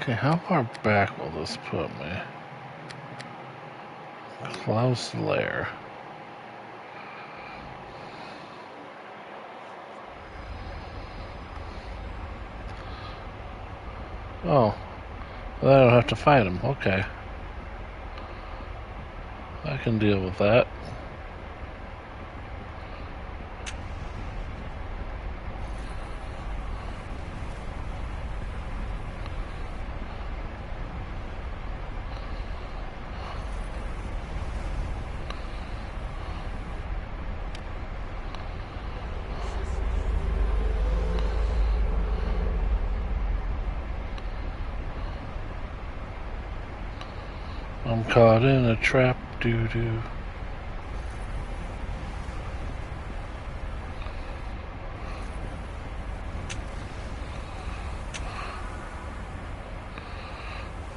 Okay, how far back will this put me? Close lair. Oh, well, I don't have to fight him. Okay. I can deal with that. I'm caught in a trap, doo-doo.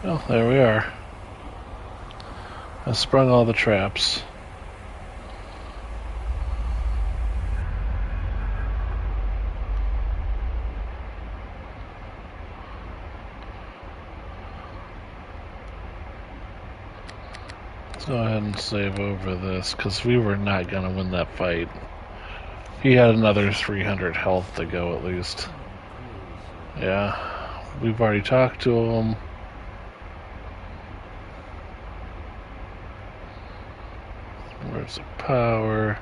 Well, there we are. I sprung all the traps. Let's go ahead and save over this, because we were not going to win that fight. He had another 300 health to go at least. Yeah, we've already talked to him. Where's the power?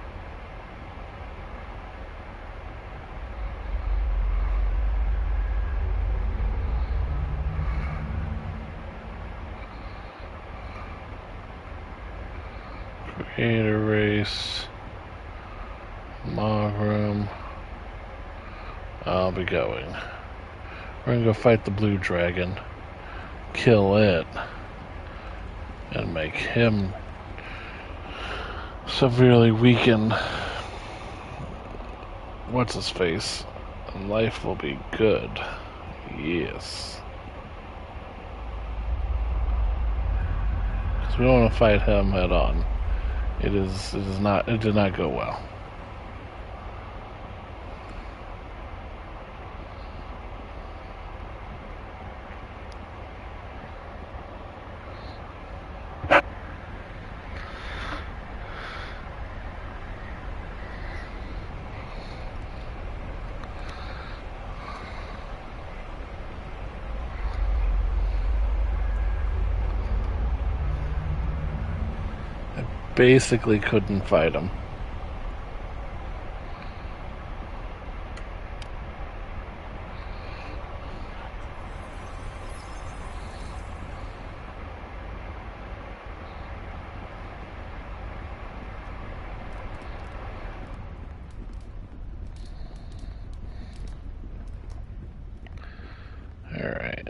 Create a race. Log room. I'll be going. We're gonna go fight the blue dragon. Kill it. And make him severely weaken. What's his face? And life will be good. Yes. Because we don't want to fight him head on. It did not go well. Basically couldn't fight him. Alright.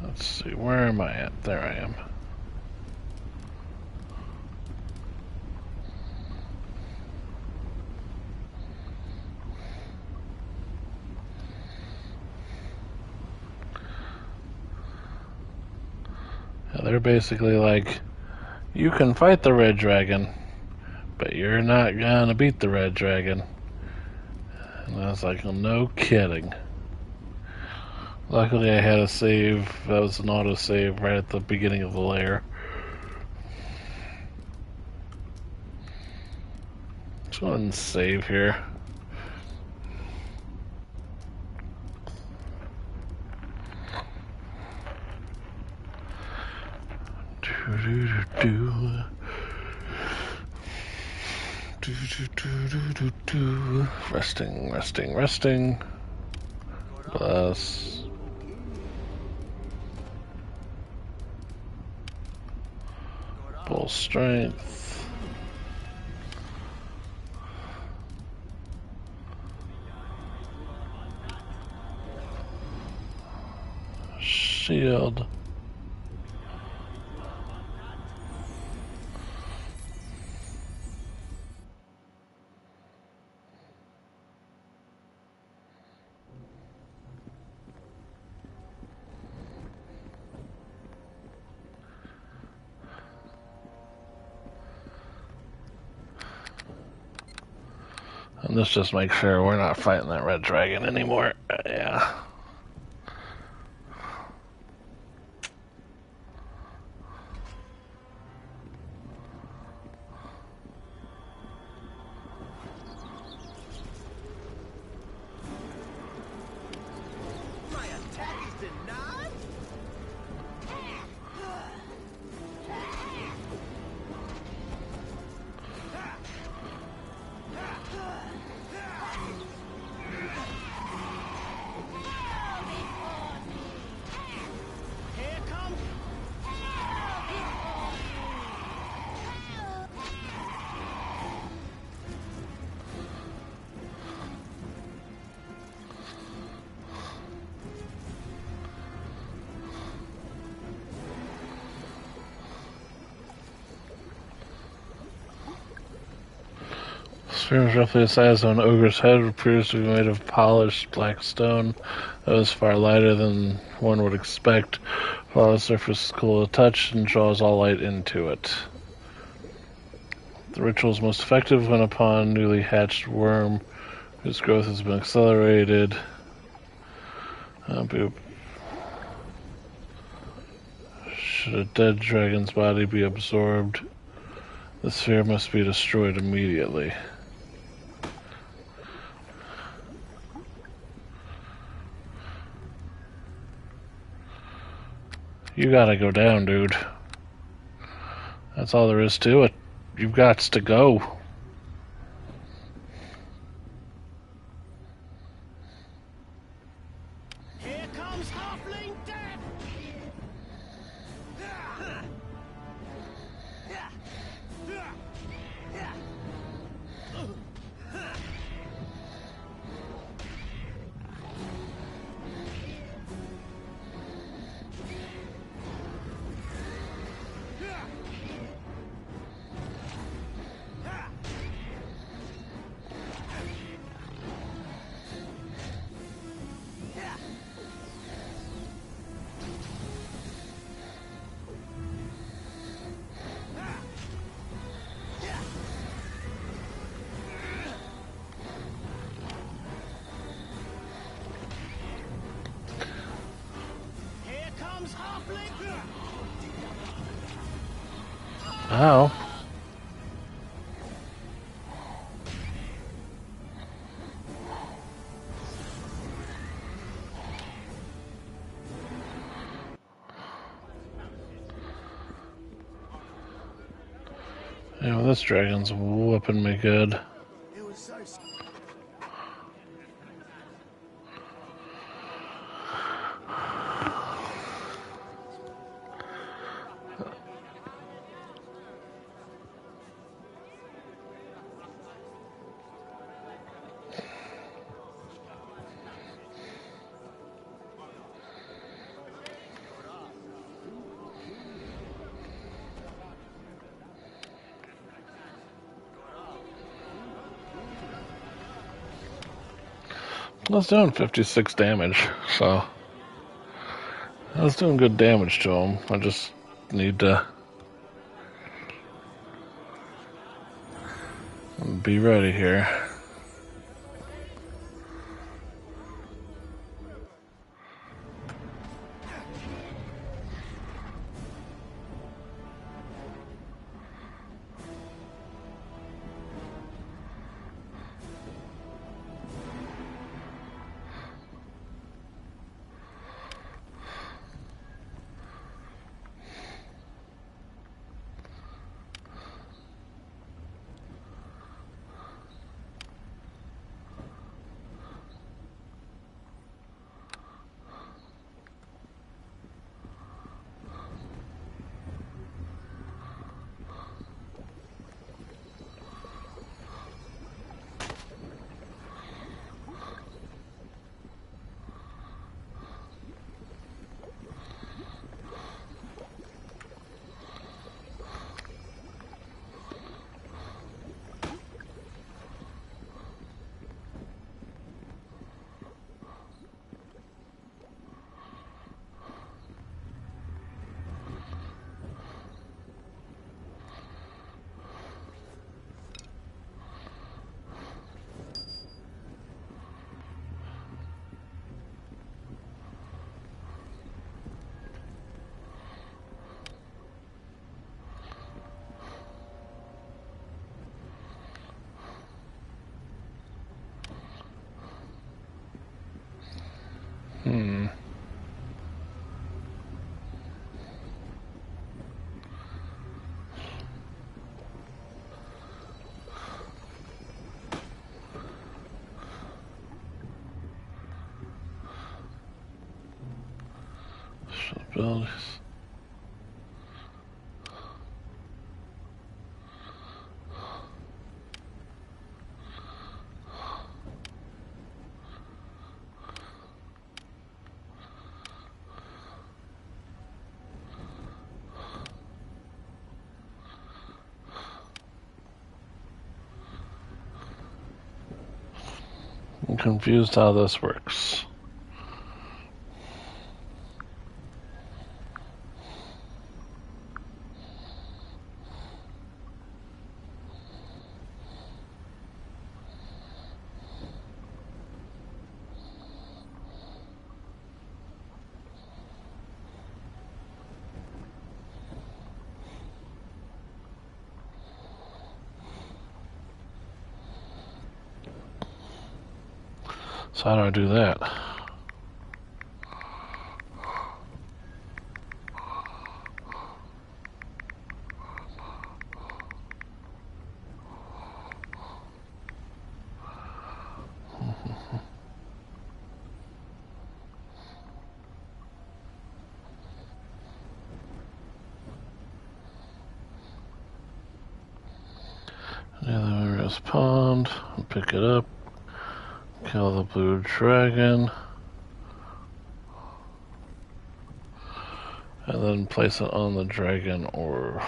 Let's see, where am I at? There I am. Yeah, they're basically like, you can fight the red dragon, but you're not gonna beat the red dragon. And I was like, well, no kidding. Luckily I had a save, that was an auto save right at the beginning of the layer. Let's go ahead and save here. Resting, resting, resting. Bless. Full strength. Shield. Let's just make sure we're not fighting that red dragon anymore. Yeah. Sphere is roughly the size of an ogre's head. It appears to be made of polished black stone that is far lighter than one would expect. While the surface is cool to touch and draws all light into it. The ritual is most effective when upon newly hatched worm whose growth has been accelerated. Should a dead dragon's body be absorbed, the sphere must be destroyed immediately. You gotta go down, dude. That's all there is to it. You've got to go. Here comes Halfling Death! Ow. Yeah, well, this dragon's whooping me good. I was doing 56 damage, so I was doing good damage to him. I just need to be ready here. Hmm. Abilities. I'm confused how this works. So how do I do that? Neverwinter Pond. Pick it up. Kill the blue dragon. And then place it on the dragon or...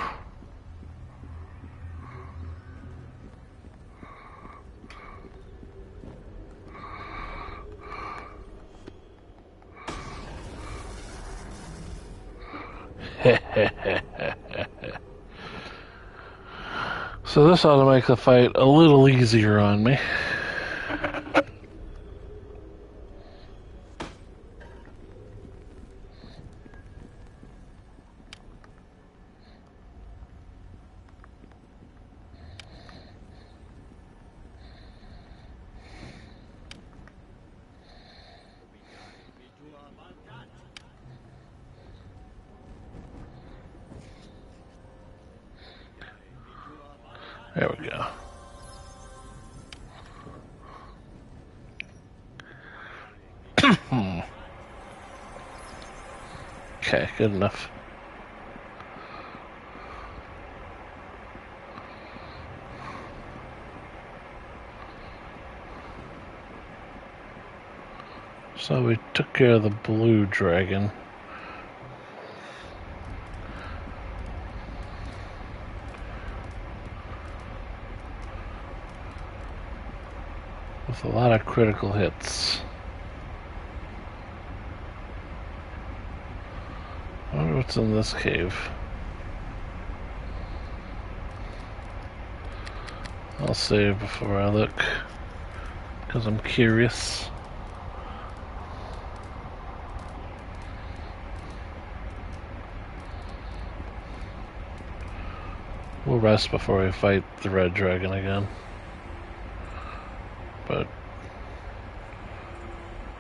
So this ought to make the fight a little easier on me. There we go. Okay, good enough. So we took care of the blue dragon. With a lot of critical hits. I wonder what's in this cave. I'll save before I look, because I'm curious. We'll rest before we fight the red dragon again. But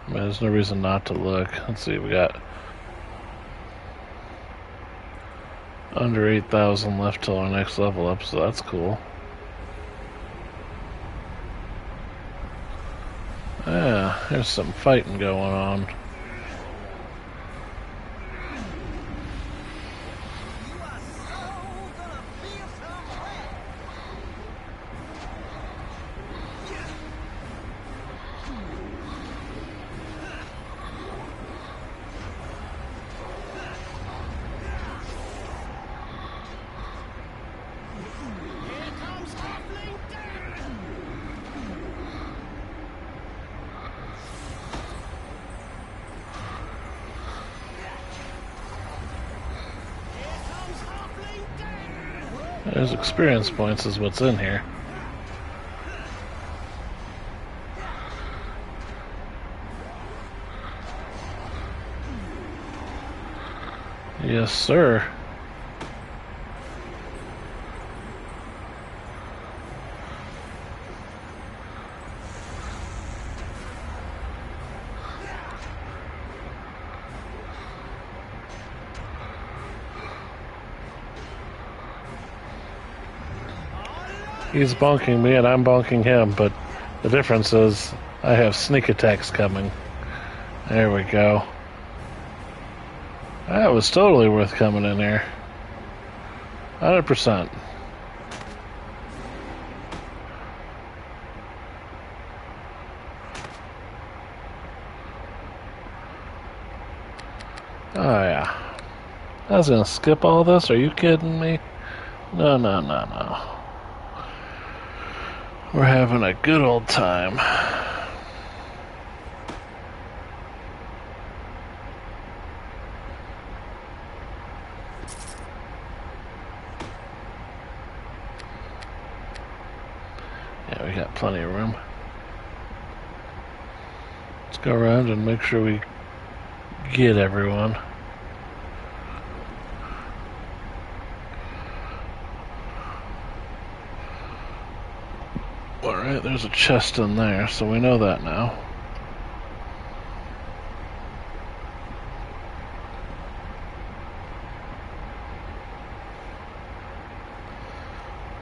I mean, there's no reason not to look. Let's see, we got under 8,000 left till our next level up, so that's cool. Yeah, there's some fighting going on. There's experience points is what's in here. Yes, sir. He's bonking me and I'm bonking him, but the difference is I have sneak attacks coming. There we go. That was totally worth coming in here. 100%. Oh yeah. I was gonna skip all this? Are you kidding me? No, no, no, no. We're having a good old time. Yeah, we got plenty of room. Let's go around and make sure we get everyone. Alright, there's a chest in there, so we know that now.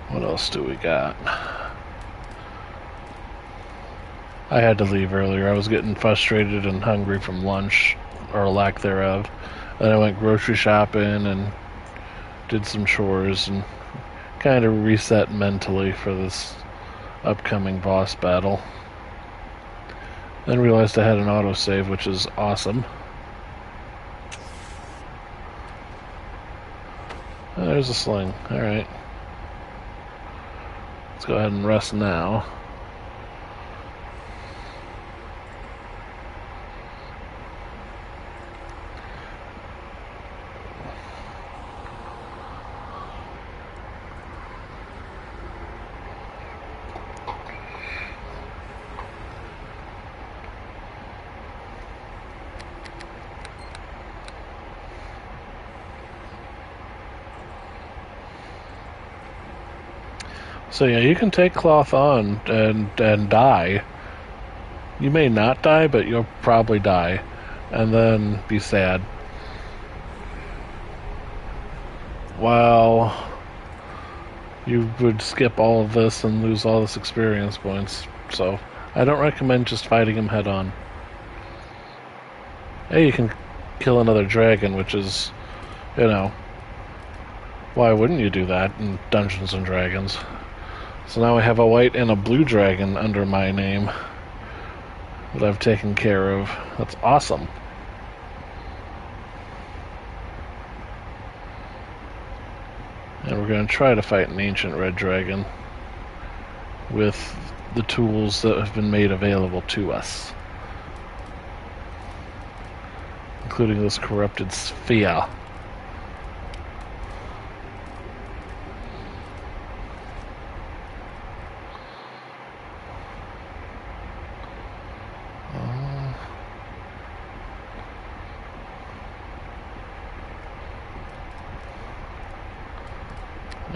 What else do we got? I had to leave earlier. I was getting frustrated and hungry from lunch, or lack thereof. Then I went grocery shopping and did some chores and kind of reset mentally for this upcoming boss battle. Then realized I had an autosave, which is awesome. Oh, there's a sling. Alright. Let's go ahead and rest now. So yeah, you can take cloth on and die. You may not die, but you'll probably die. And then be sad. Well, you would skip all of this and lose all this experience points. So I don't recommend just fighting him head on. Hey, you can kill another dragon, which is, you know, why wouldn't you do that in Dungeons and Dragons? So now I have a white and a blue dragon under my name that I've taken care of. That's awesome. And we're going to try to fight an ancient red dragon with the tools that have been made available to us, including this corrupted sphere.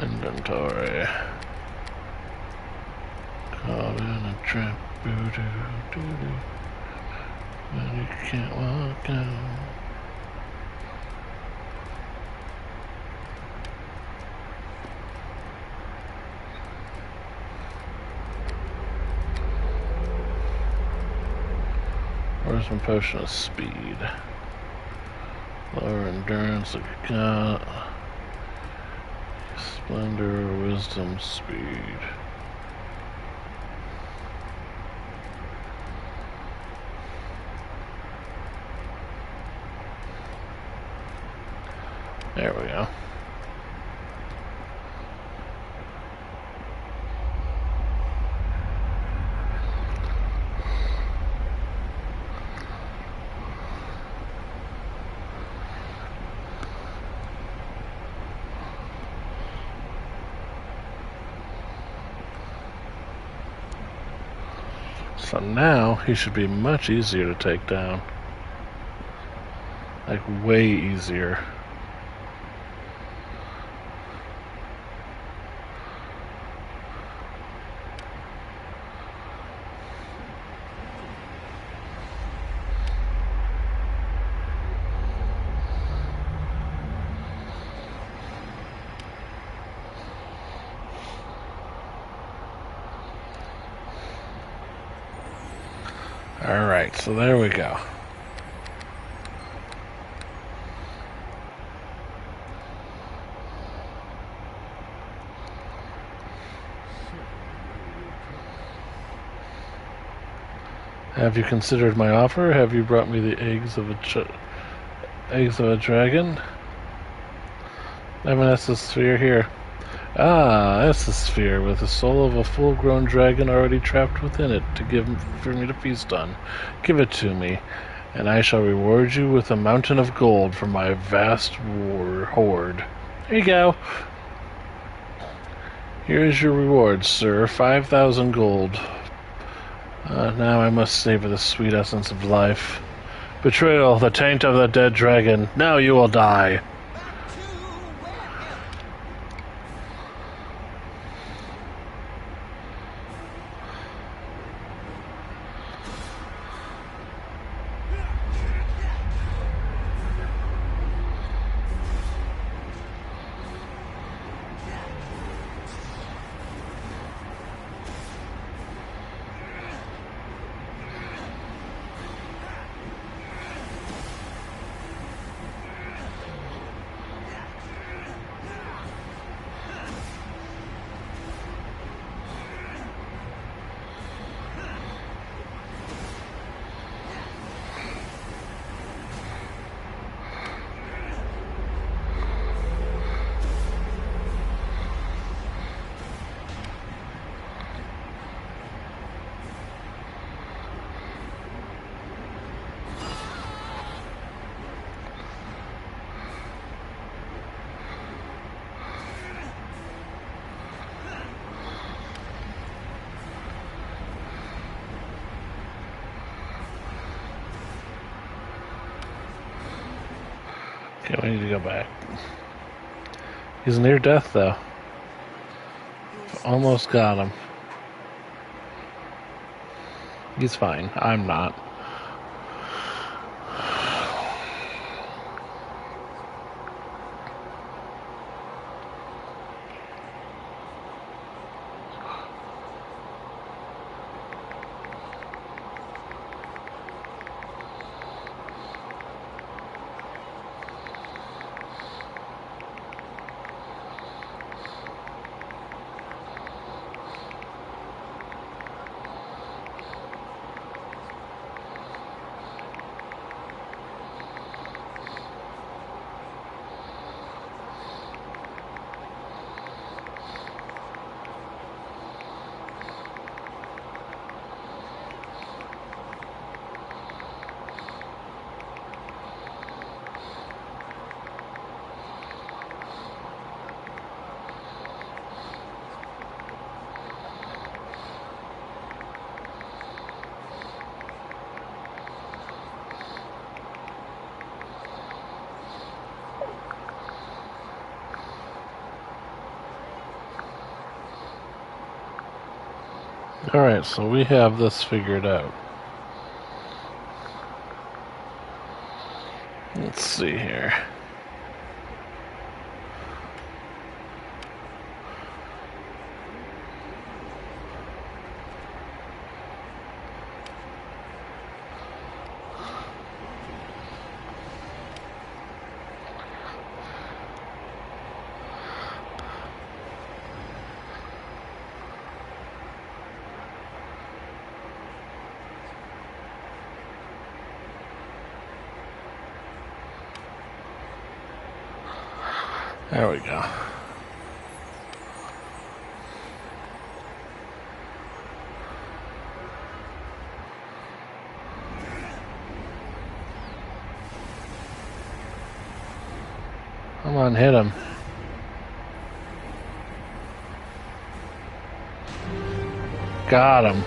Inventory. Caught in a trap, boo-doo-doo-doo. And you can't walk out. Where's my potion of speed? Lower endurance, like I got. Splendor, wisdom, speed. There we go. So now he should be much easier to take down. Like, way easier. Alright, so there we go. Have you considered my offer? Have you brought me the eggs of a dragon? I mean, that's the sphere here. Ah, that's the sphere with the soul of a full-grown dragon already trapped within it for me to feast on. Give it to me, and I shall reward you with a mountain of gold for my vast hoard. Here you go. Here is your reward, sir. 5,000 gold. Now I must savor the sweet essence of life. Betrayal, the taint of the dead dragon. Now you will die. Back to where? Okay, we need to go back. He's near death, though. Almost got him. He's fine. I'm not. Alright, so we have this figured out. Let's see here. There we go. Come on, hit him. Got him.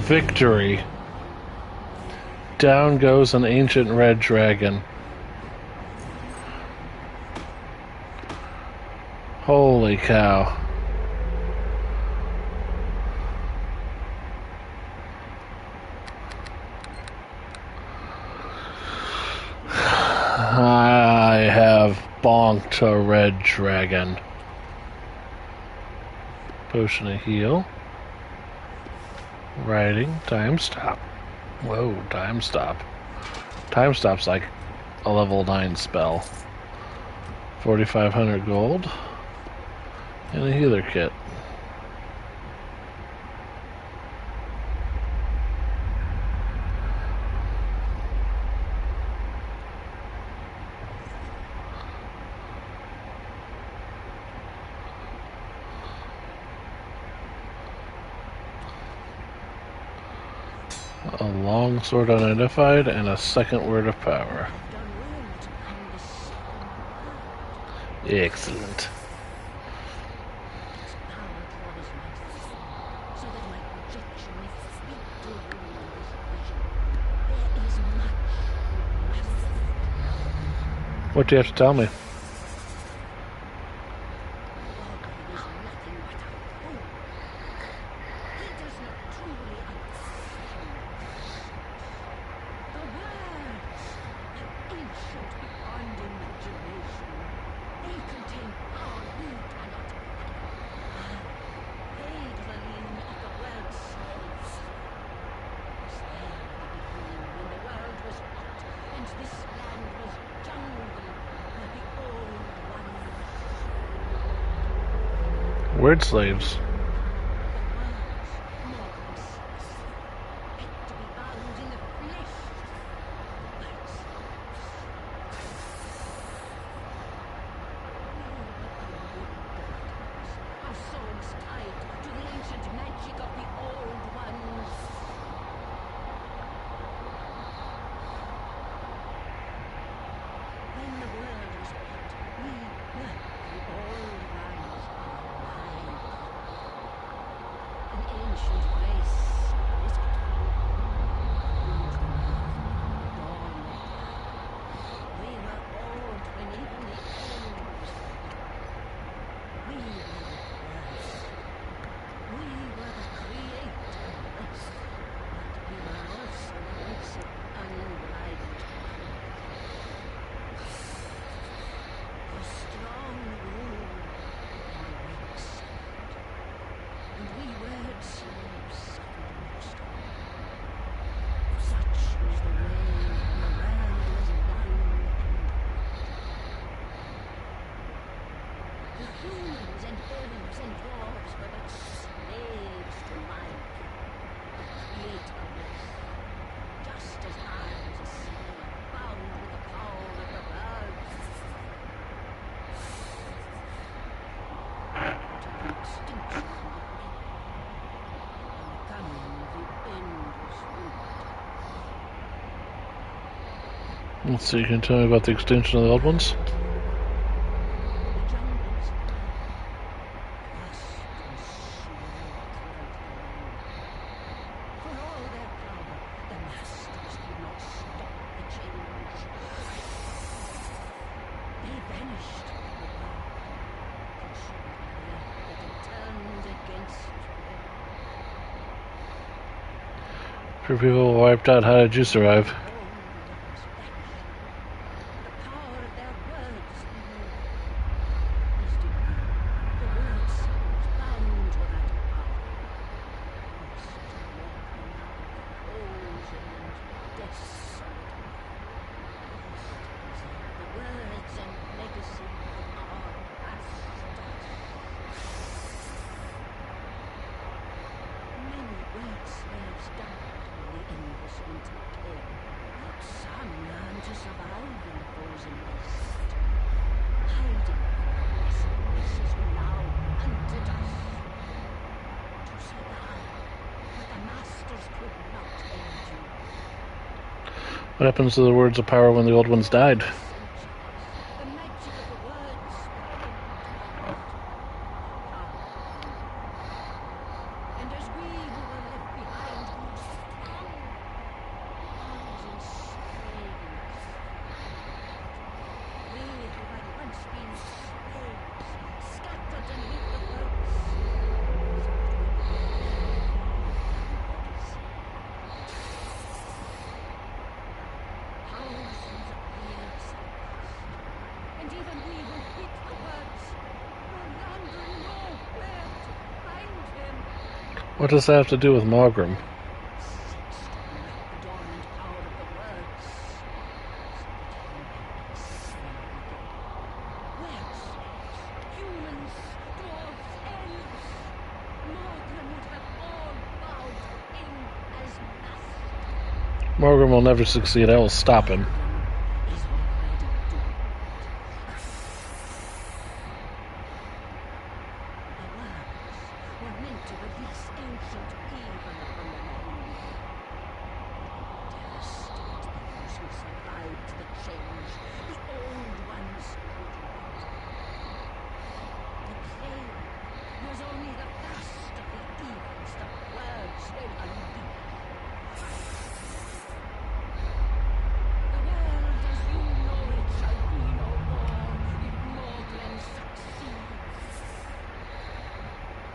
Victory. Down goes an ancient red dragon. Holy cow. I have bonked a red dragon. Potion of heal. Writing. Time stop. Whoa, time stop. Time stop's like a level 9 spell. 4,500 gold. And a healer kit. A long sword unidentified and a second word of power. Excellent. What do you have to tell me? Word slaves. Let's see, can you tell me about the extinction of the old ones? Your people were wiped out. How did you survive? What happens to the words of power when the old ones died? What does that have to do with Morgrim? Morgan will never succeed. I will stop him. Is already doomed. The worms were meant to release ancient evil from the land. Devastate those who survived the change. The old ones could not. The plague was only the first of the evils the worms will undo. The world as you know it shall be no more if Morglen succeeds.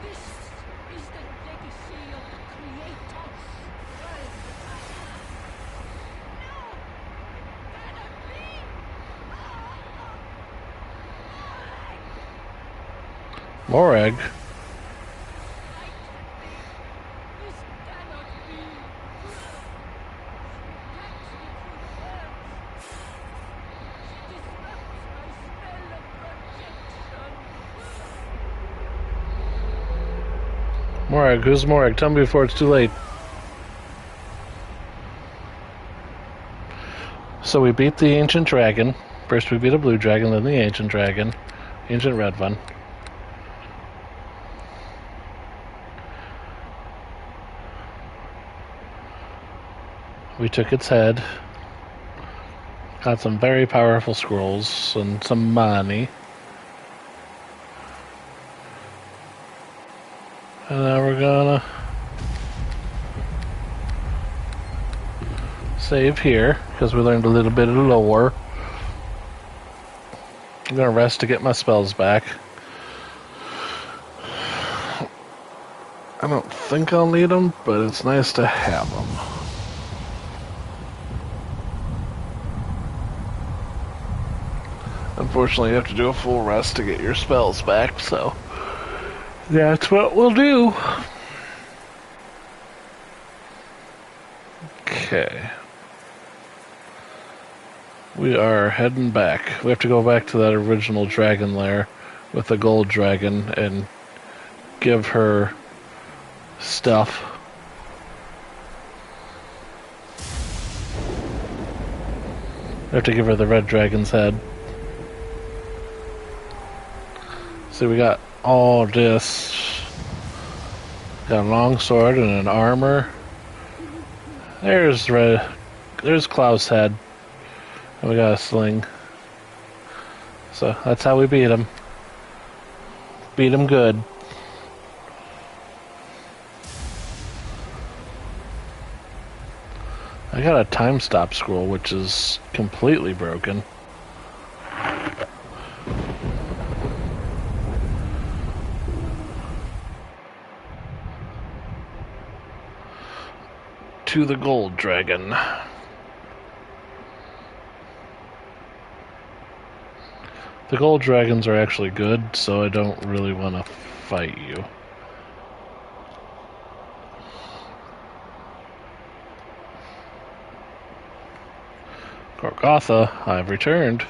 This is the legacy of the Creator. Morag? This cannot be. Attacks me through the worms. She disrupts my spell of protection. Morag, who's Morag? Tell me before it's too late. So we beat the ancient dragon. First we beat a blue dragon, then the ancient dragon. Ancient red one. We took its head. Got some very powerful scrolls and some money. And now we're gonna save here, because we learned a little bit of lore. I'm gonna rest to get my spells back. I don't think I'll need them, but it's nice to have them. Unfortunately, you have to do a full rest to get your spells back, so that's what we'll do. Okay. We are heading back. We have to go back to that original dragon lair with the gold dragon and give her stuff. We have to give her the red dragon's head. So we got all this. Got a long sword and an armor. There's Klaus' head. And we got a sling. So that's how we beat him. Beat him good. I got a time stop scroll, which is completely broken. To the gold dragon. The gold dragons are actually good, so I don't really want to fight you. Gorgotha, I've returned.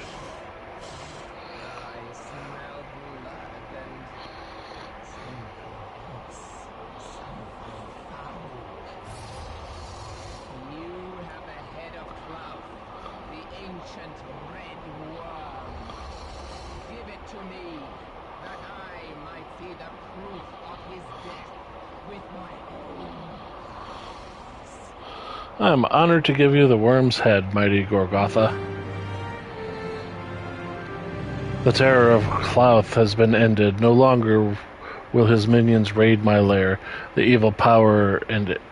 I am honored to give you the worm's head, mighty Gorgotha. The terror of Klauth has been ended. No longer will his minions raid my lair. The evil power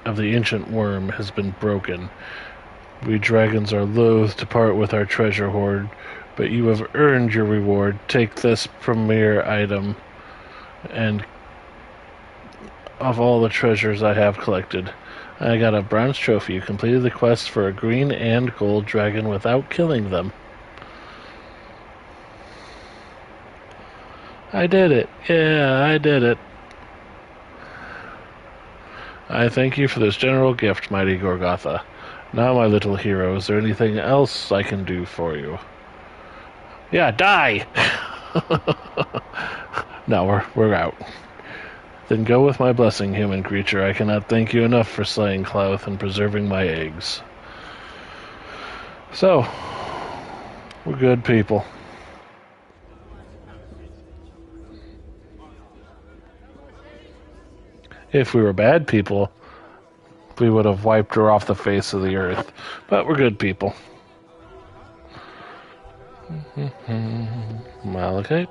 of the ancient worm has been broken. We dragons are loath to part with our treasure hoard, but you have earned your reward. Take this premier item and of all the treasures I have collected. I got a bronze trophy. You completed the quest for a green and gold dragon without killing them. I did it. Yeah, I did it. I thank you for this general gift, mighty Gorgotha. Now, my little hero, is there anything else I can do for you? Yeah, die! No, we're out. Then go with my blessing, human creature. I cannot thank you enough for slaying Klauth and preserving my eggs. So, we're good people. If we were bad people, we would have wiped her off the face of the earth. But we're good people. Malachite.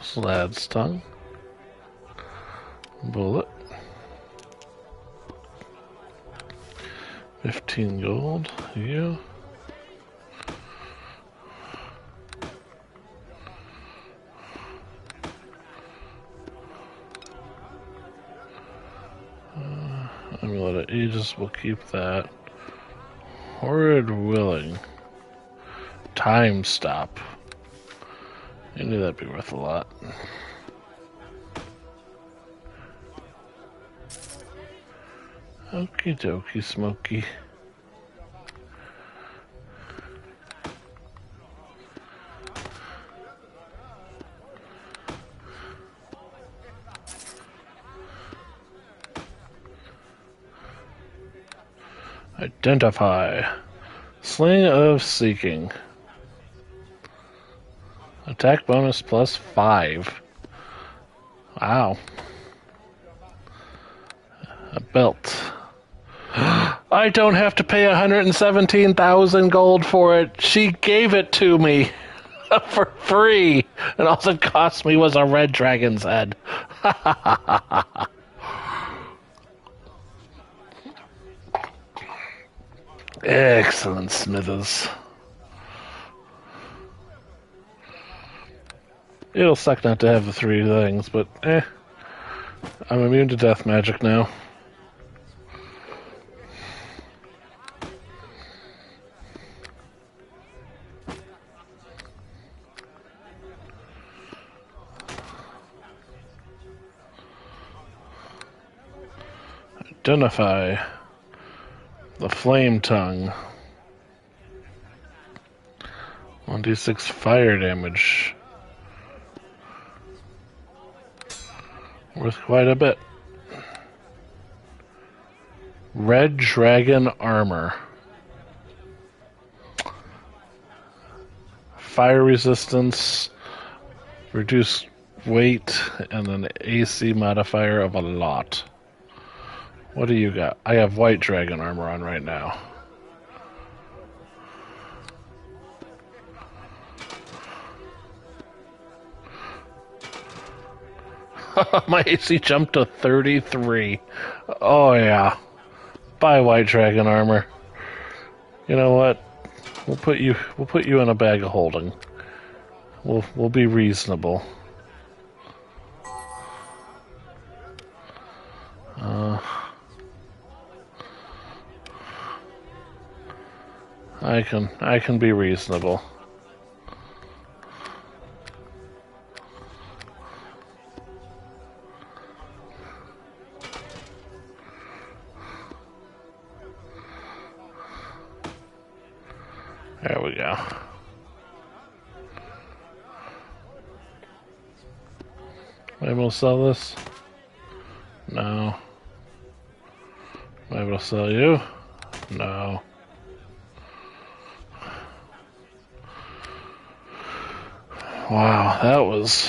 Slad's tongue. Bullet. 15 gold. You. Amulet of Aegis, we'll keep that. Horrid Willing. Time Stop. I knew that'd be worth a lot. Okie dokie, Smokey. Identify. Sling of Seeking. Attack bonus plus 5. Wow. A belt. I don't have to pay 117,000 gold for it. She gave it to me for free. And all it cost me was a red dragon's head. Excellent, Smithers. It'll suck not to have the 3 things, but I'm immune to death magic now. Identify. The Flame Tongue. 1d6 fire damage. Worth quite a bit. Red Dragon Armor. Fire resistance, reduced weight, and an AC modifier of a lot. What do you got? I have white dragon armor on right now. My AC jumped to 33. Oh yeah. Buy white dragon armor. You know what? We'll put you in a bag of holding. We'll be reasonable. I can be reasonable. There we go. Am I able to sell this? No. Am I able to sell you? No. Wow, that was...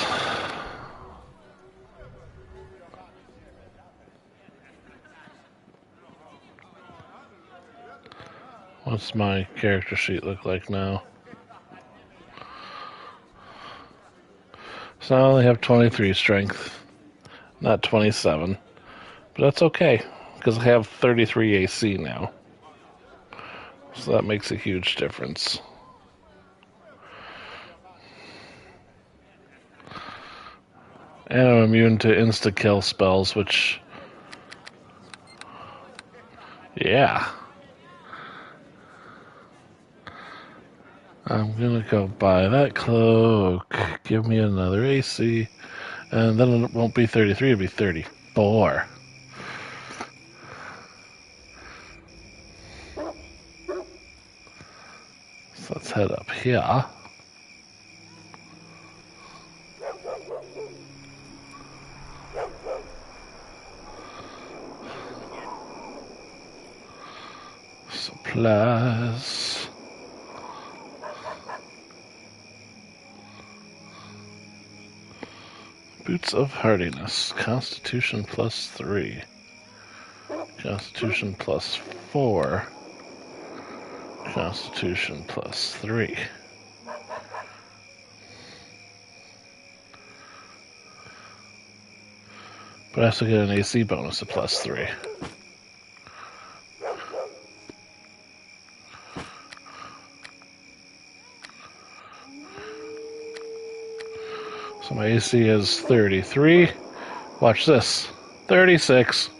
What's my character sheet look like now? So I only have 23 strength, not 27. But that's okay, because I have 33 AC now. So that makes a huge difference. And I'm immune to insta-kill spells, which... Yeah. I'm gonna go buy that cloak, give me another AC, and then it won't be 33, it'll be 34. So let's head up here. Plus Boots of Hardiness. Constitution +3. Constitution +4. Constitution +3. But I also get an AC bonus of +3. So my AC is 33. Watch this. 36.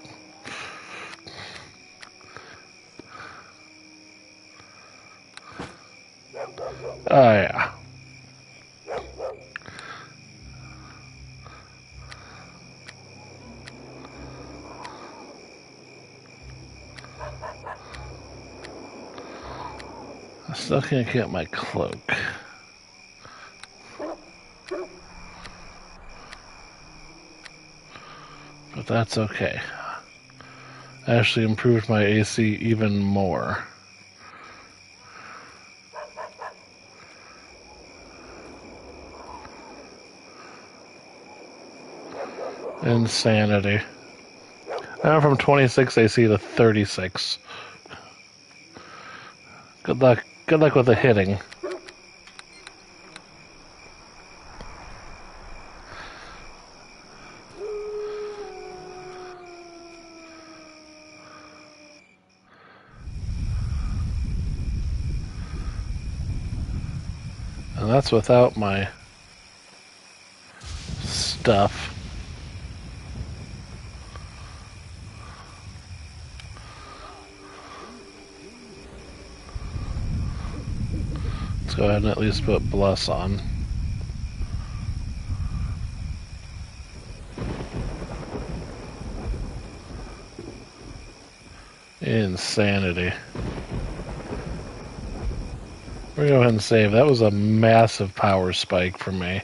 Oh, yeah. I still can't get my cloak. But that's okay. I actually improved my AC even more. Insanity. Now from 26 AC to 36. Good luck. Good luck with the hitting. And that's without my stuff. Let's go ahead and at least put Bless on. Insanity. We're going to go ahead and save. That was a massive power spike for me.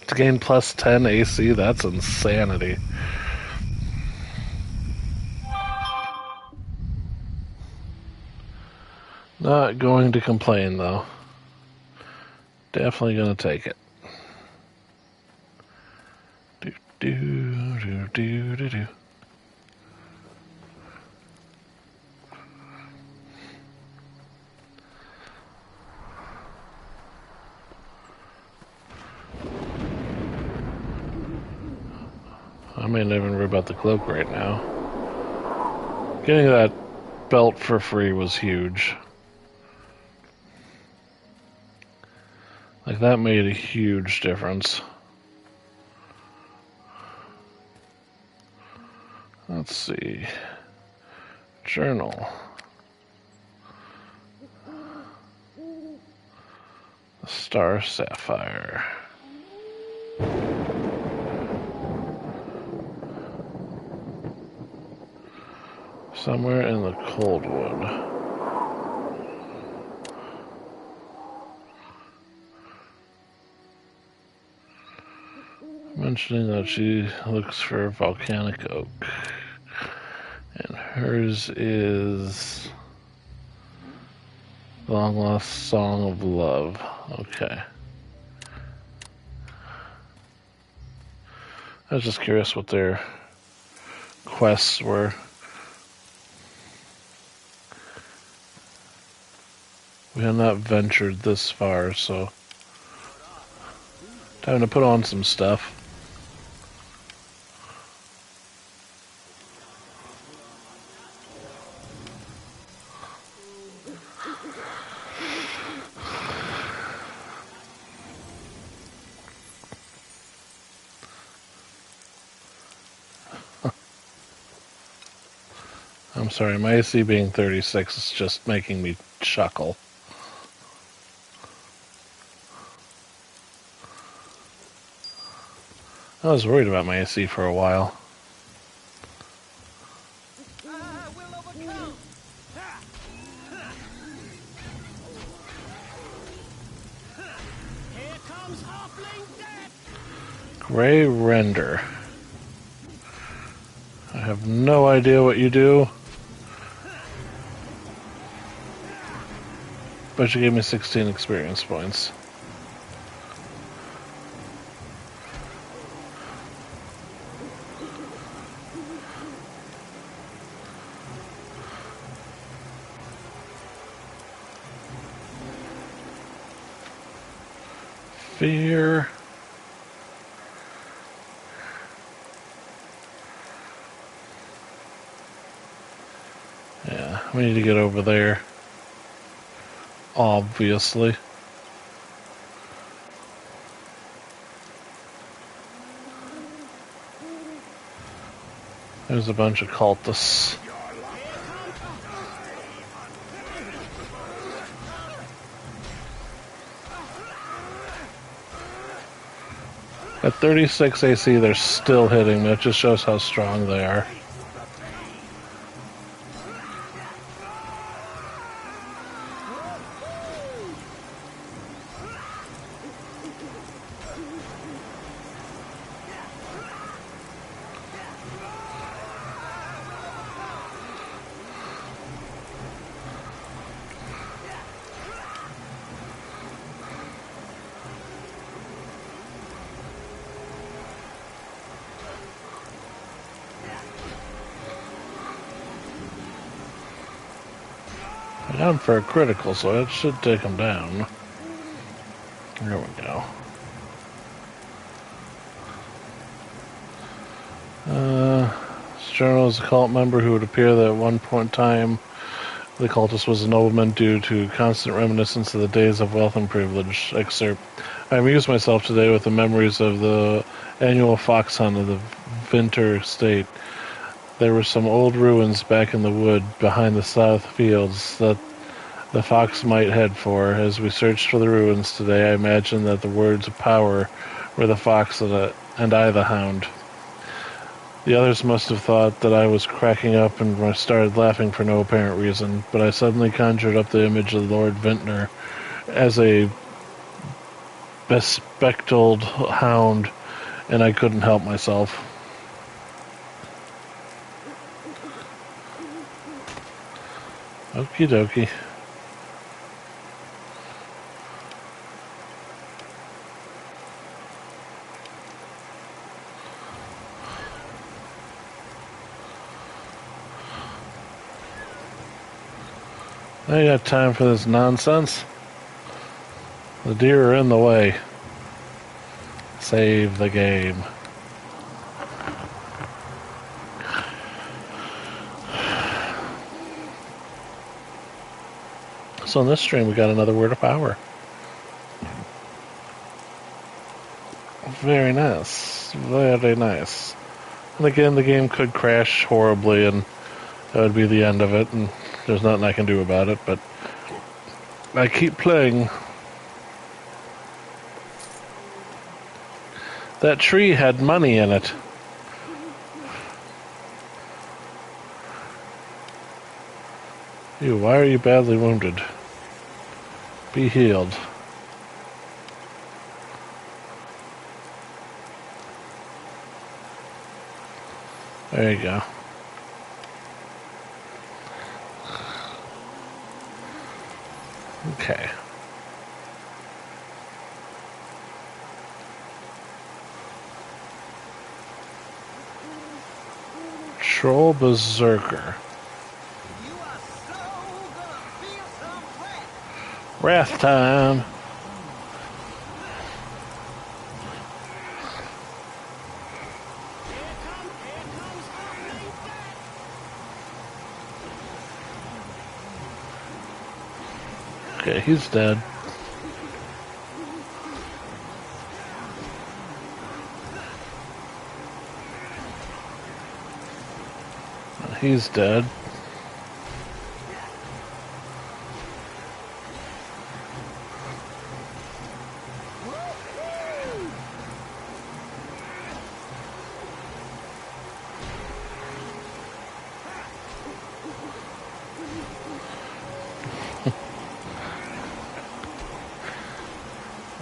To gain +10 AC, that's insanity. Not going to complain, though. Definitely going to take it. Do, do, do, do, do, do. I may not even worry about the cloak right now. Getting that belt for free was huge. Like, that made a huge difference. Let's see. Journal. The Star Sapphire. Somewhere in the Coldwood. Mentioning that she looks for volcanic oak. And hers is Long Lost Song of Love. Okay. I was just curious what their quests were. We have not ventured this far, so time to put on some stuff. I'm sorry, my AC being 36 is just making me chuckle. I was worried about my AC for a while. We'll overcome. Here comes halfling death. Gray Render. I have no idea what you do. But you gave me 16 experience points. Fear. Yeah, we need to get over there. Obviously. There's a bunch of cultists. At 36 AC, they're still hitting me. It just shows how strong they are. Down for a critical, so it should take them down. There we go. This journal is a cult member who would appear that at one point in time the cultist was a nobleman due to constant reminiscence of the days of wealth and privilege. Excerpt. I amused myself today with the memories of the annual fox hunt of the Winter estate. There were some old ruins back in the wood behind the south fields that the fox might head for. As we searched for the ruins today, I imagined that the words of power were the fox and I the hound. The others must have thought that I was cracking up and I started laughing for no apparent reason, but I suddenly conjured up the image of Lord Vintner as a bespectacled hound, and I couldn't help myself. Okie dokie. I got time for this nonsense. The deer are in the way. Save the game. So in this stream we got another word of power. Very nice. Very nice. And again, the game could crash horribly and that would be the end of it, and there's nothing I can do about it, but I keep playing. That tree had money in it. Why are you badly wounded? Be healed. There you go. Okay. Troll Berserker. You are so gonna feel some wrath. Wrath time. Okay, he's dead. He's dead.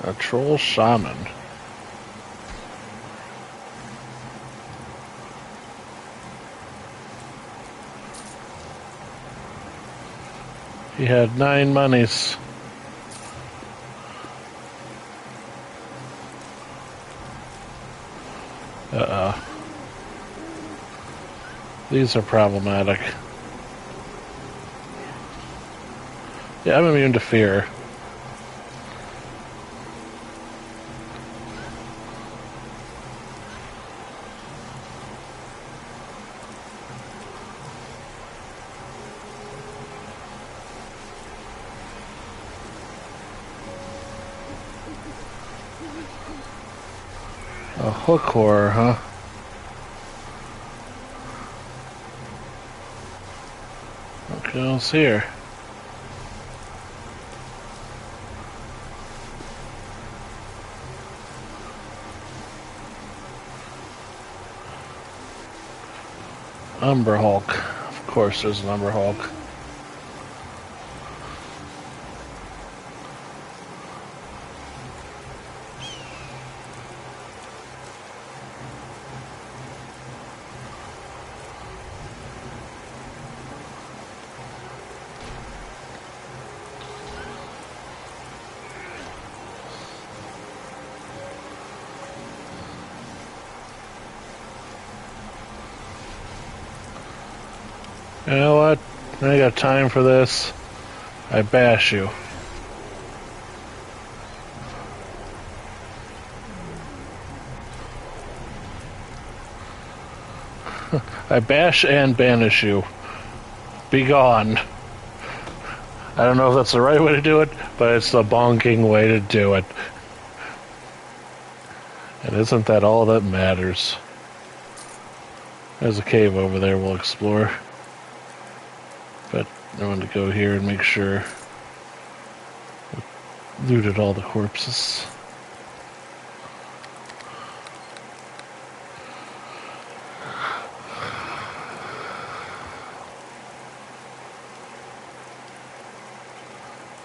A troll shaman. He had 9 monies. Uh-oh. These are problematic. Yeah, I'm immune to fear. A hook horror, huh? What else here? Umber Hulk. Of course there's an Umber Hulk. You know what? I ain't got time for this. I bash you. I bash and banish you. Be gone. I don't know if that's the right way to do it, but it's the bonking way to do it. And isn't that all that matters? There's a cave over there we'll explore. But I want to go here and make sure we looted all the corpses.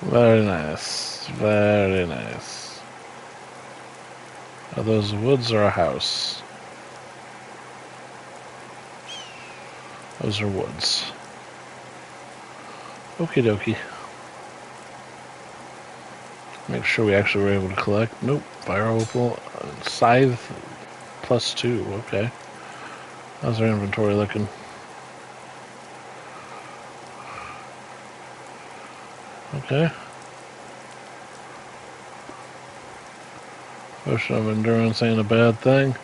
Very nice. Very nice. Are those woods or a house? Those are woods. Okie dokie. Make sure we actually were able to collect. Nope. Fire opal. Scythe +2. Okay. How's our inventory looking? Okay. Potion of endurance ain't a bad thing.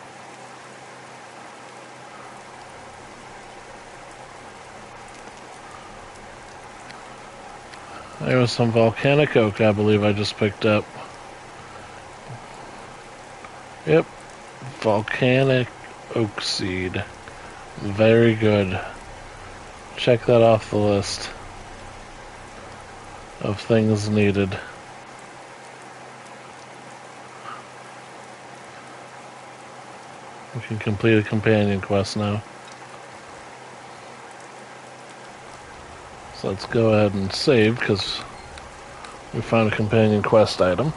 There was some volcanic oak I believe I just picked up. Yep. Volcanic oak seed. Very good. Check that off the list of things needed. We can complete a companion quest now. So let's go ahead and save because we found a companion quest item.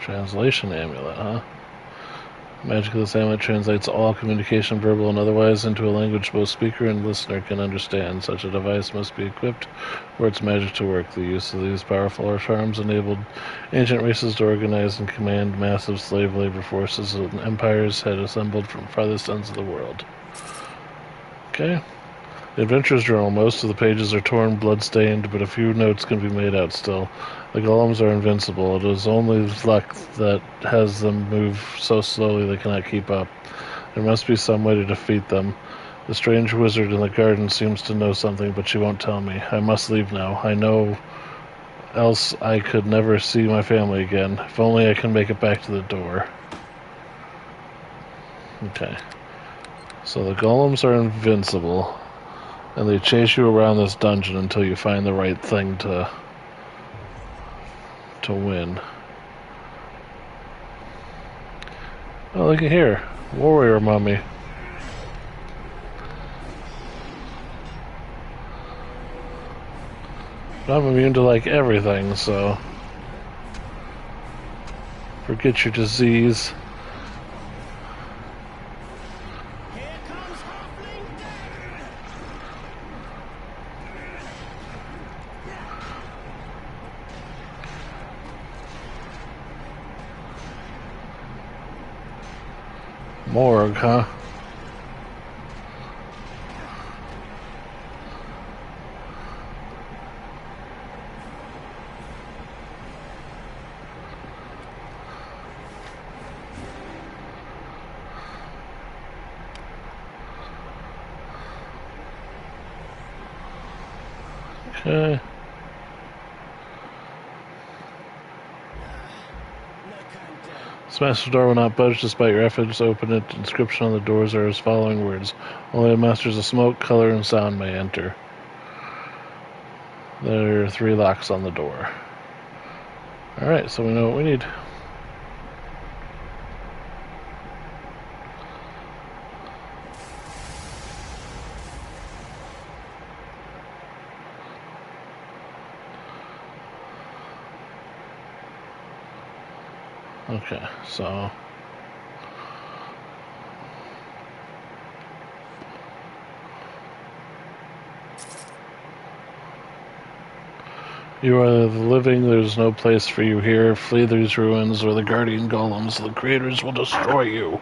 Translation amulet, huh? Magic of this amulet translates all communication, verbal and otherwise, into a language both speaker and listener can understand. Such a device must be equipped for its magic to work. The use of these powerful charms enabled ancient races to organize and command massive slave labor forces that empires had assembled from farthest ends of the world. Okay. The Adventurer's Journal. Most of the pages are torn, blood-stained, but a few notes can be made out still. The golems are invincible. It is only luck that has them move so slowly they cannot keep up. There must be some way to defeat them. The strange wizard in the garden seems to know something, but she won't tell me. I must leave now. I know, else I could never see my family again. If only I can make it back to the door. Okay. So the golems are invincible. And they chase you around this dungeon until you find the right thing to win. Oh, look at here. Warrior mummy. But I'm immune to like everything, so Forget your disease. Here comes Halfling Death! Morgue, huh? Okay. Smash the door will not budge despite your efforts to open it. The inscription on the doors are as following words. Only the masters of smoke, color, and sound may enter. There are 3 locks on the door. Alright, so we know what we need. Okay, so you are the living, there's no place for you here. Flee these ruins or the guardian golems. The creators will destroy you.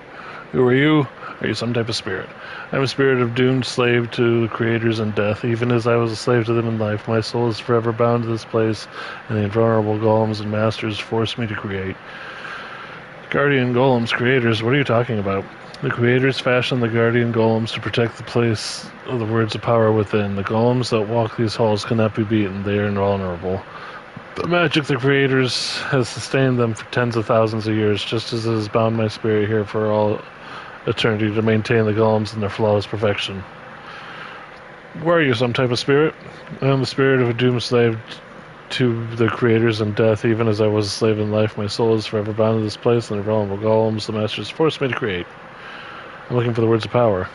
Who are you? Are you some type of spirit? I'm a spirit of doomed slave to the creators and death. Even as I was a slave to them in life, my soul is forever bound to this place, and the invulnerable golems and masters force me to create. Guardian golems, creators, what are you talking about? The creators fashioned the guardian golems to protect the place of the words of power within. The golems that walk these halls cannot be beaten. They are invulnerable. The magic the creators has sustained them for tens of thousands of years, just as it has bound my spirit here for all eternity to maintain the golems in their flawless perfection. Where are you, some type of spirit? I am the spirit of a doomed slave to the creators and death. Even as I was a slave in life, my soul is forever bound to this place, and the invulnerable golems the masters forced me to create. I'm looking for the words of power.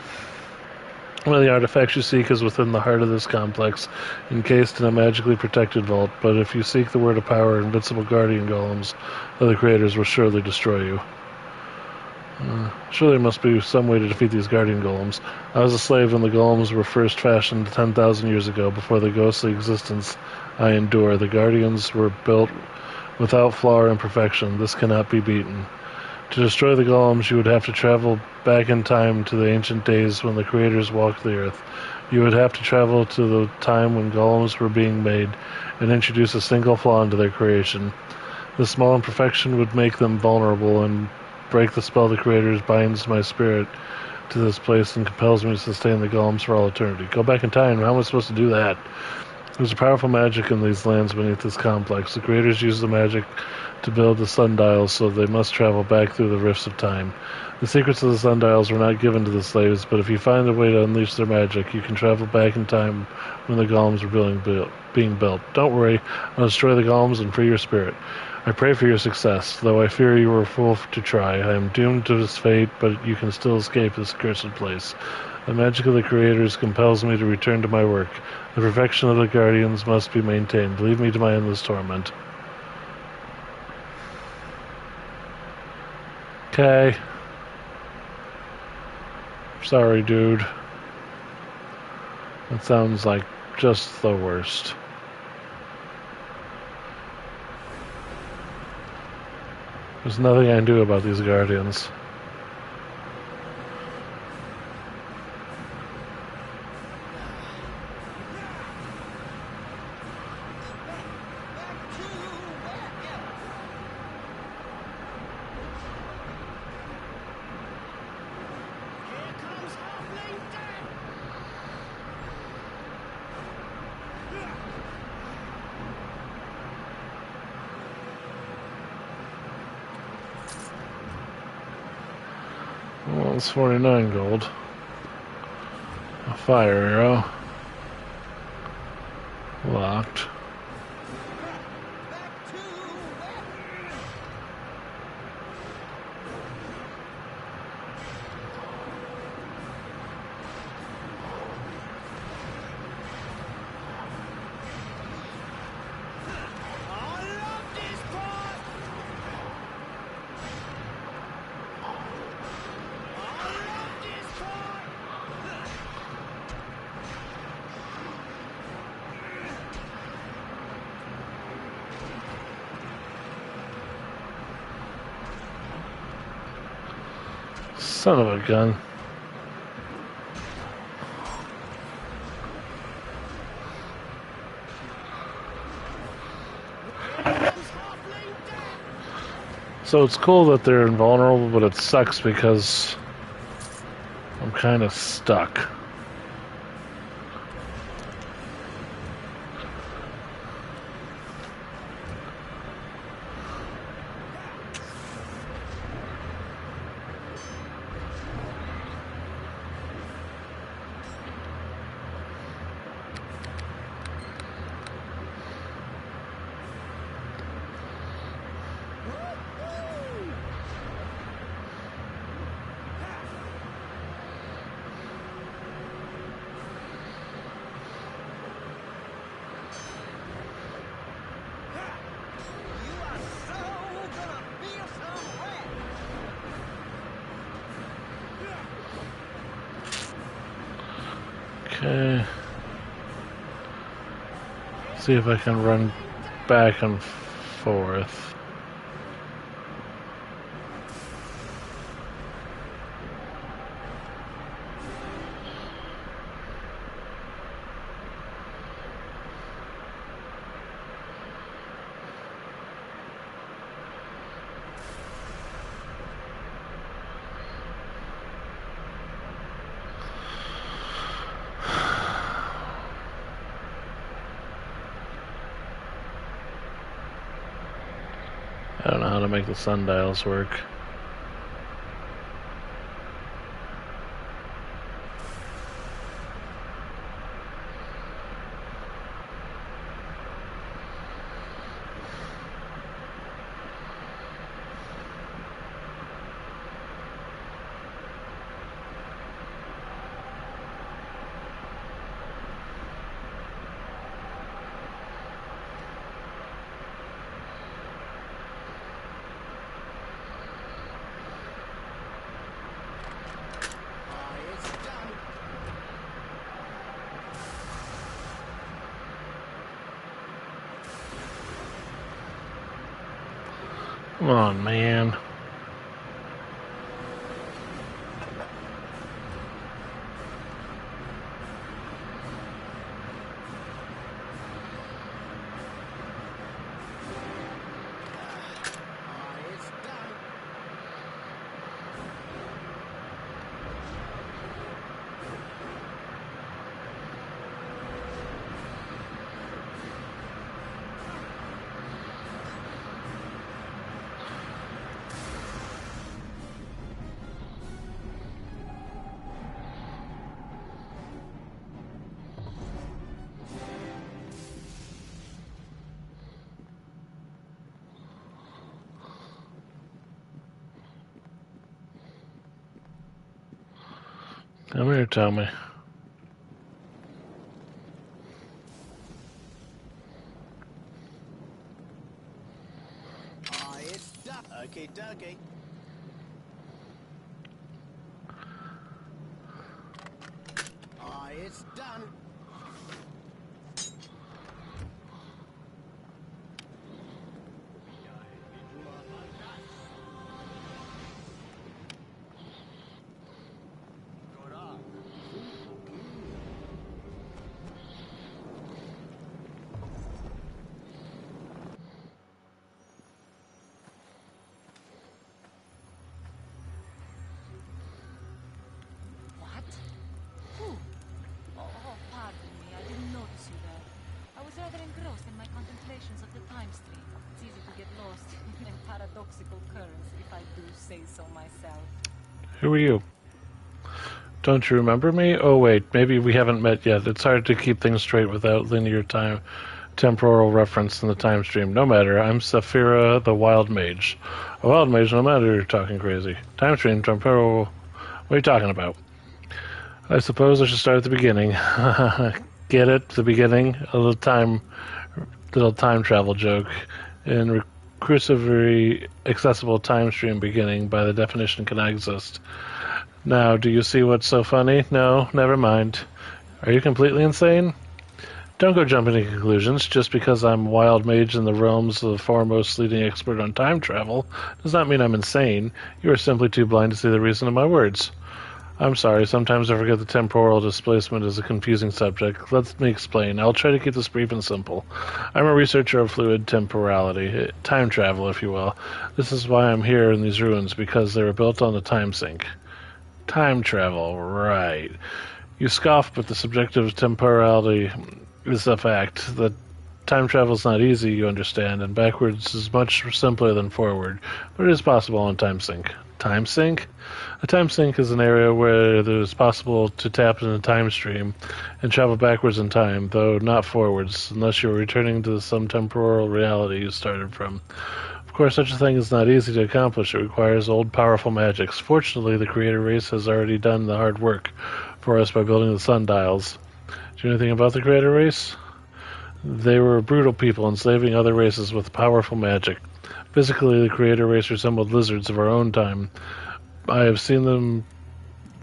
One of the artifacts you seek is within the heart of this complex, encased in a magically protected vault, but if you seek the word of power, invincible guardian golems of the creators will surely destroy you. Surely there must be some way to defeat these guardian golems. I was a slave when the golems were first fashioned 10,000 years ago. Before the ghostly existence I endure, the guardians were built without flaw or imperfection. This cannot be beaten. To destroy the golems, you would have to travel back in time to the ancient days when the creators walked the earth. You would have to travel to the time when golems were being made and introduce a single flaw into their creation. This small imperfection would make them vulnerable and break the spell the creators binds my spirit to this place and compels me to sustain the golems for all eternity. Go back in time. How am I supposed to do that? There's a powerful magic in these lands beneath this complex. The creators use the magic to build the sundials, so they must travel back through the rifts of time. The secrets of the sundials were not given to the slaves, but if you find a way to unleash their magic, you can travel back in time when the golems were being built. Don't worry, I'll destroy the golems and free your spirit. I pray for your success, though I fear you were a fool to try. I am doomed to this fate, but you can still escape this cursed place. The magic of the creators compels me to return to my work. The perfection of the guardians must be maintained. Leave me to my endless torment. Okay. Sorry, dude. That sounds like just the worst. There's nothing I can do about these guardians. Well, it's 49 gold. A fire arrow. Locked. Son of a gun. So it's cool that they're invulnerable, but it sucks because I'm kind of stuck. Okay. See if I can run back and forth. I don't know how to make the sundials work. Come on, man. Come here, Tommy. It's done. Okay, dokie. It's done. What? Who? Oh, pardon me. I didn't notice you there. I was rather engrossed in my contemplations of the time stream. It's easy to get lost in paradoxical currents, if I do say so myself. Who are you? Don't you remember me? Oh wait, maybe we haven't met yet. It's hard to keep things straight without linear time, temporal reference in the time stream. No matter, I'm Saphira, the Wild Mage. A Wild Mage, no matter, you're talking crazy. Time stream, temporal... What are you talking about? I suppose I should start at the beginning. Get it? The beginning? A little time travel joke. In recursively accessible time stream beginning, by the definition, cannot exist. Now, do you see what's so funny? No, never mind. Are you completely insane? Don't go jumping to conclusions. Just because I'm a wild mage in the realms of the foremost leading expert on time travel does not mean I'm insane. You are simply too blind to see the reason of my words. I'm sorry, sometimes I forget the temporal displacement is a confusing subject. Let me explain. I'll try to keep this brief and simple. I'm a researcher of fluid temporality, time travel, if you will. This is why I'm here in these ruins, because they were built on a time sink. Time travel, right. You scoff, but the subjective temporality is a fact. That time travel is not easy, you understand, and backwards is much simpler than forward, but it is possible on time sink. Time sink? A time sink is an area where it is possible to tap into a time stream and travel backwards in time, though not forwards, unless you are returning to some temporal reality you started from. Of course, such a thing is not easy to accomplish. It requires old, powerful magics. Fortunately, the creator race has already done the hard work for us by building the sundials. Do you know anything about the creator race? They were brutal people, enslaving other races with powerful magic. Physically, the creator race resembled lizards of our own time. I have seen them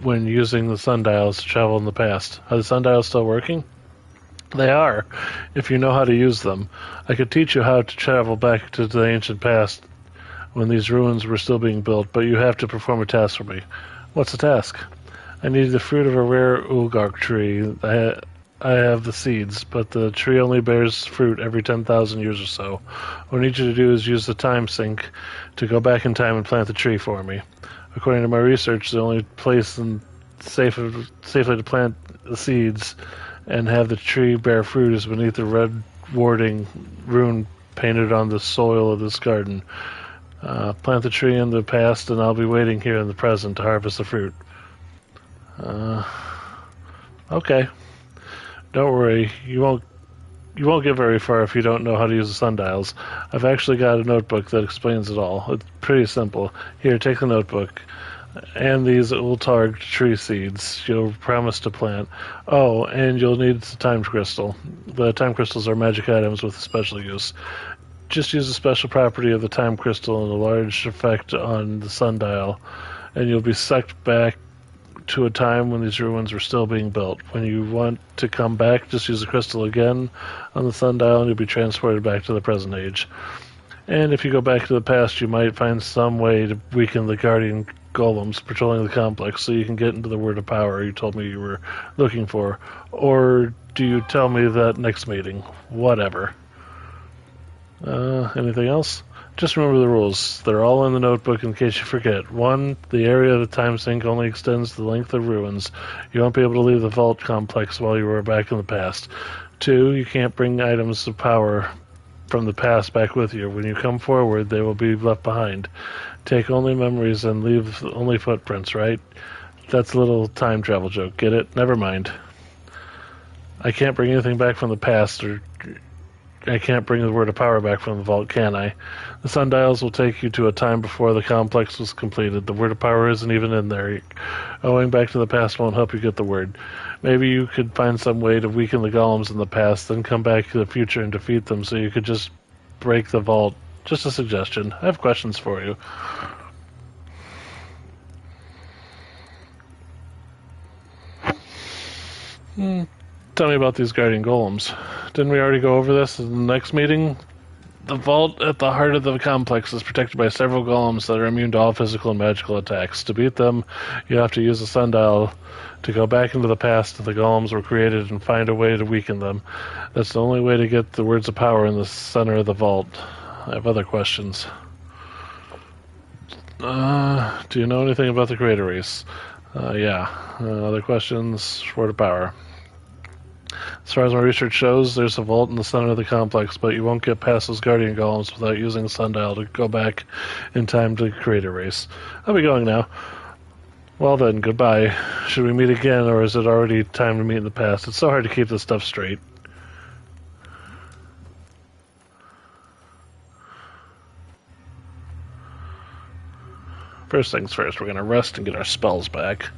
when using the sundials to travel in the past. Are the sundials still working? They are, if you know how to use them. I could teach you how to travel back to the ancient past when these ruins were still being built, but you have to perform a task for me. What's the task? I need the fruit of a rare ulgark tree. I have the seeds, but the tree only bears fruit every 10,000 years or so. What I need you to do is use the time sink to go back in time and plant the tree for me. According to my research, the only place safely to plant the seeds and have the tree bear fruit is beneath the red warding rune painted on the soil of this garden. Plant the tree in the past, and I'll be waiting here in the present to harvest the fruit. Okay. Don't worry, you won't get very far if you don't know how to use the sundials. I've actually got a notebook that explains it all. It's pretty simple. Here, take the notebook. And these Ultarg tree seeds you'll promise to plant. Oh, and you'll need the time crystal. The time crystals are magic items with special use. Just use the special property of the time crystal and a large effect on the sundial, and you'll be sucked back to a time when these ruins were still being built. When you want to come back, just use the crystal again on the sundial and you'll be transported back to the present age. And if you go back to the past, you might find some way to weaken the guardian golems patrolling the complex so you can get into the word of power you told me you were looking for. Or do you tell me that next meeting? Whatever. Anything else? Just remember the rules. They're all in the notebook in case you forget. 1. The area of the time sink only extends the length of ruins. You won't be able to leave the vault complex while you are back in the past. 2. You can't bring items of power from the past back with you. When you come forward, they will be left behind. Take only memories and leave only footprints, right? That's a little time travel joke. Get it? Never mind. I can't bring anything back from the past, or I can't bring the word of power back from the vault, can I? The sundials will take you to a time before the complex was completed. The word of power isn't even in there. Going back to the past won't help you get the word. Maybe you could find some way to weaken the golems in the past, then come back to the future and defeat them so you could just break the vault. Just a suggestion. I have questions for you. Tell me about these guardian golems. Didn't we already go over this in the next meeting? The vault at the heart of the complex is protected by several golems that are immune to all physical and magical attacks. To beat them, you have to use the sundial to go back into the past that the golems were created and find a way to weaken them. That's the only way to get the words of power in the center of the vault. I have other questions. Do you know anything about the creator race? Yeah. Other questions? Word of power. As far as my research shows, there's a vault in the center of the complex, but you won't get past those guardian golems without using the sundial to go back in time to create a race. I'll be going now. Well then, goodbye. Should we meet again, or is it already time to meet in the past? It's so hard to keep this stuff straight. First things first, we're going to rest and get our spells back.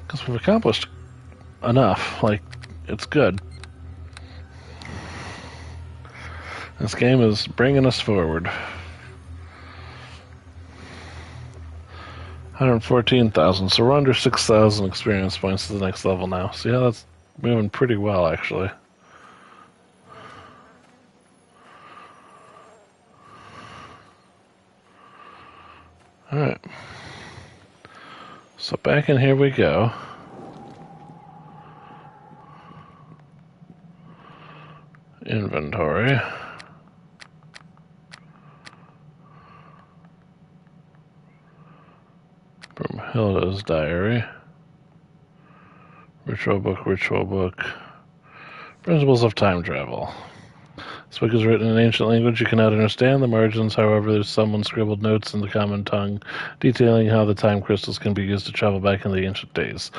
Because we've accomplished enough. Like, it's good. This game is bringing us forward. 114,000, so we're under 6,000 experience points to the next level now. So yeah, that's moving pretty well, actually. Alright. So back in here we go. Inventory. From Hilda's diary. Ritual book, ritual book. Principles of time travel. This book is written in ancient language you cannot understand. The margins, however, there's someone scribbled notes in the common tongue detailing how the time crystals can be used to travel back in the ancient days.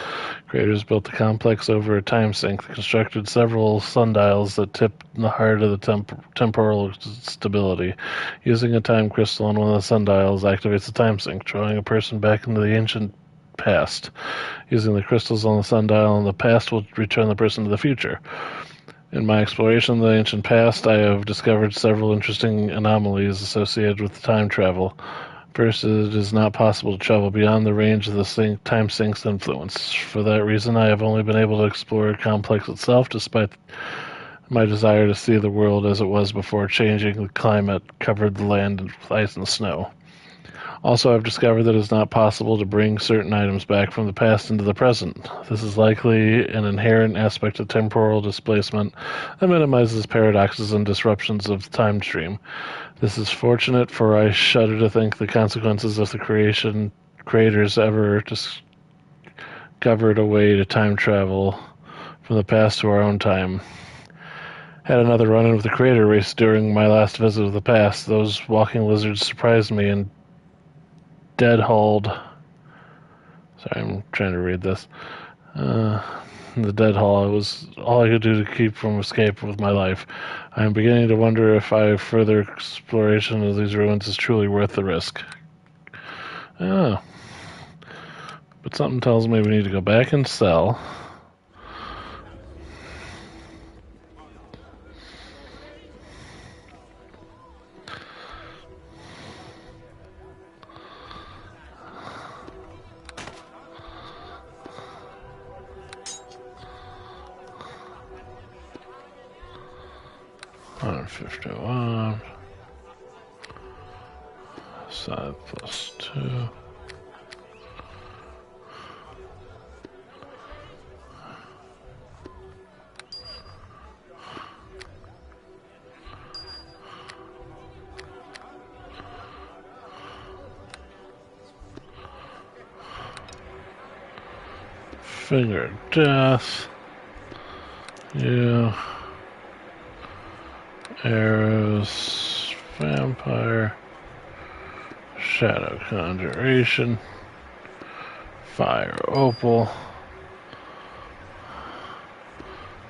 Creators built the complex over a time sink. They constructed several sundials that tip in the heart of the temporal stability. Using a time crystal on one of the sundials activates the time sink, drawing a person back into the ancient past. Using the crystals on the sundial in the past will return the person to the future. In my exploration of the ancient past, I have discovered several interesting anomalies associated with time travel. First, it is not possible to travel beyond the range of the time sink's influence. For that reason, I have only been able to explore the complex itself, despite my desire to see the world as it was before changing. The climate covered the land with ice and snow. Also, I've discovered that it is not possible to bring certain items back from the past into the present. This is likely an inherent aspect of temporal displacement that minimizes paradoxes and disruptions of the time stream. This is fortunate, for I shudder to think the consequences of the creators ever discovered a way to time travel from the past to our own time. Had another run-in with the creator race during my last visit of the past. Those walking lizards surprised me and dead-hauled. Sorry, I'm trying to read this. The dead haul was all I could do to keep from escape with my life. I am beginning to wonder if further exploration of these ruins is truly worth the risk. Oh. But something tells me we need to go back and sell. $151. Side +2. Finger of Death. Yeah. Arrows. Vampire. Shadow Conjuration. Fire Opal.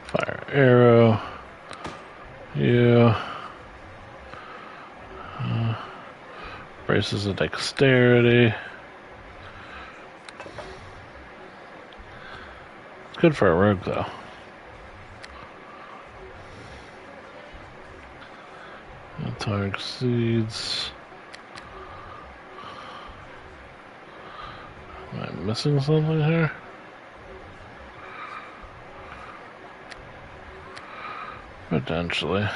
Fire Arrow. Yeah. Braces of Dexterity. It's good for a rogue, though. Targ Seeds. Am I missing something here? Potentially.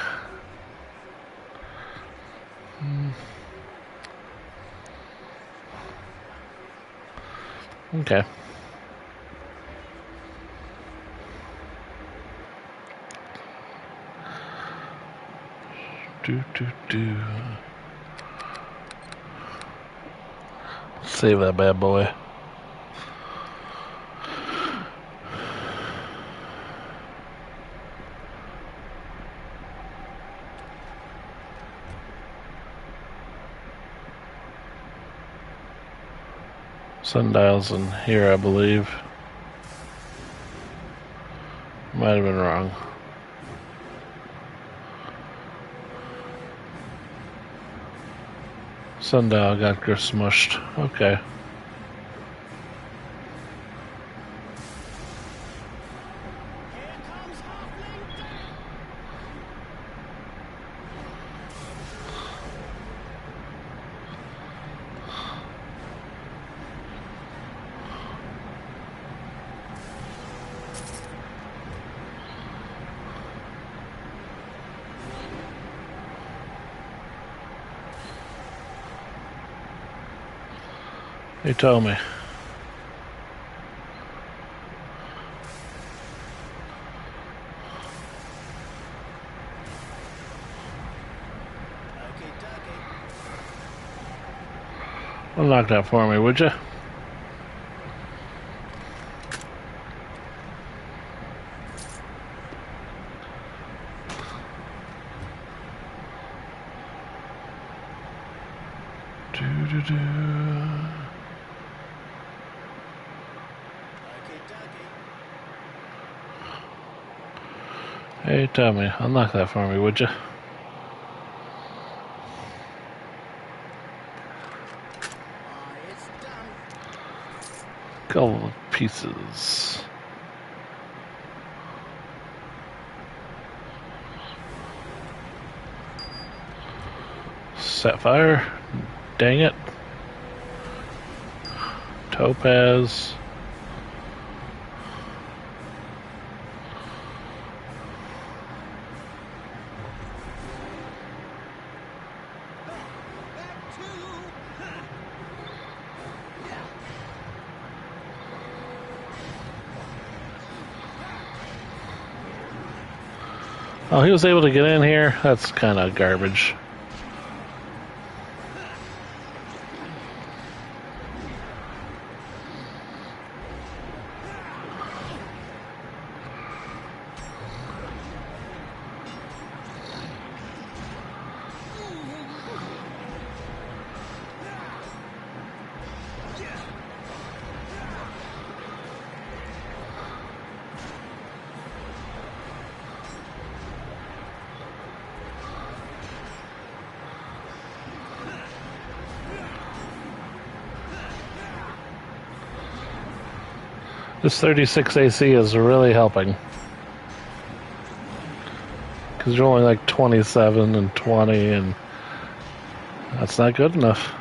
Okay. Save that bad boy. Sundial's in here, I believe. Might have been wrong. Sundial got smushed. Okay. Here comes Halfling He told me. Okay, dokie. Unlock that for me, would you? Do-do-do. Okay, dokie. Hey, tell me, unlock that for me, would you? It's done. Couple of pieces. Sapphire. Dang it. Topaz. Back to you. Oh, he was able to get in here? That's kind of garbage. This 36 AC is really helping. Because you're only like 27 and 20, and that's not good enough.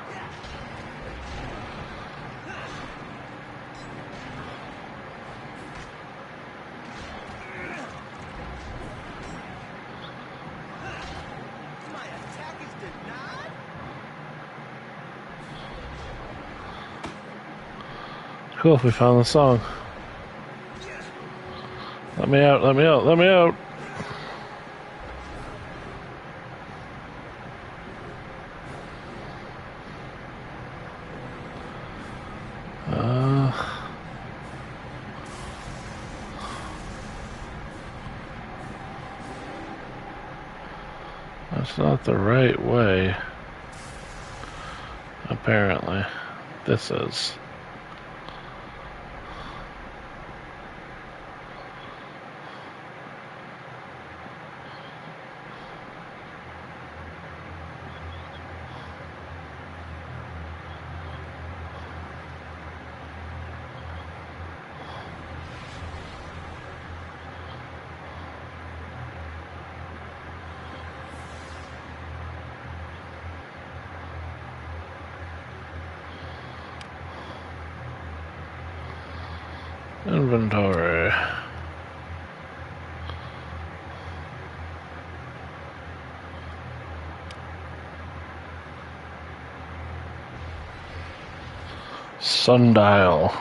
My attack is denied. Cool, we found the song. Let me out, let me out, let me out. That's not the right way. Apparently. This is. Inventory. Sundial.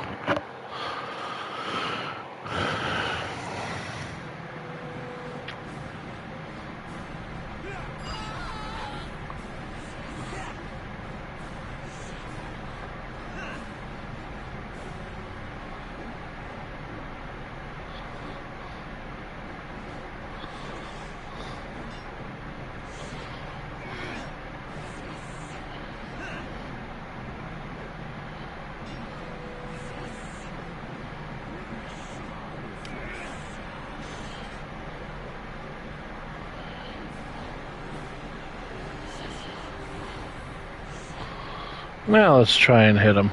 Now let's try and hit him.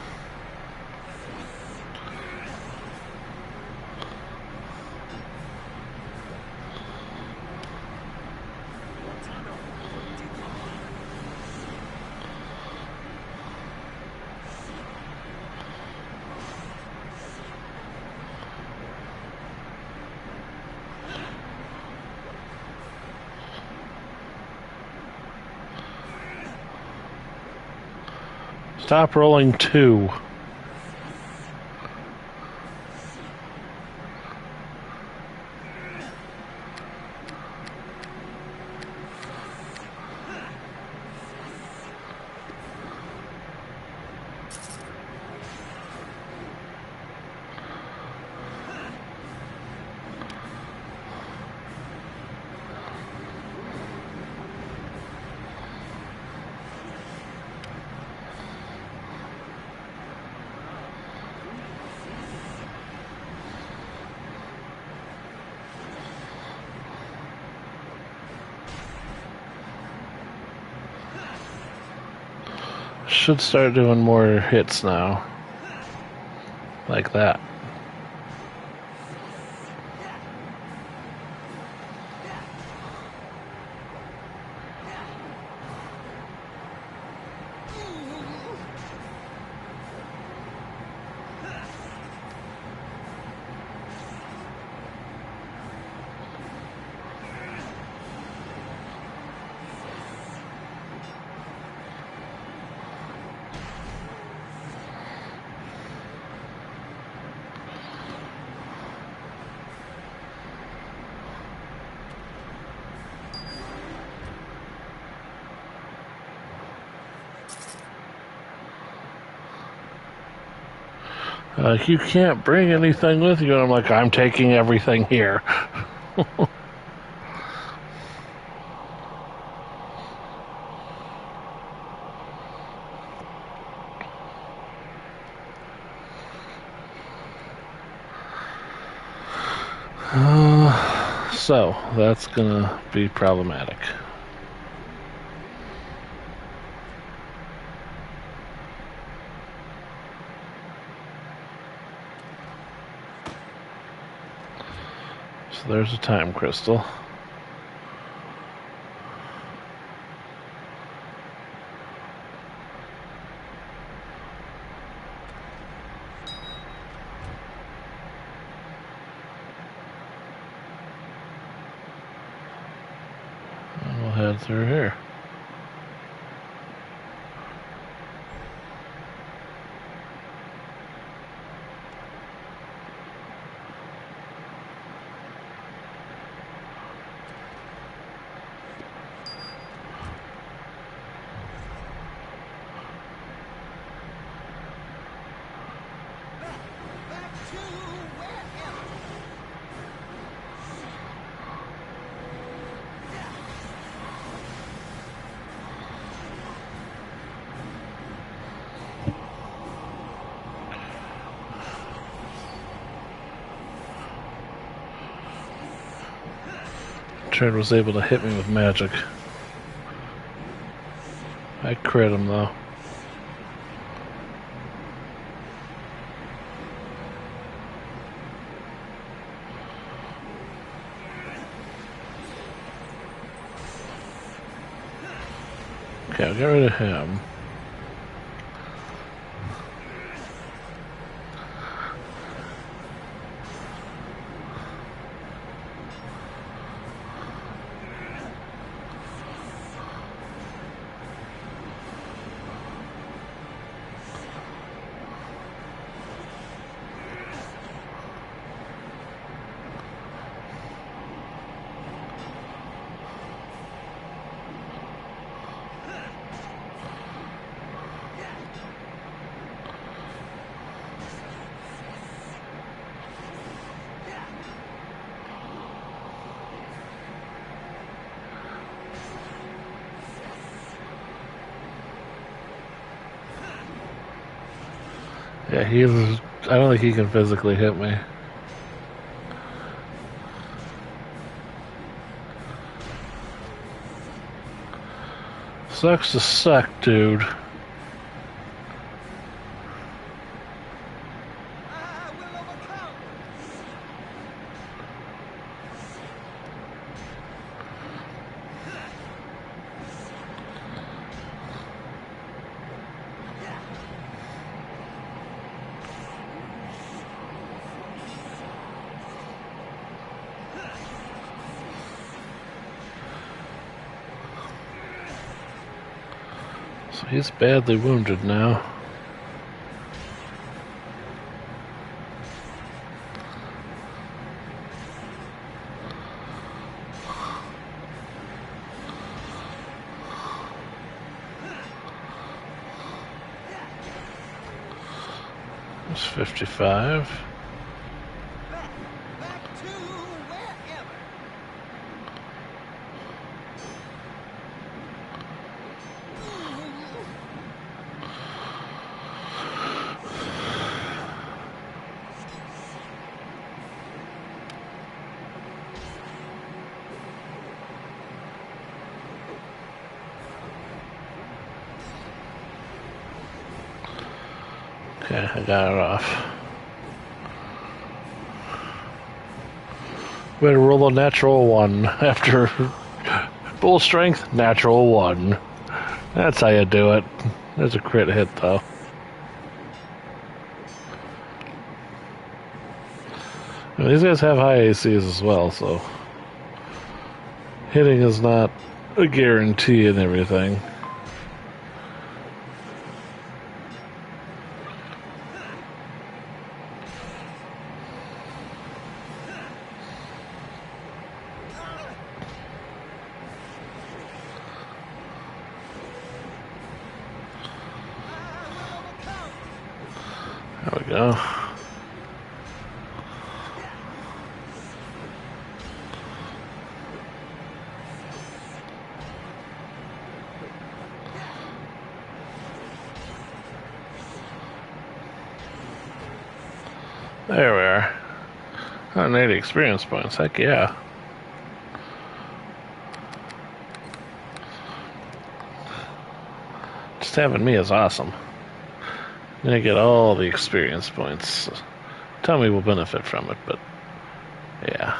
Stop rolling 2. should start doing more hits now. Like that. You can't bring anything with you. And I'm like, I'm taking everything here. So, that's gonna be problematic. So there's a time crystal. And we'll head through here. Back to wherever. Trent was able to hit me with magic. I crit him though. Okay, I'll get rid of him. Yeah, I don't think he can physically hit me. Sucks to suck, dude. I will overcome. So he's badly wounded now. It's 55. Back to wherever. Okay, I got it off. We had to roll a natural 1 after full strength, natural 1. That's how you do it. There's a crit hit, though. And these guys have high ACs as well, so hitting is not a guarantee and everything. There we go. There we are. 180 experience points. Heck yeah. Just having me is awesome. I'm gonna get all the experience points. Tommy will benefit from it, but yeah.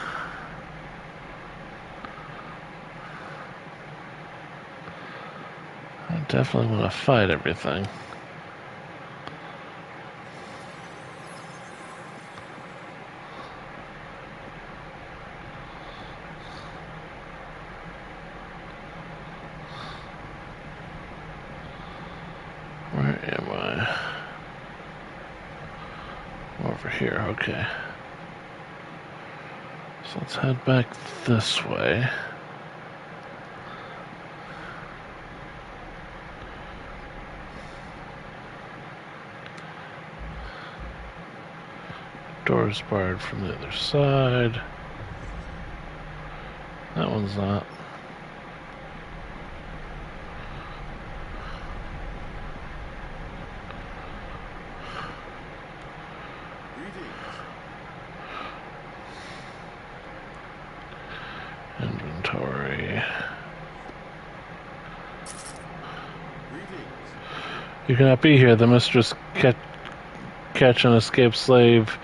I definitely want to fight everything. Where am I? Over here, okay. So let's head back this way. Door's barred from the other side. That one's not. Inventory. You cannot be here. The mistress catch an escaped slave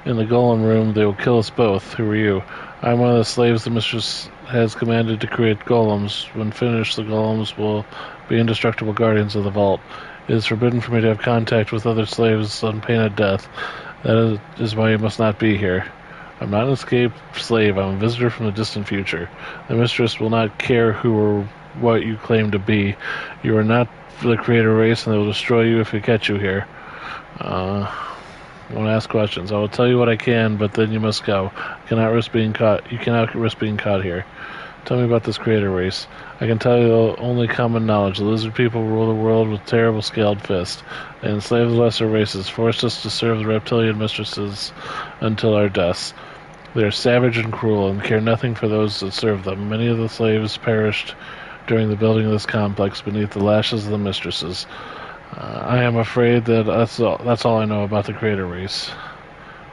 in the golem room. They will kill us both. Who are you? I'm one of the slaves the mistress has commanded to create golems. When finished, the golems will be indestructible guardians of the vault. It is forbidden for me to have contact with other slaves on pain of death. That is why you must not be here. I'm not an escaped slave. I'm a visitor from the distant future. The mistress will not care who or what you claim to be. You are not the creator race, and they will destroy you if we catch you here. I won't ask questions. I will tell you what I can, but then you must go. You cannot risk being caught here. Tell me about this creator race. I can tell you only common knowledge. The lizard people rule the world with terrible scaled fists. They enslave the lesser races, forced us to serve the reptilian mistresses until our deaths. They are savage and cruel, and care nothing for those that serve them. Many of the slaves perished during the building of this complex beneath the lashes of the mistresses. I am afraid that that's all I know about the creator race.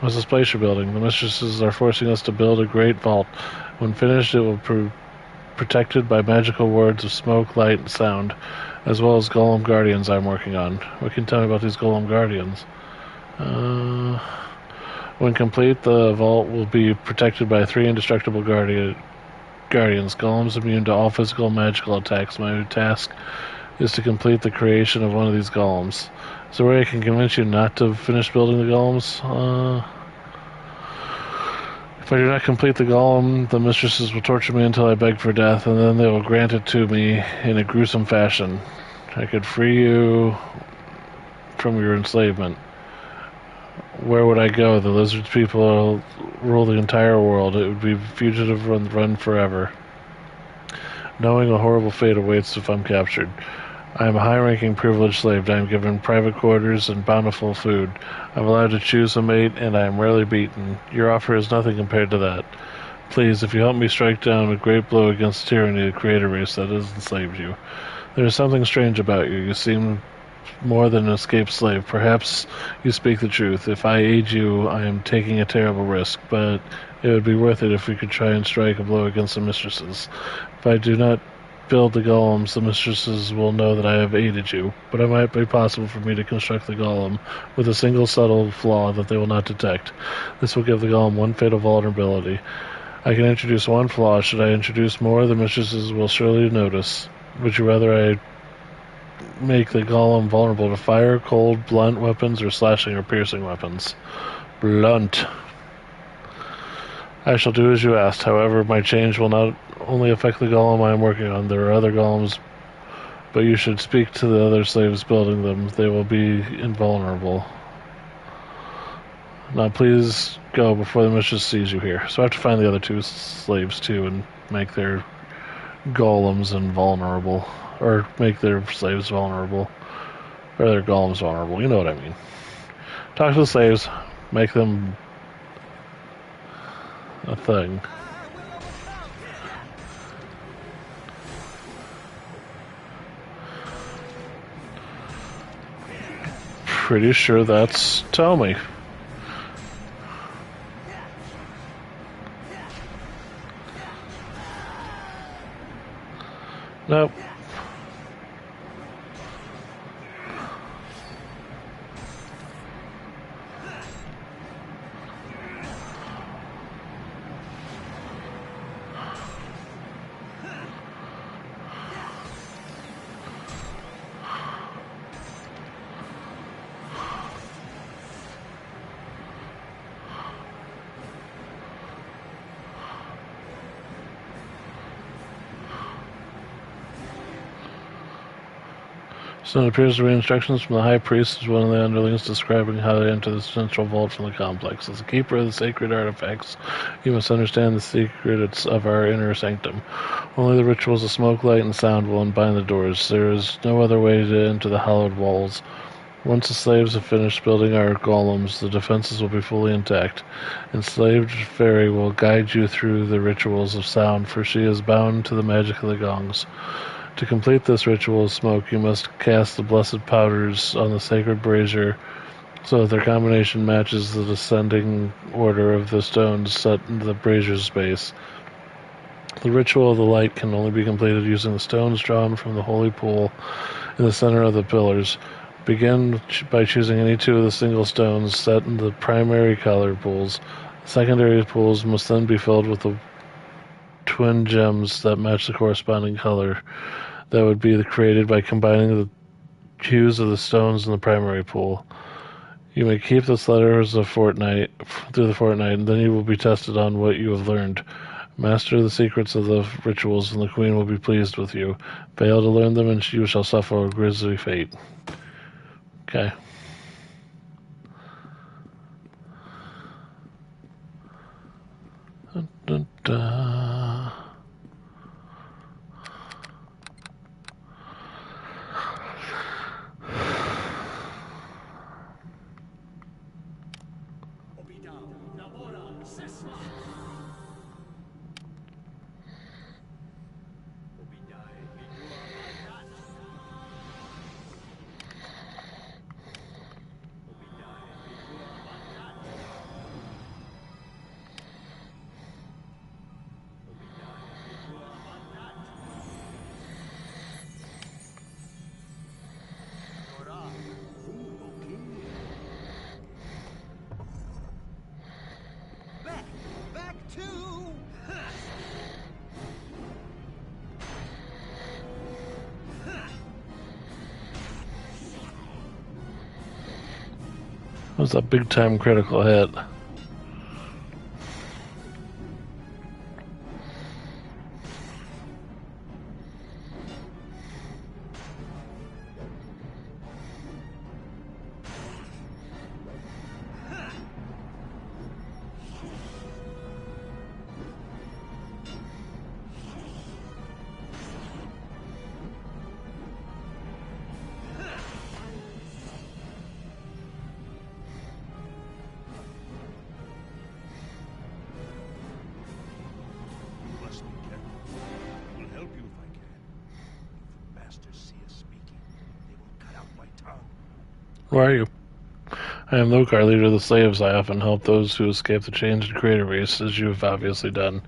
What's this place you're building? The mistresses are forcing us to build a great vault. When finished, it will be protected by magical wards of smoke, light, and sound, as well as golem guardians I'm working on. What can you tell me about these golem guardians? When complete, the vault will be protected by 3 indestructible guardians. Golems immune to all physical and magical attacks. My task is to complete the creation of one of these golems. Is there a way I can convince you not to finish building the golems? If I do not complete the golem, the mistresses will torture me until I beg for death, and then they will grant it to me in a gruesome fashion. I could free you from your enslavement. Where would I go? The lizard people rule the entire world. It would be fugitive run forever. Knowing a horrible fate awaits if I'm captured. I am a high-ranking privileged slave. I am given private quarters and bountiful food. I'm allowed to choose a mate, and I am rarely beaten. Your offer is nothing compared to that. Please, if you help me strike down a great blow against tyranny, the creator race that has enslaved you. There is something strange about you. You seem more than an escaped slave. Perhaps you speak the truth. If I aid you, I am taking a terrible risk, but it would be worth it if we could try and strike a blow against the mistresses. If I do not build the golems, the mistresses will know that I have aided you, but it might be possible for me to construct the golem with a single subtle flaw that they will not detect. This will give the golem one fatal vulnerability. I can introduce one flaw. Should I introduce more, the mistresses will surely notice. Would you rather I make the golem vulnerable to fire, cold, blunt weapons, or slashing or piercing weapons? Blunt. I shall do as you asked. However, my change will not only affect the golem I am working on. There are other golems, but you should speak to the other slaves building them. They will be invulnerable. Now please go before the mistress sees you here. So I have to find the other two slaves too and make their golems invulnerable. Or make their slaves vulnerable. Or their golems vulnerable. You know what I mean. Talk to the slaves. Make them a thing. I will overcome. Pretty sure that's Tommy. Nope. So it appears to be instructions from the High Priest as one of the underlings describing how to enter the central vault from the complex. As a keeper of the sacred artifacts, you must understand the secrets of our inner sanctum. Only the rituals of smoke, light, and sound will unbind the doors. There is no other way to enter the hallowed walls. Once the slaves have finished building our golems, the defenses will be fully intact. Enslaved Fairy will guide you through the rituals of sound, for she is bound to the magic of the gongs. To complete this ritual of smoke, you must cast the blessed powders on the sacred brazier so that their combination matches the descending order of the stones set in the brazier's base. The ritual of the light can only be completed using the stones drawn from the holy pool in the center of the pillars. Begin by choosing any two of the single stones set in the primary color pools. Secondary pools must then be filled with the twin gems that match the corresponding color that would be created by combining the hues of the stones in the primary pool. You may keep this letters through the fortnight, and then you will be tested on what you have learned. Master the secrets of the rituals, and the queen will be pleased with you. Fail to learn them, and you shall suffer a grisly fate. Okay. Dun, dun, dun. Back to. That was a big time critical hit. Where are you? I am Lokar, leader of the slaves. I often help those who escape the chains and create a race, as you have obviously done.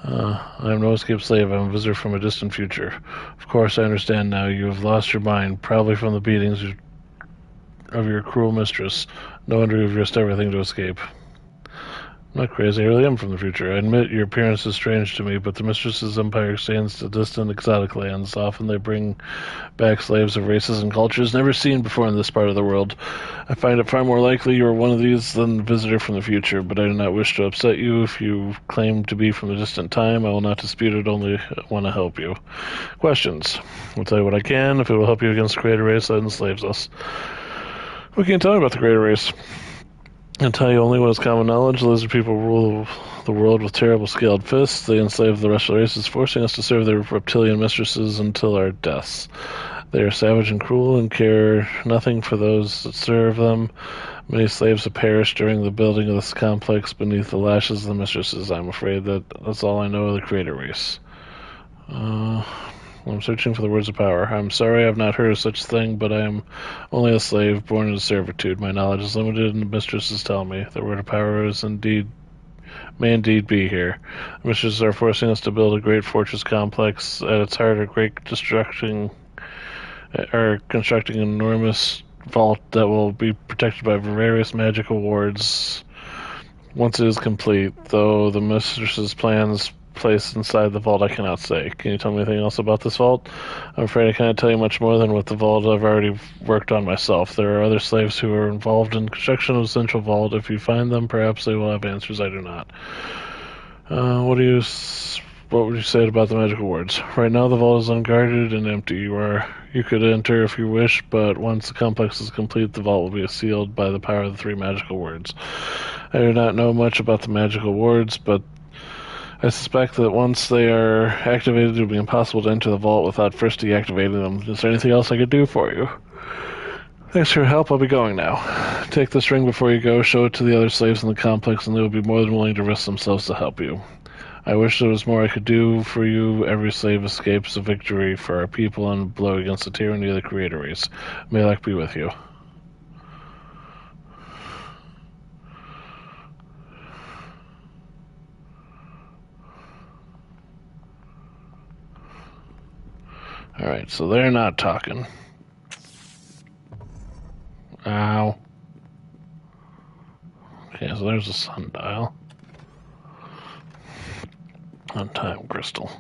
I am no escaped slave. I am a visitor from a distant future. Of course, I understand now. You have lost your mind, probably from the beatings of your cruel mistress. No wonder you've risked everything to escape. I'm not crazy. I really am from the future. I admit your appearance is strange to me, but the mistress's empire extends to distant, exotic lands. Often they bring back slaves of races and cultures never seen before in this part of the world. I find it far more likely you are one of these than a visitor from the future, but I do not wish to upset you. If you claim to be from a distant time, I will not dispute it, only want to help you. Questions. I'll tell you what I can. If it will help you against the greater race that enslaves us. What can you tell me about the greater race? I'll tell you only what is common knowledge. The lizard people rule the world with terrible scaled fists. They enslave the rest of the races, forcing us to serve their reptilian mistresses until our deaths. They are savage and cruel and care nothing for those that serve them. Many slaves have perished during the building of this complex beneath the lashes of the mistresses. I'm afraid that's all I know of the creator race. I'm searching for the words of power. I'm sorry I've not heard of such a thing, but I am only a slave born into servitude. My knowledge is limited, and the mistresses tell me the word of power may indeed be here. The mistresses are forcing us to build a great fortress complex. At its heart, are constructing an enormous vault that will be protected by various magical wards once it is complete, though the mistress's plans placed inside the vault I cannot say. Can you tell me anything else about this vault? I'm afraid I cannot tell you much more than what the vault I've already worked on myself. There are other slaves who are involved in construction of the central vault. If you find them, perhaps they will have answers I do not. What would you say about the magical wards? Right now the vault is unguarded and empty. You could enter if you wish, but once the complex is complete, the vault will be sealed by the power of the 3 magical wards. I do not know much about the magical wards, but I suspect that once they are activated, it will be impossible to enter the vault without first deactivating them. Is there anything else I could do for you? Thanks for your help. I'll be going now. Take this ring before you go, show it to the other slaves in the complex, and they will be more than willing to risk themselves to help you. I wish there was more I could do for you. Every slave escapes a victory for our people and a blow against the tyranny of the creator race. May luck be with you. Alright, so they're not talking. Ow. Okay, so there's a sundial. On time crystal.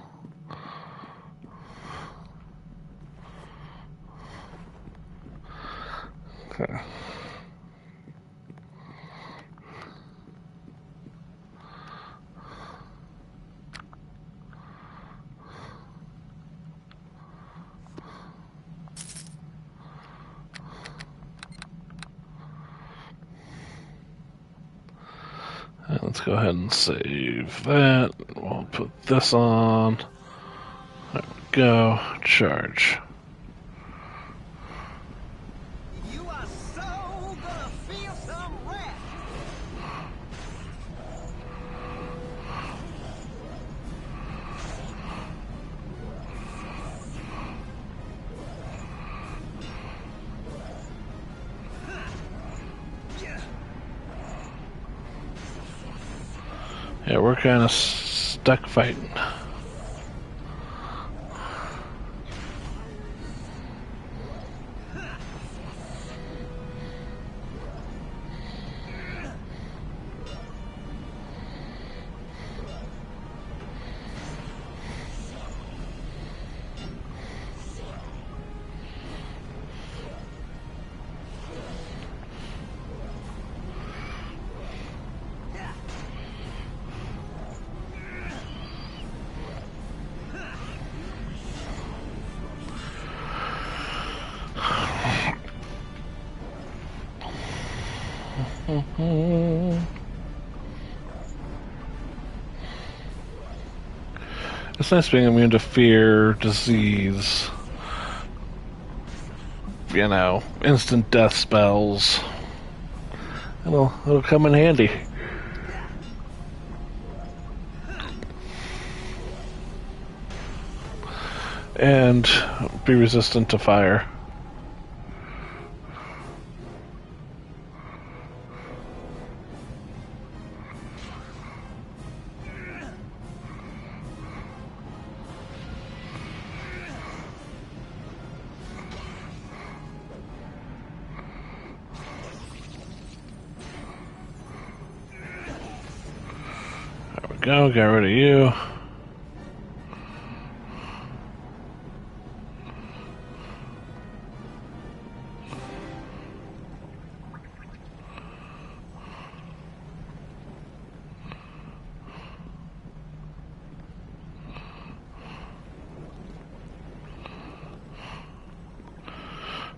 Okay. And let's go ahead and save that. We'll put this on. There we go. Charge. You are so gonna feel some wrath. Yeah, we're kind of stuck fighting. It's nice being immune to fear, disease, instant death spells. It'll come in handy. And be resistant to fire. go, get rid of you.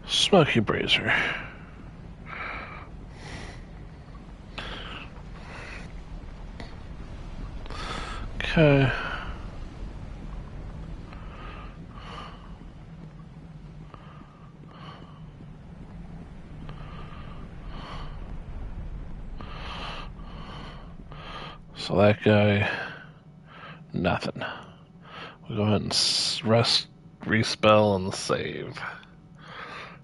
Smoky Brazier. Okay. So that guy, nothing. We'll go ahead and rest, respell, and save.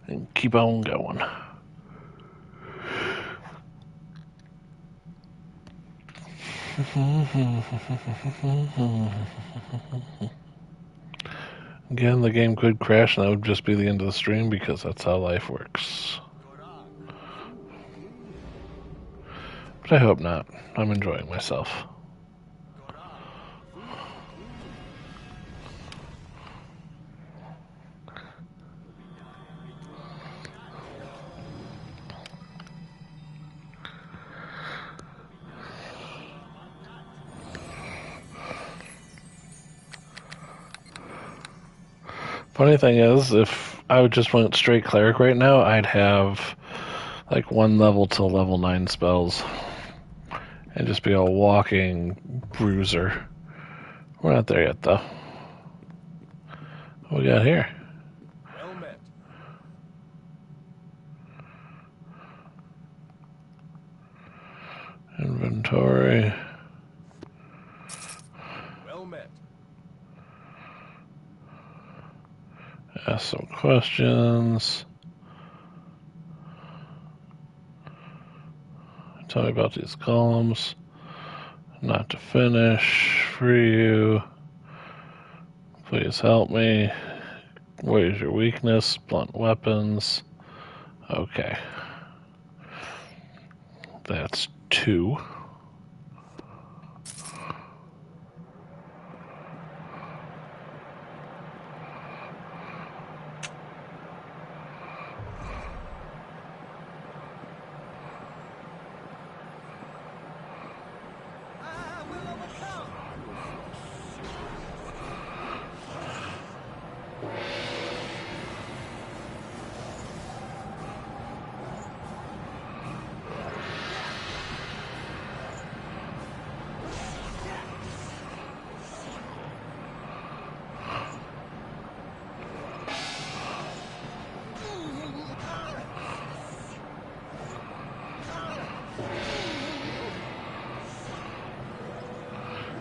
And keep on going. Again, the game could crash and that would just be the end of the stream because that's how life works. But I hope not. I'm enjoying myself. Funny thing is, if I just went straight cleric right now, I'd have like 1 level to level 9 spells. And just be a walking bruiser. We're not there yet, though. What we got here? Well met. Inventory. Well met. Ask some questions. Tell me about these columns. Not to finish. Free you. Please help me. What is your weakness? Blunt weapons. Okay. That's 2. I will overcome.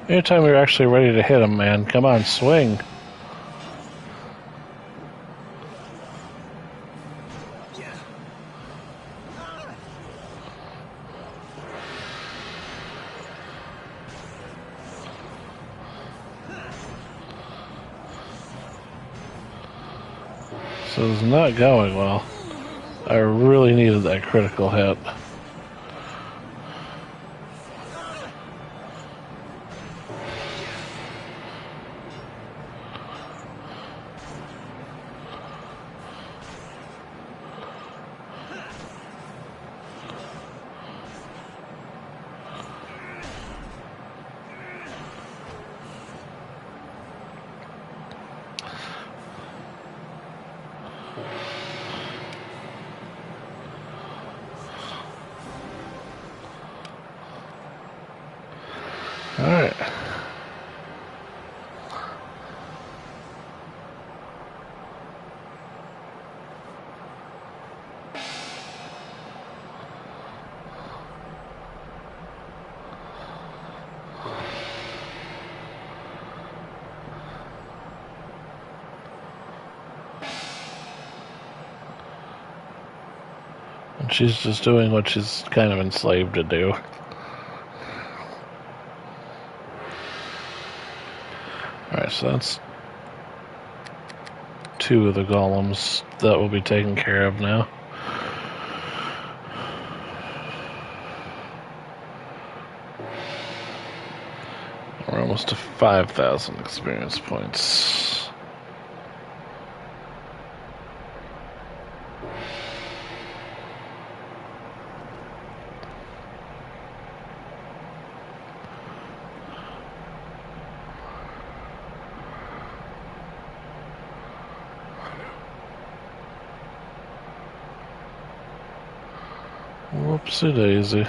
Anytime you're actually ready to hit him, man, come on, swing. So it's not going well. I really needed that critical hit. Alright. And she's just doing what she's kind of enslaved to do. Alright, so that's 2 of the golems that will be taken care of now. We're almost to 5,000 experience points. Whoopsie daisy.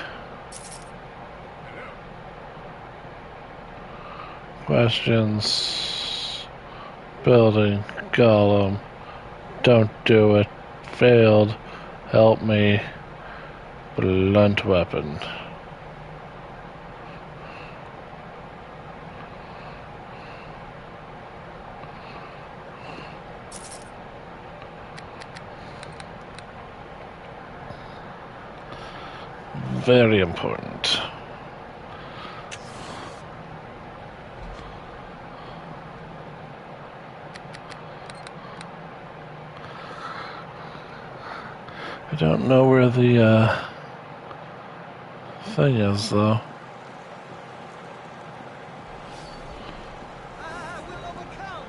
Questions. Building. Golem. Don't do it. Failed. Help me. Blunt weapon. Very important. I don't know where the thing is, though. I will overcome.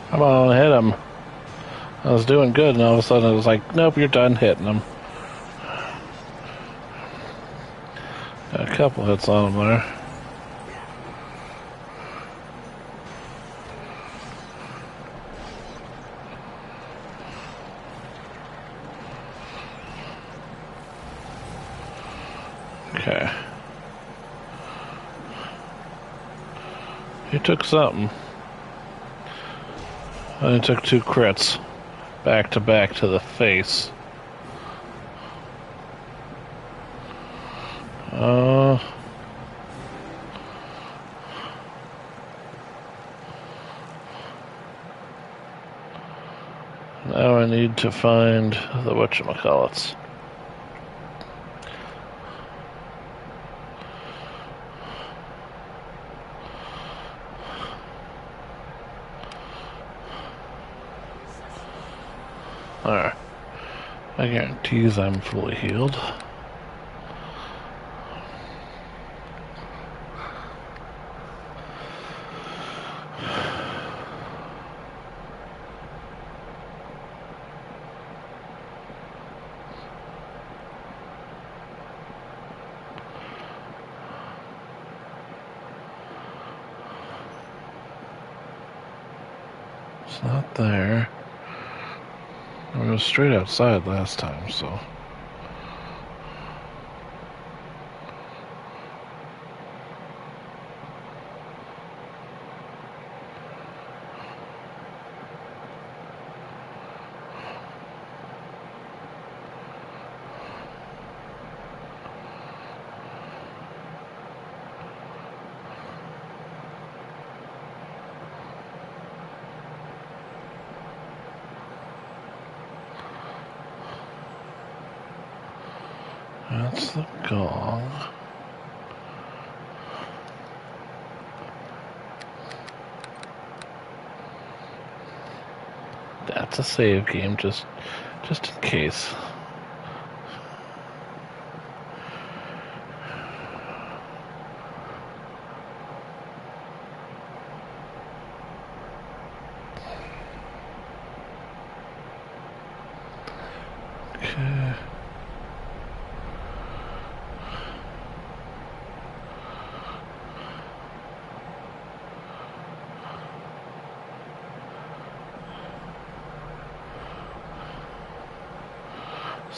Come on, hit him. I was doing good, and all of a sudden it was like, nope, you're done hitting him. Got a couple hits on him there. Okay. He took something. And he took 2 crits. Back to back to the face. Now I need to find the whatchamacallits. Alright. I guarantee I'm fully healed. It's not there. I was straight outside last time, so. That's the gong. That's a save game, just in case. Okay.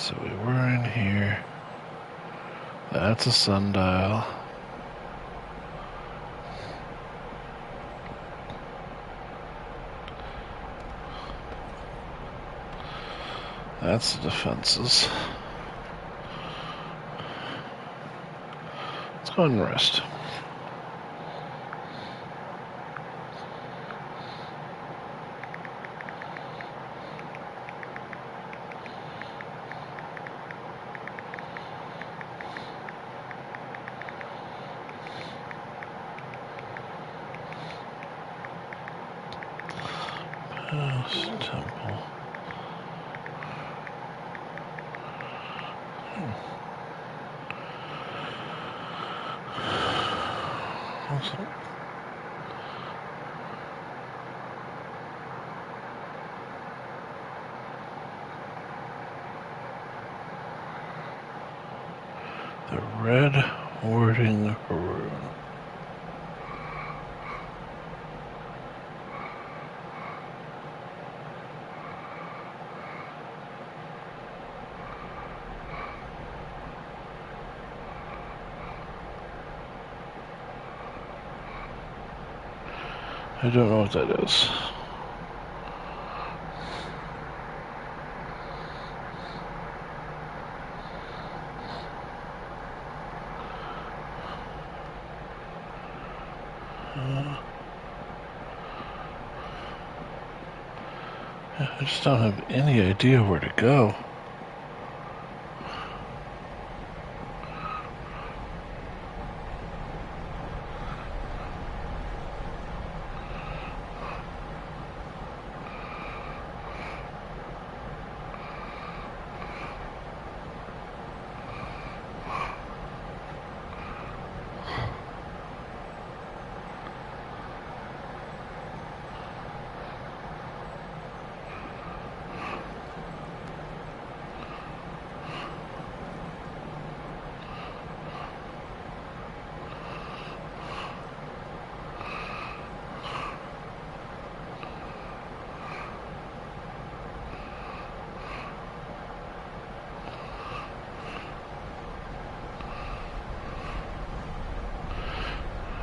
So we were in here. That's a sundial. That's the defenses. Let's go ahead and rest. Past temple. Awesome. The red wording rune. I don't know what that is. I just don't have any idea where to go.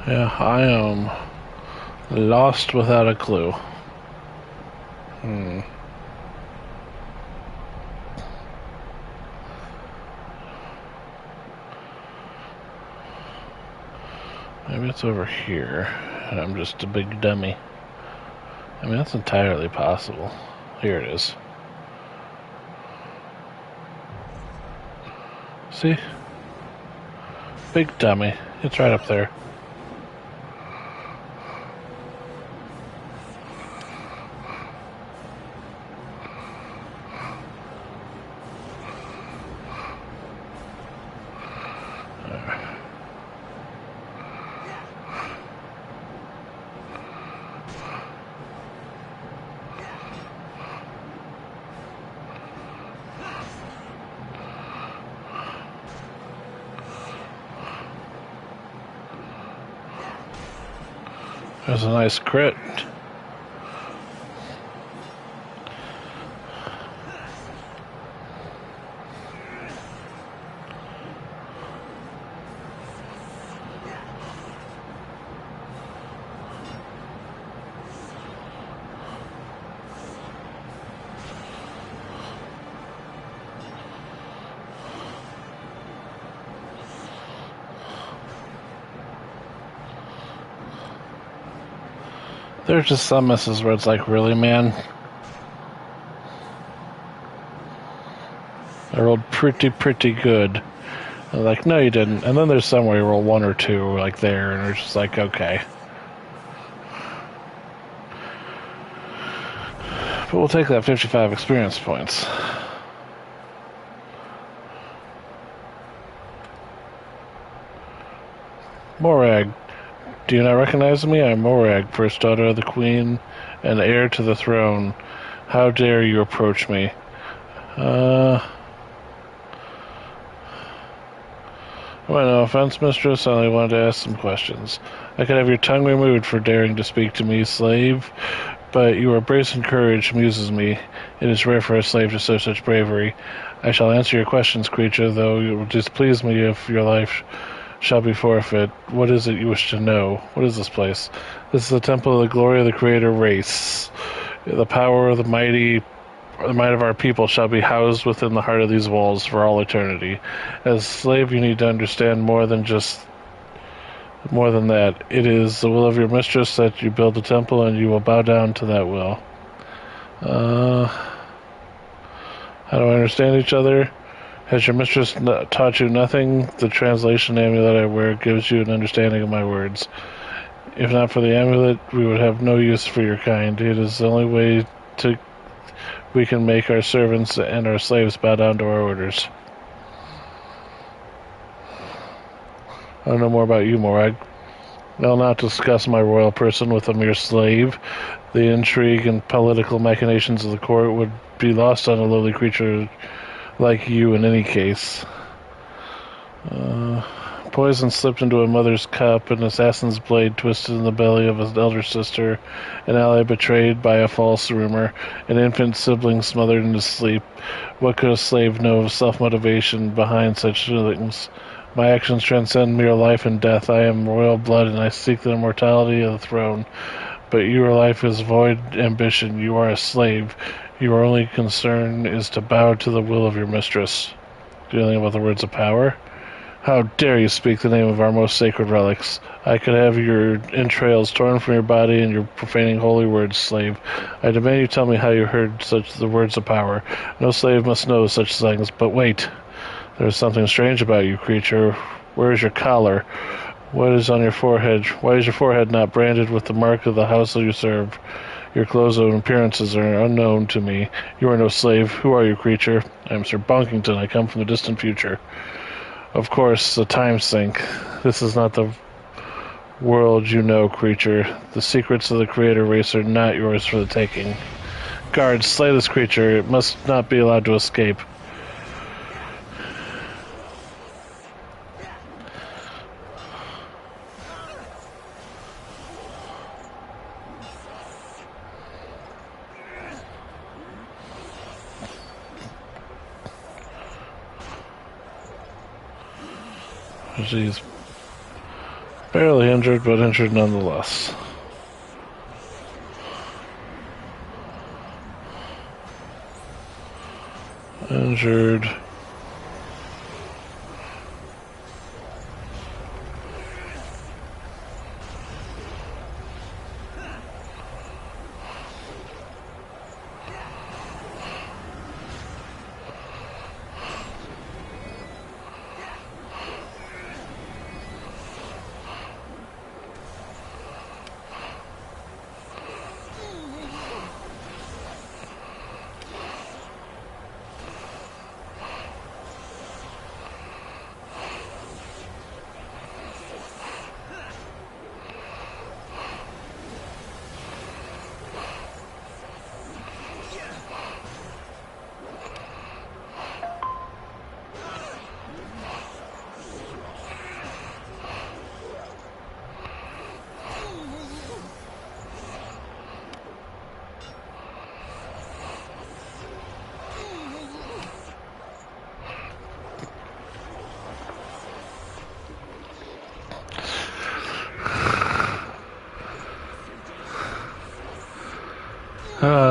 Yeah, I am lost without a clue. Maybe it's over here, and I'm just a big dummy. I mean, that's entirely possible. Here it is. See? Big dummy. It's right up there. There's a nice crit. There's just some misses where it's like, really, man? I rolled pretty good. I'm like, no, you didn't. And then there's some where you roll one or two, like there, and it's just like, okay. But we'll take that 55 experience points. Morag. Do you not recognize me? I am Morag, first daughter of the Queen and heir to the throne. How dare you approach me? Well, no offense, mistress. I only wanted to ask some questions. I could have your tongue removed for daring to speak to me, slave. But your brazen courage amuses me. It is rare for a slave to show such bravery. I shall answer your questions, creature, though it will displease me if your life shall be forfeit. What is it you wish to know? What is this place? This is the temple of the glory of the creator race. The power of the might of our people shall be housed within the heart of these walls for all eternity. As a slave, you need to understand more than that. It is the will of your mistress that you build a temple, and you will bow down to that will. How do I understand each other? Has your mistress taught you nothing? The translation amulet I wear gives you an understanding of my words. If not for the amulet, we would have no use for your kind. It is the only way we can make our servants and our slaves bow down to our orders. I don't know more about you, Morag. I'll not discuss my royal person with a mere slave. The intrigue and political machinations of the court would be lost on a lowly creature like you in any case. Poison slipped into a mother's cup, an assassin's blade twisted in the belly of an elder sister, an ally betrayed by a false rumor, an infant sibling smothered in his sleep. What could a slave know of self-motivation behind such things? My actions transcend mere life and death. I am royal blood, and I seek the immortality of the throne. But your life is void ambition. You are a slave. Your only concern is to bow to the will of your mistress. Do you know anything about the words of power? How dare you speak the name of our most sacred relics? I could have your entrails torn from your body and you're profaning holy words, slave. I demand you tell me how you heard the words of power. No slave must know such things, but wait. There is something strange about you, creature. Where is your collar? What is on your forehead? Why is your forehead not branded with the mark of the house that you serve? Your clothes and appearances are unknown to me. You are no slave. Who are you, creature? I am Sir Bunkington. I come from the distant future. Of course, the time sink. This is not the world you know, creature. The secrets of the creator race are not yours for the taking. Guards, slay this creature. It must not be allowed to escape. She's barely injured, but injured nonetheless. Injured.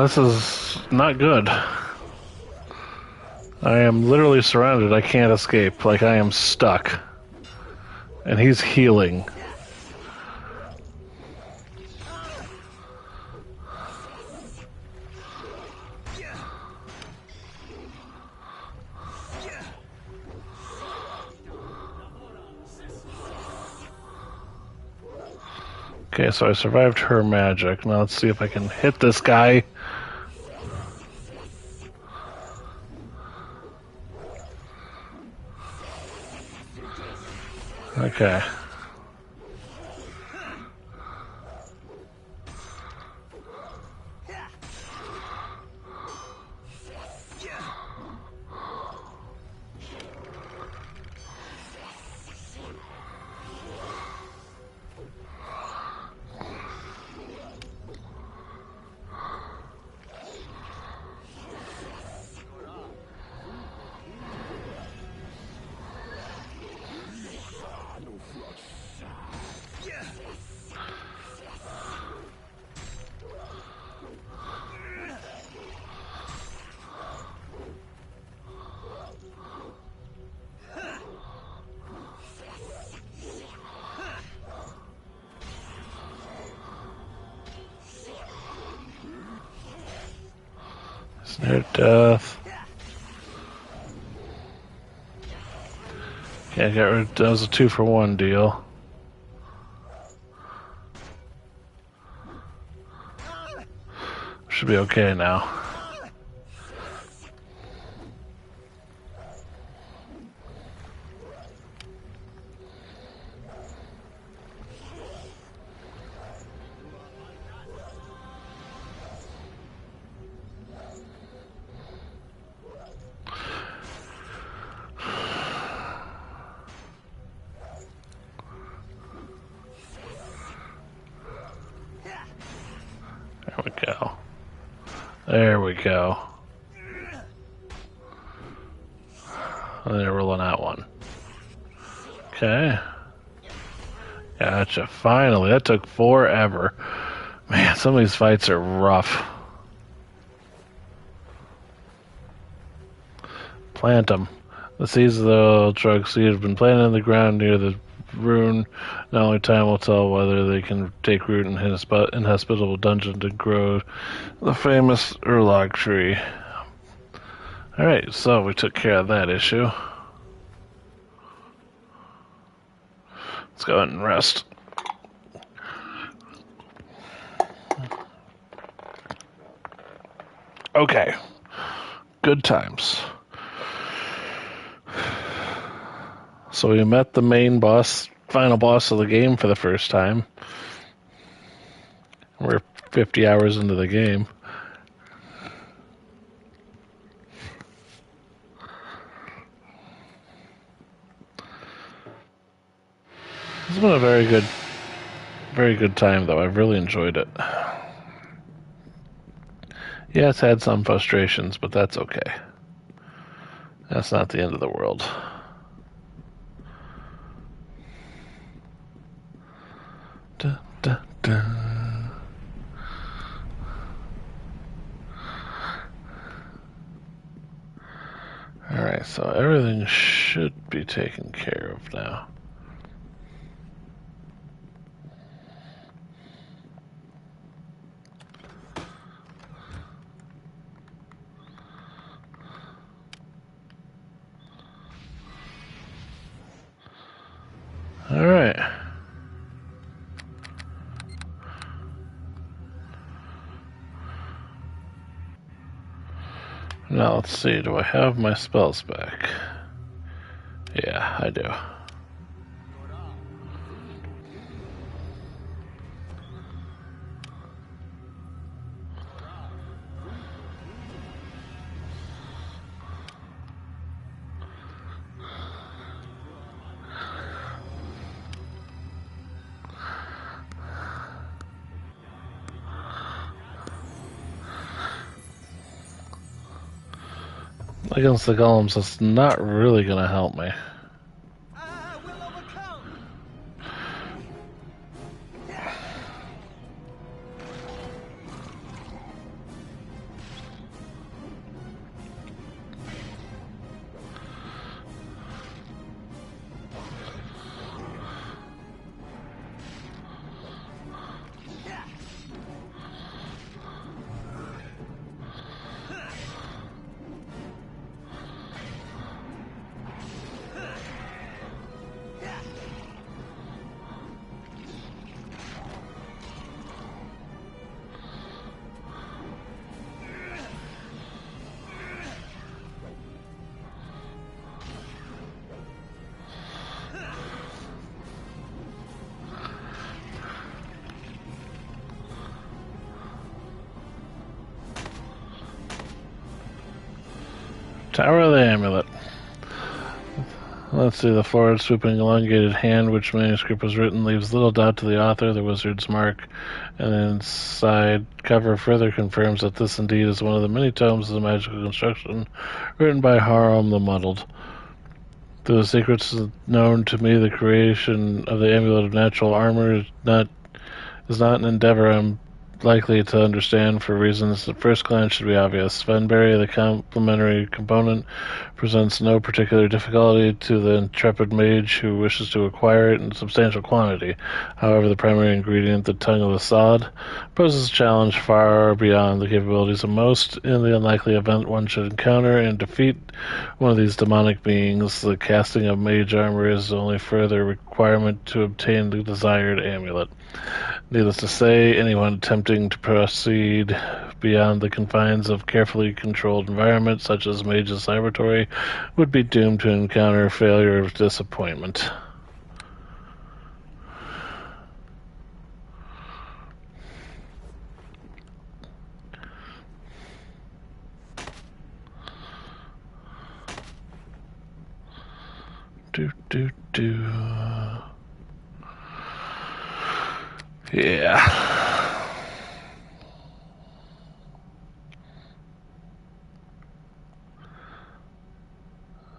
This is not good. I am literally surrounded. I can't escape. Like, I am stuck. And he's healing. Okay, so I survived her magic. Now let's see if I can hit this guy. Okay. Snare death. Can't get rid. That was a 2-for-1 deal. Should be okay now. There we go. There we go. And they're rolling out one. Okay. Gotcha. Finally. That took forever. Man, some of these fights are rough. Plant them. The seeds of the oil drug seed have been planted in the ground near the rune. Not only time will tell whether they can take root in an inhospitable dungeon to grow the famous Urlog tree. Alright, so we took care of that issue. Let's go ahead and rest. Okay. Good times. So we met the main boss, final boss of the game for the first time. We're 50 hours into the game. It's been a very good time though. I've really enjoyed it. Yeah, it's had some frustrations, but that's okay. That's not the end of the world. Da, da, da. Alright, so everything should be taken care of now. Alright. Now let's see, do I have my spells back? Yeah, I do. Against the golems, that's not really gonna help me. I will overcome. Tower of the Amulet. Let's see, the forward swooping elongated hand which manuscript was written leaves little doubt to the author, the wizard's mark, and the inside cover further confirms that this indeed is one of the many tomes of the magical construction written by Harum the Muddled. Through the secrets known to me, the creation of the amulet of natural armor is not an endeavor likely to understand for reasons at first glance should be obvious. Svenberry, the complementary component, presents no particular difficulty to the intrepid mage who wishes to acquire it in substantial quantity. However, the primary ingredient, the tongue of the sod, poses a challenge far beyond the capabilities of most. In the unlikely event one should encounter and defeat one of these demonic beings, the casting of mage armor is the only further requirement to obtain the desired amulet. Needless to say, anyone attempting to proceed beyond the confines of carefully controlled environments such as Mage's Laboratory would be doomed to encounter failure or disappointment. Yeah.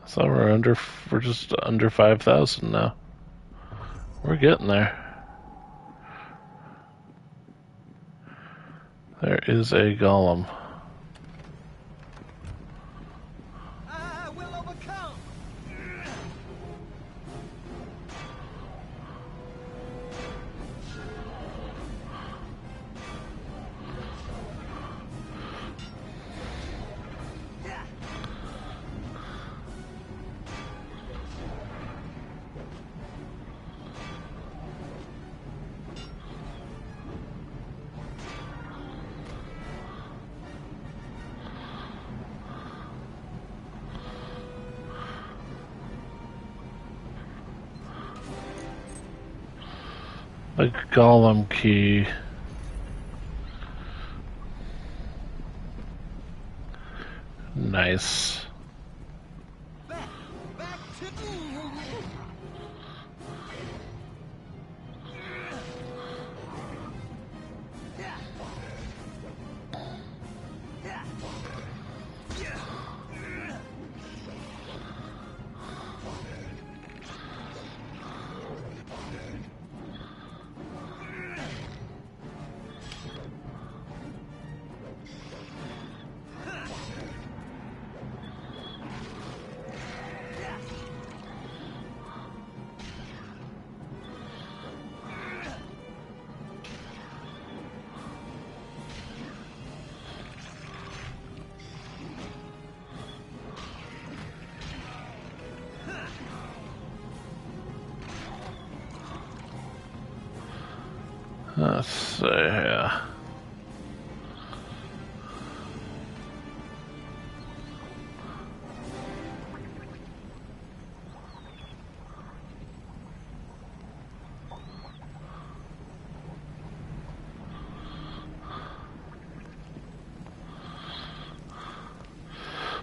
So we're just under 5,000 now. We're getting there. There is a golem. I will overcome. The golem key. Nice. Back to. Let's see here.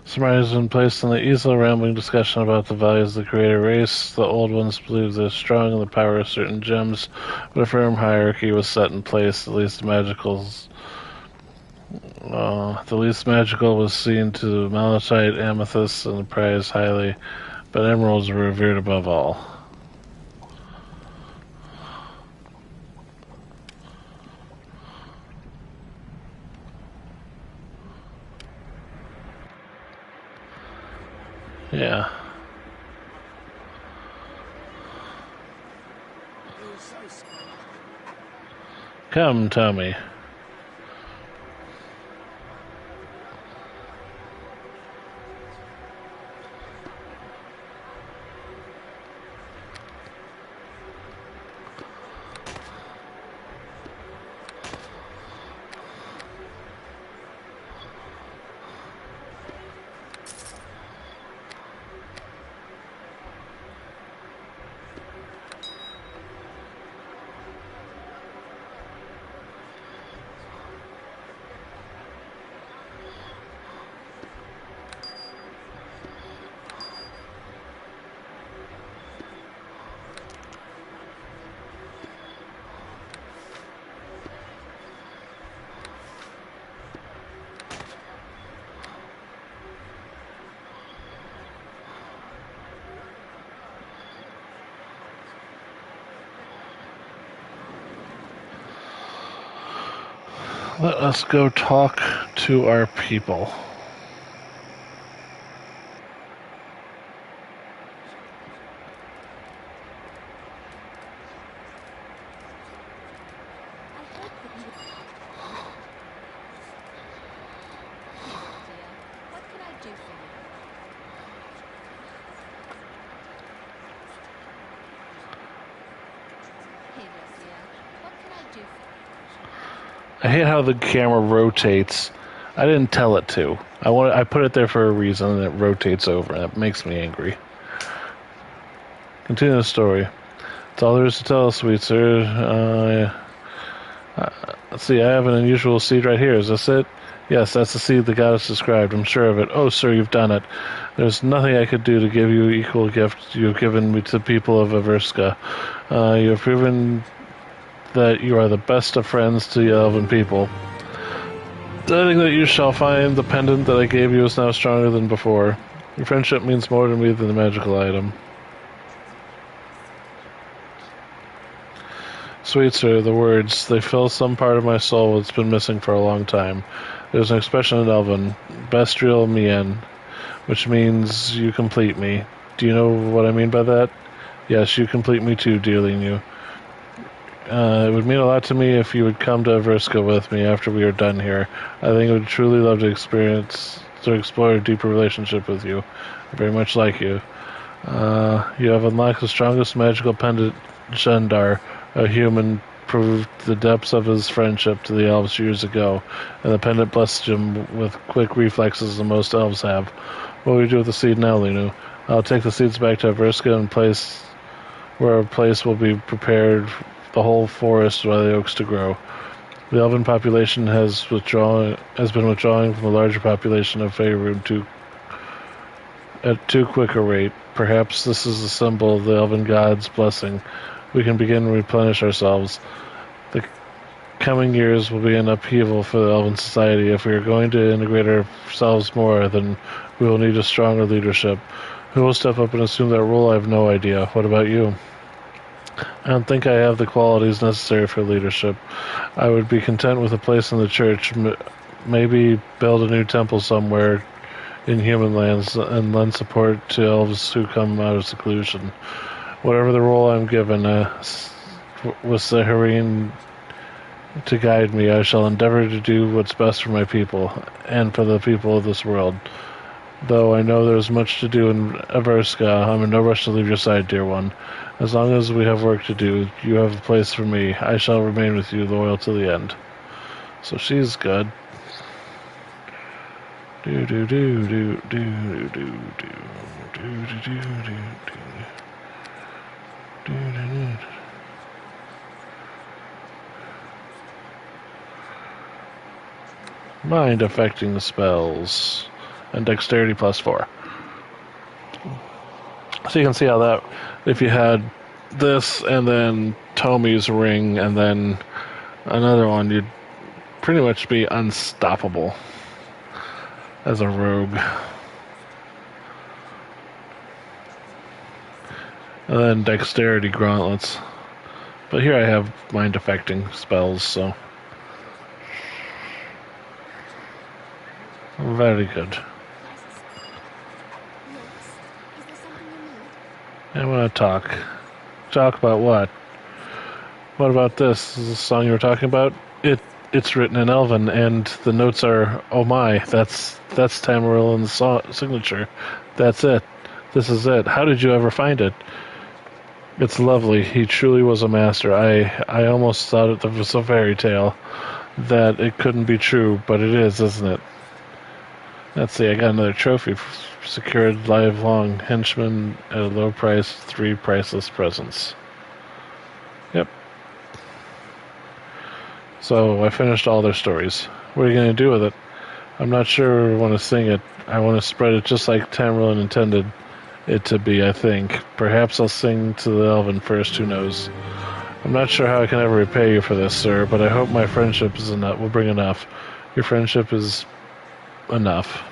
Summary has been placed on the easel, rambling discussion about the values of the creator race. The old ones believe they're strong in the power of certain gems, but a firm hierarchy was set in place. The least magical was seen to malachite, amethyst, and prized highly, but emeralds were revered above all. Yeah. Come, Tommy. Let us go talk to our people. I hope that you would... Here, dear. What can I do for you? Here, dear. What can I do for you? I hate how the camera rotates. I didn't tell it to. I put it there for a reason, and it rotates over, and it makes me angry. Continue the story. That's all there is to tell, sweet sir. Let's see, I have an unusual seed right here. Is this it? Yes, that's the seed the goddess described. I'm sure of it. Oh, sir, you've done it. There's nothing I could do to give you equal gift you have given me to the people of Averska. You have proven that you are the best of friends to the elven people. I think that you shall find the pendant that I gave you is now stronger than before. Your friendship means more to me than the magical item. Sweet sir, the words, they fill some part of my soul that's been missing for a long time. There's an expression in Elven, bestial mien, which means you complete me. Do you know what I mean by that? Yes, you complete me too, dearly you. It would mean a lot to me if you would come to Averska with me after we are done here. I think I would truly love to explore a deeper relationship with you. I very much like you. You have unlocked the strongest magical pendant Shendar, a human, proved the depths of his friendship to the elves years ago, and the pendant blessed him with quick reflexes that most elves have. What will you do with the seed now, Linu? I'll take the seeds back to Averska and place where a place will be prepared the whole forest by the oaks to grow. The elven population has been withdrawing from the larger population of Faerun at too quick a rate. Perhaps this is a symbol of the elven god's blessing. We can begin to replenish ourselves. The coming years will be an upheaval for the elven society. If we are going to integrate ourselves more, then we will need a stronger leadership. Who will step up and assume that role? I have no idea. What about you? I don't think I have the qualities necessary for leadership. I would be content with a place in the church, maybe build a new temple somewhere in human lands, and lend support to elves who come out of seclusion. Whatever the role I'm given, with Saharine to guide me, I shall endeavor to do what's best for my people, and for the people of this world. Though I know there's much to do in Averska, I'm in no rush to leave your side, dear one. As long as we have work to do, you have a place for me. I shall remain with you, loyal to the end. So she's good. Do do do do do do do do do do do. Mind affecting the spells. And dexterity +4. So you can see how that, if you had this and then Tomi's ring and then another one, you'd pretty much be unstoppable as a rogue. And then dexterity gauntlets. But here I have mind affecting spells, so very good. I want to talk. Talk about what? What about this? Is this the song you were talking about? It's written in Elven, and the notes are, oh my, that's Tamarillan's signature. That's it. This is it. How did you ever find it? It's lovely. He truly was a master. I almost thought it was a fairy tale, that it couldn't be true, but it is, isn't it? Let's see, I got another trophy. Secured lifelong henchman at a low price, 3 priceless presents. Yep. So I finished all their stories. What are you going to do with it? I'm not sure I want to sing it. I want to spread it just like Tamerlane intended it to be, I think. Perhaps I'll sing to the Elven first, who knows. I'm not sure how I can ever repay you for this, sir, but I hope my friendship will bring enough. Your friendship is enough.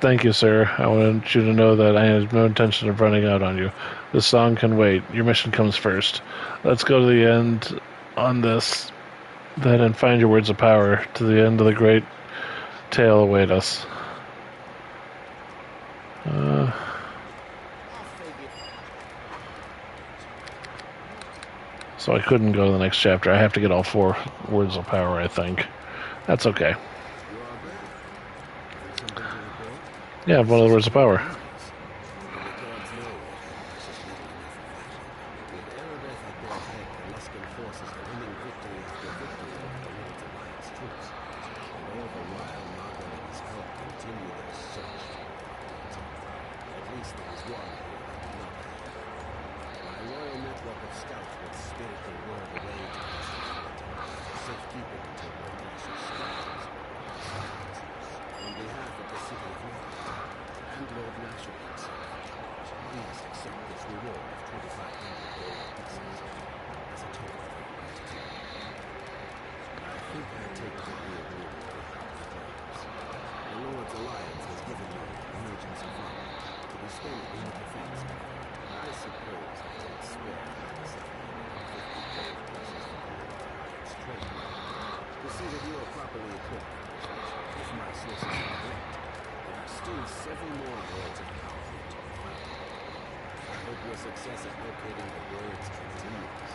Thank you, sir. I want you to know that I have no intention of running out on you. This song can wait. Your mission comes first. Let's go to the end on this. Then and find your words of power. To the end of the great tale await us. I figured. So I couldn't go to the next chapter. I have to get all 4 words of power, I think. That's okay. You are back. Something to report? Yeah, one of the words of power. The gods know what Erebus is living in for fighting. With Erebus at their head, the Luskan forces are winning victory after victory over the Lord's Alliance troops. And all the while, Naga and his help continue their search for the At least there is one who I did not have. My loyal network of scouts will spirit the world away to Estes for safekeeping until one national strategies. On behalf of the city of Neverwinter and Lord Nashua himself, please accept this reward of 2,500 gold pieces as a token of your gratitude. I think I take what we agreed with the claims. The Lord's Alliance has given me emergency funds to be spent in the defense. I suppose I can spare 750 gold pieces for the Lord's Alliance trade. To see that you are properly equipped. If my sources are correct, there are still several more words of power yet to be found. I hope your success at locating the words continues.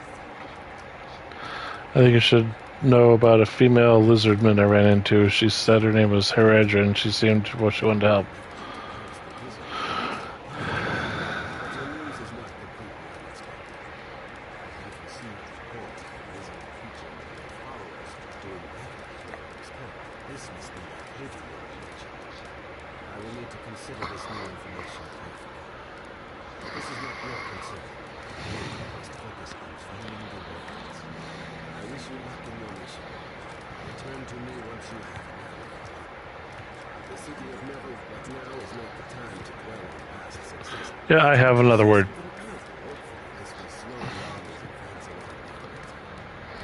I think you should know about a female lizardman I ran into. She said her name was Heredra, and she seemed what she wanted to help. But your news is not completely unexpected. I have received reports of a lizard creature and their followers doing battle as well as help. This must be that hidden you mentioned. I will need to consider this new information carefully. But this is not your concern. You must focus on finding the words. I wish you luck in your mission. Return to me once you have it navigated. The city of Never, but now is not the time to dwell on past success. Yeah, I have another word. This will slow the armies advancing on Neverwinter.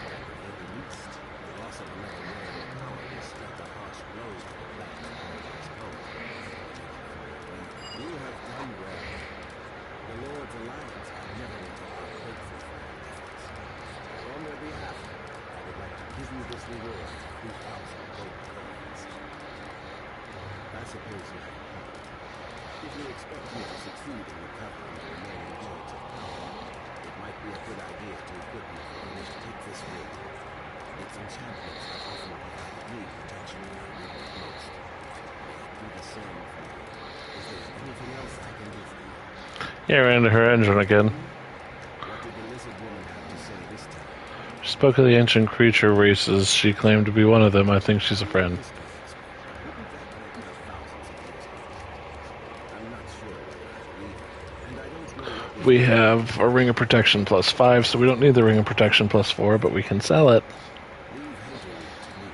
At the very least, the loss of another man of power will strike a harsh blow to the plans of Erebus' power. You have done well. The Lord's Alliance and Neverwinter are grateful for your efforts. On their behalf, I would like to give you this reward of 3,000 gold coins. I suppose you have a point. If you expect me to succeed in recovering the remaining words of power, it might be a good idea to equip you for when you take this road. Its enchantments have often provided me protection when I need it most. May it do the same for you. Is there anything else I can do for you? Yeah, I ran into her engine again. What did the lizard woman have to say this time? She spoke of the ancient creature races. She claimed to be one of them. I think she's a friend. Wouldn't that make her thousands of years old? I'm not sure whether I believe it, and I don't know what We have a ring of protection plus 5, so we don't need the ring of protection plus 4, but we can sell it. Leave Hazel to me.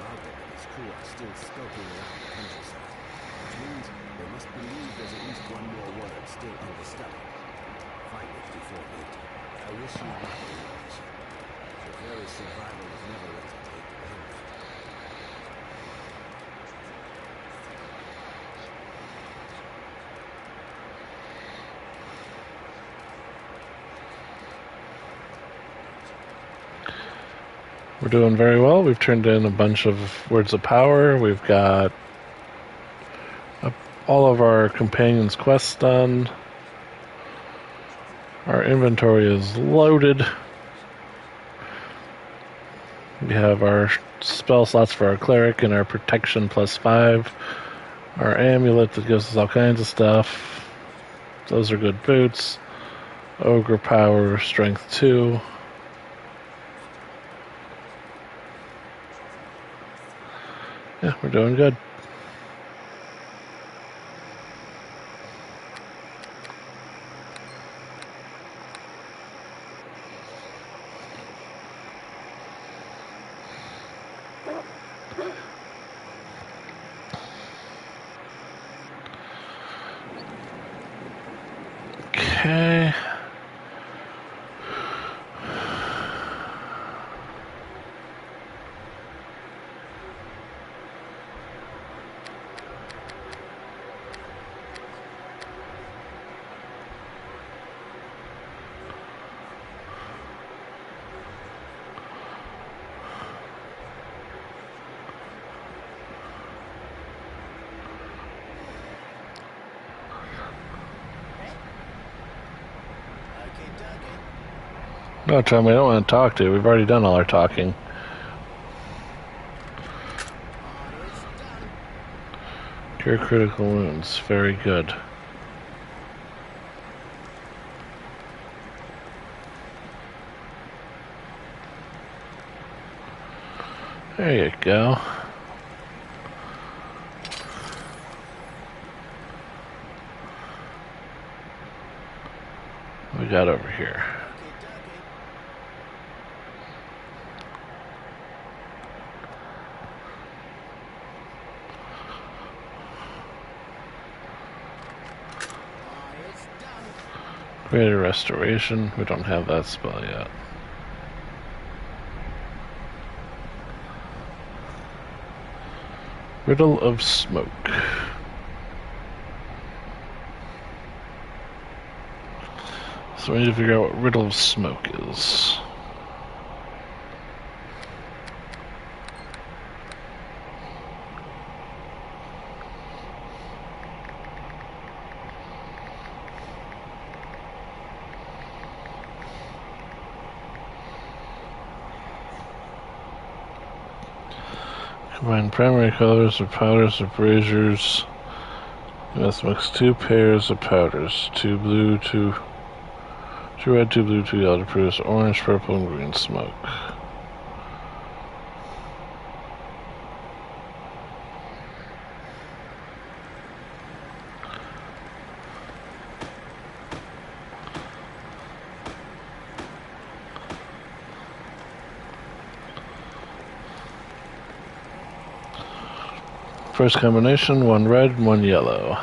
Margaret and his crew are still skulking around the countryside, which means they must believe there's at least one more word still undiscovered. Find it before late. I wish you luck in your mission. The very survival of Neverwinter may depend on it. We're doing very well. We've turned in a bunch of words of power. We've got all of our companions' quests done. Our inventory is loaded. We have our spell slots for our cleric and our protection plus 5. Our amulet that gives us all kinds of stuff. Those are good boots. Ogre power, strength 2. Yeah, we're doing good. Okay. No, Tom, I don't want to talk to you. We've already done all our talking. Orders done. Cure critical wounds. Very good. There you go. What we got over here? Orders done. Greater restoration. We don't have that spell yet. Riddle of smoke. So we need to figure out what riddle of smoke is. Combine primary colors of powders or braziers. You must mix 2 pairs of powders. 2 blue, 2 red, 2 blue, 2 yellow to produce orange, purple, and green smoke. First combination, 1 red, 1 yellow.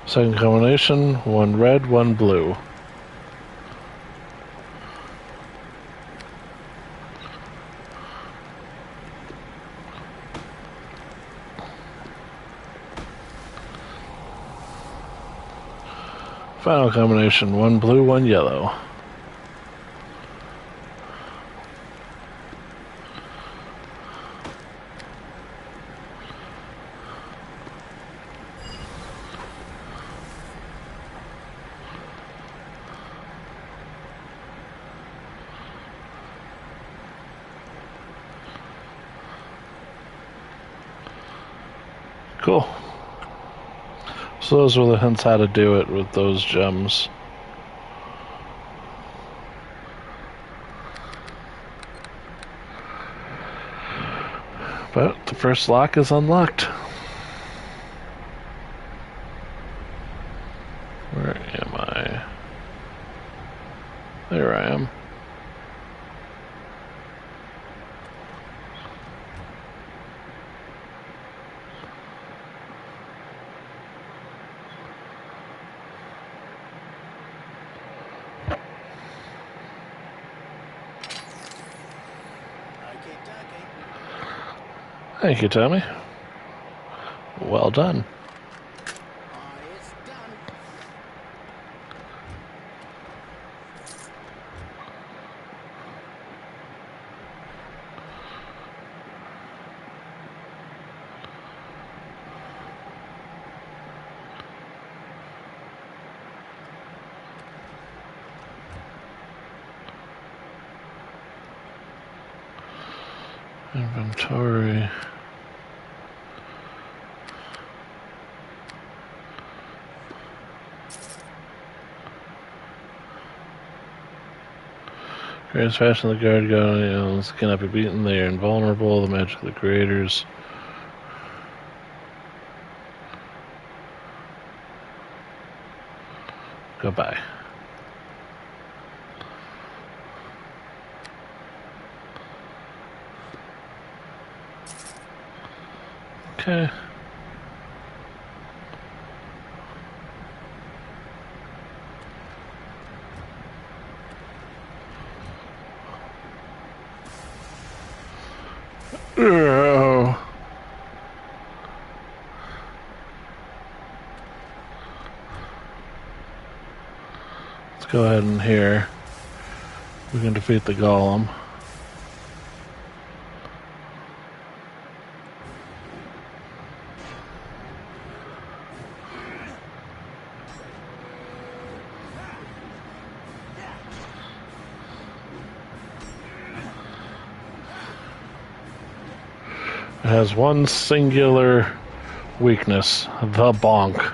Second combination, 1 red, 1 blue. Final combination, 1 blue, 1 yellow. Cool. So those were the hints how to do it with those gems. But the first lock is unlocked. Where am I? There I am. Thank you, Tommy. Well done. Orders done. Inventory. Creators fashion the guard guardians cannot be beaten. They are invulnerable. The magic of the creators. Goodbye. Okay. Let's go ahead and here. We can defeat the golem. It has one singular weakness, the bonk.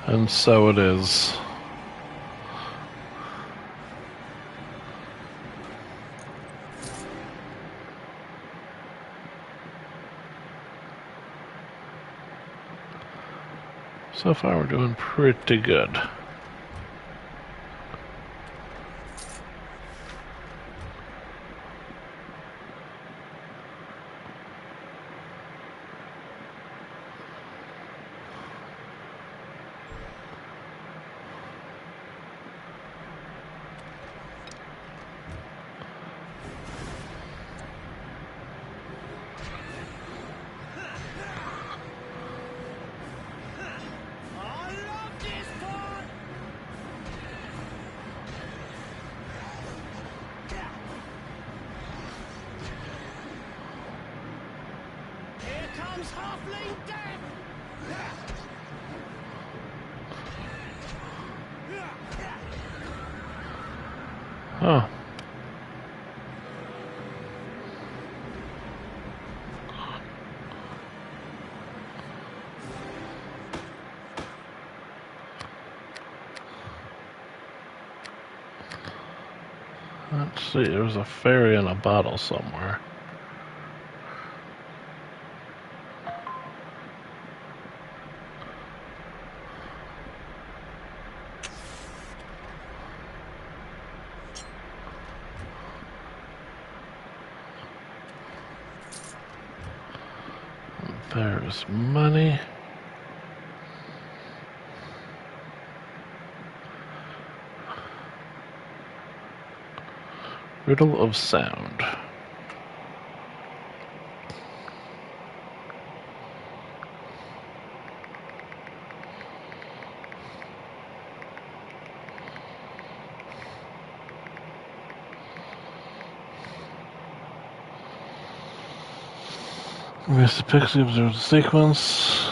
And so it is. So far we're doing pretty good. I love this part! Here comes Halfling Death! Oh. Let's see, there's a fairy in a bottle somewhere. There's money. Riddle of sound. Mr. Pixie observes the sequence.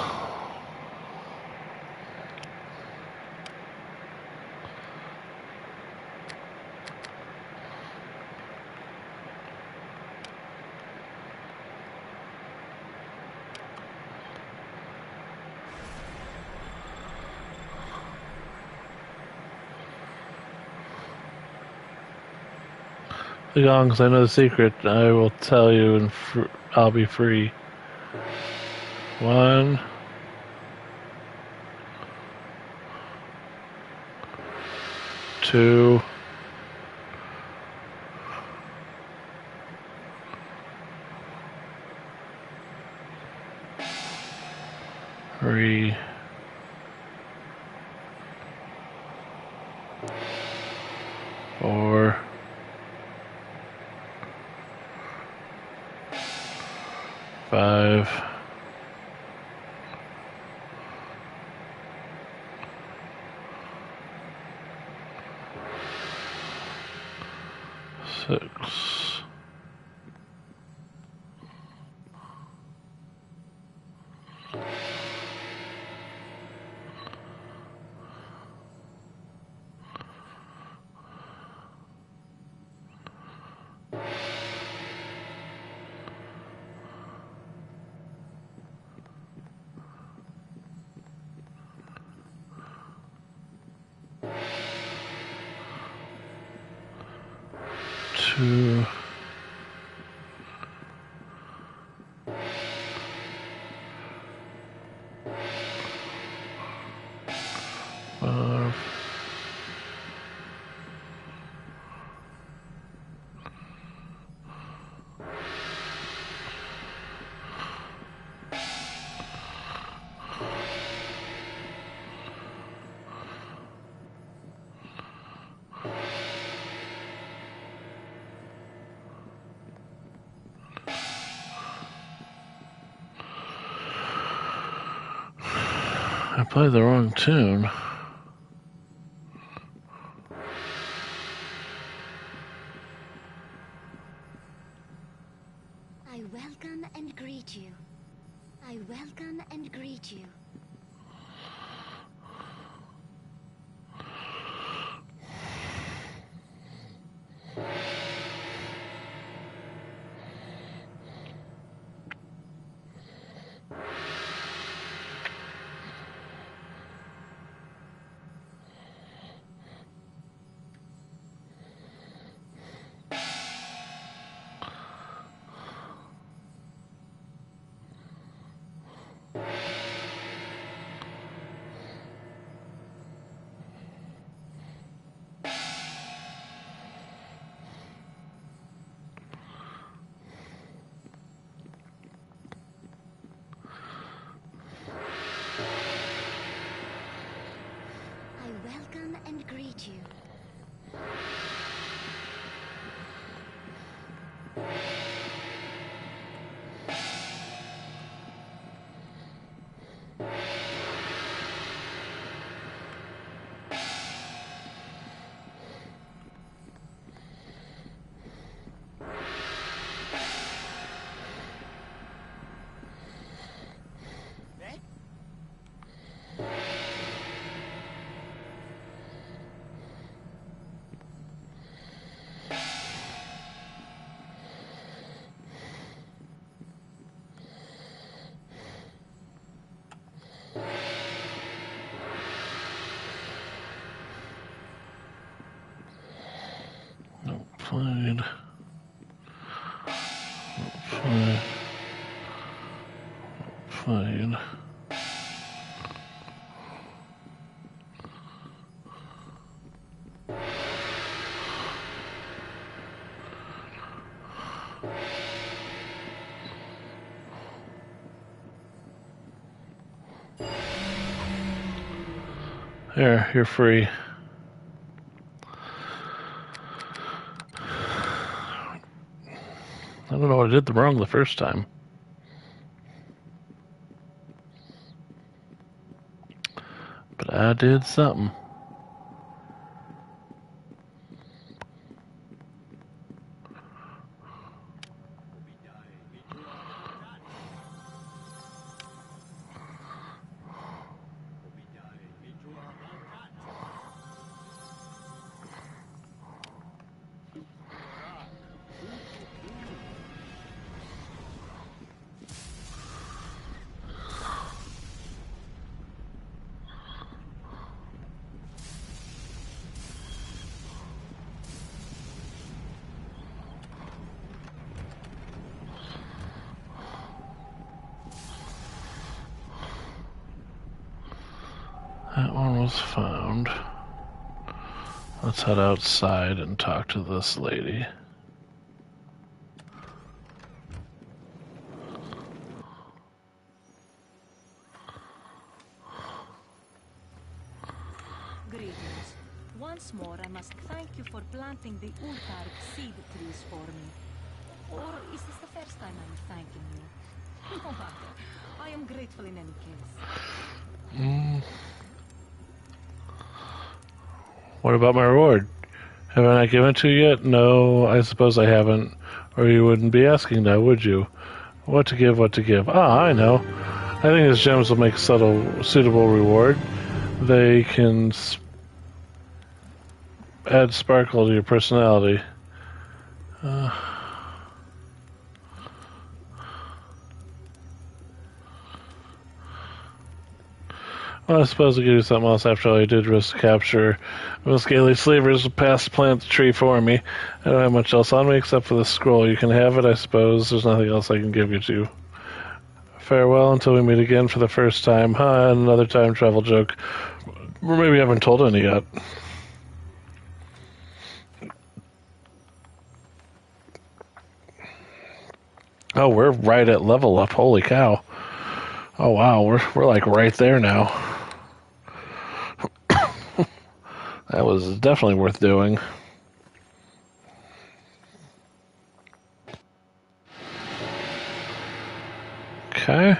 The gongs, I know the secret. I will tell you and I'll be free. 1, 2, 3, 4, 5, 6. 2, 3, I played the wrong tune. I welcome and greet you. I welcome and greet you. I welcome and greet you. Played. Played. Played. There, you're free. I don't know what I did wrong the first time. But I did something. That one was found. Let's head outside and talk to this lady. Greetings. Once more, I must thank you for planting the Ultark seed trees for me. Or is this the first time I'm thanking you? No matter. I am grateful in any case. What about my reward? Have I not given it to you yet? No, I suppose I haven't. Or you wouldn't be asking now, would you? What to give, what to give. Ah, I know. I think his gems will make a suitable reward. They can add sparkle to your personality. Well, I suppose I'll give you something else. After all, I did risk capture. Those scaly slavers passed to plant the tree for me. I don't have much else on me except for the scroll. You can have it, I suppose. There's nothing else I can give you to. Farewell until we meet again for the first time. Another time travel joke. Or maybe I haven't told any yet. Oh, we're right at level up. Holy cow. Oh wow, we're like right there now. That was definitely worth doing. Okay.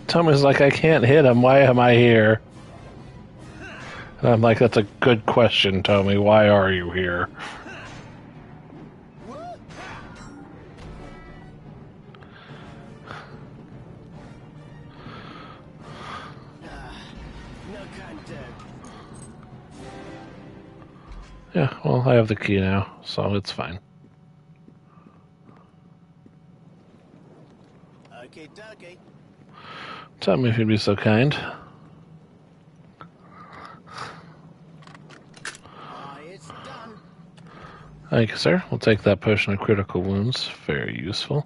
Tommy's like, I can't hit him. Why am I here? And I'm like, that's a good question, Tommy. Why are you here? No contact. Yeah, well, I have the key now, so it's fine. Okay, dokie. Tell me if you'd be so kind. It's done. Thank you, sir. We'll take that potion of critical wounds. Very useful.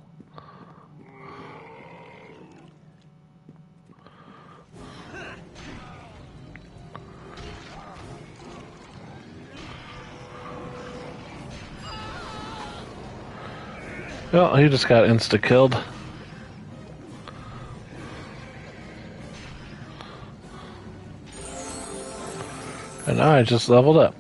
Well, he just got insta-killed. And now I just leveled up.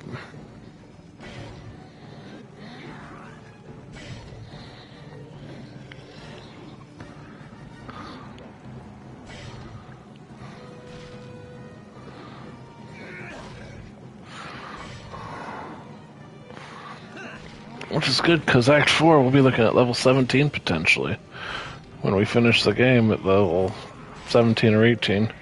Which is good, because Act 4 we'll be looking at level 17 potentially. When we finish the game at level 17 or 18.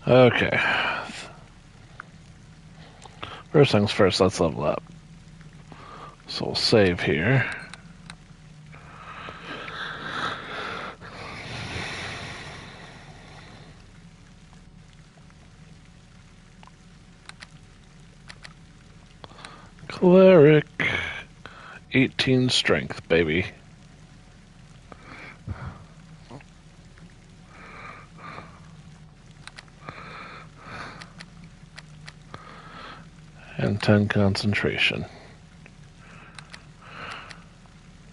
Okay. First things first, let's level up. So we'll save here. Cleric. 18 strength, baby. And 10 concentration.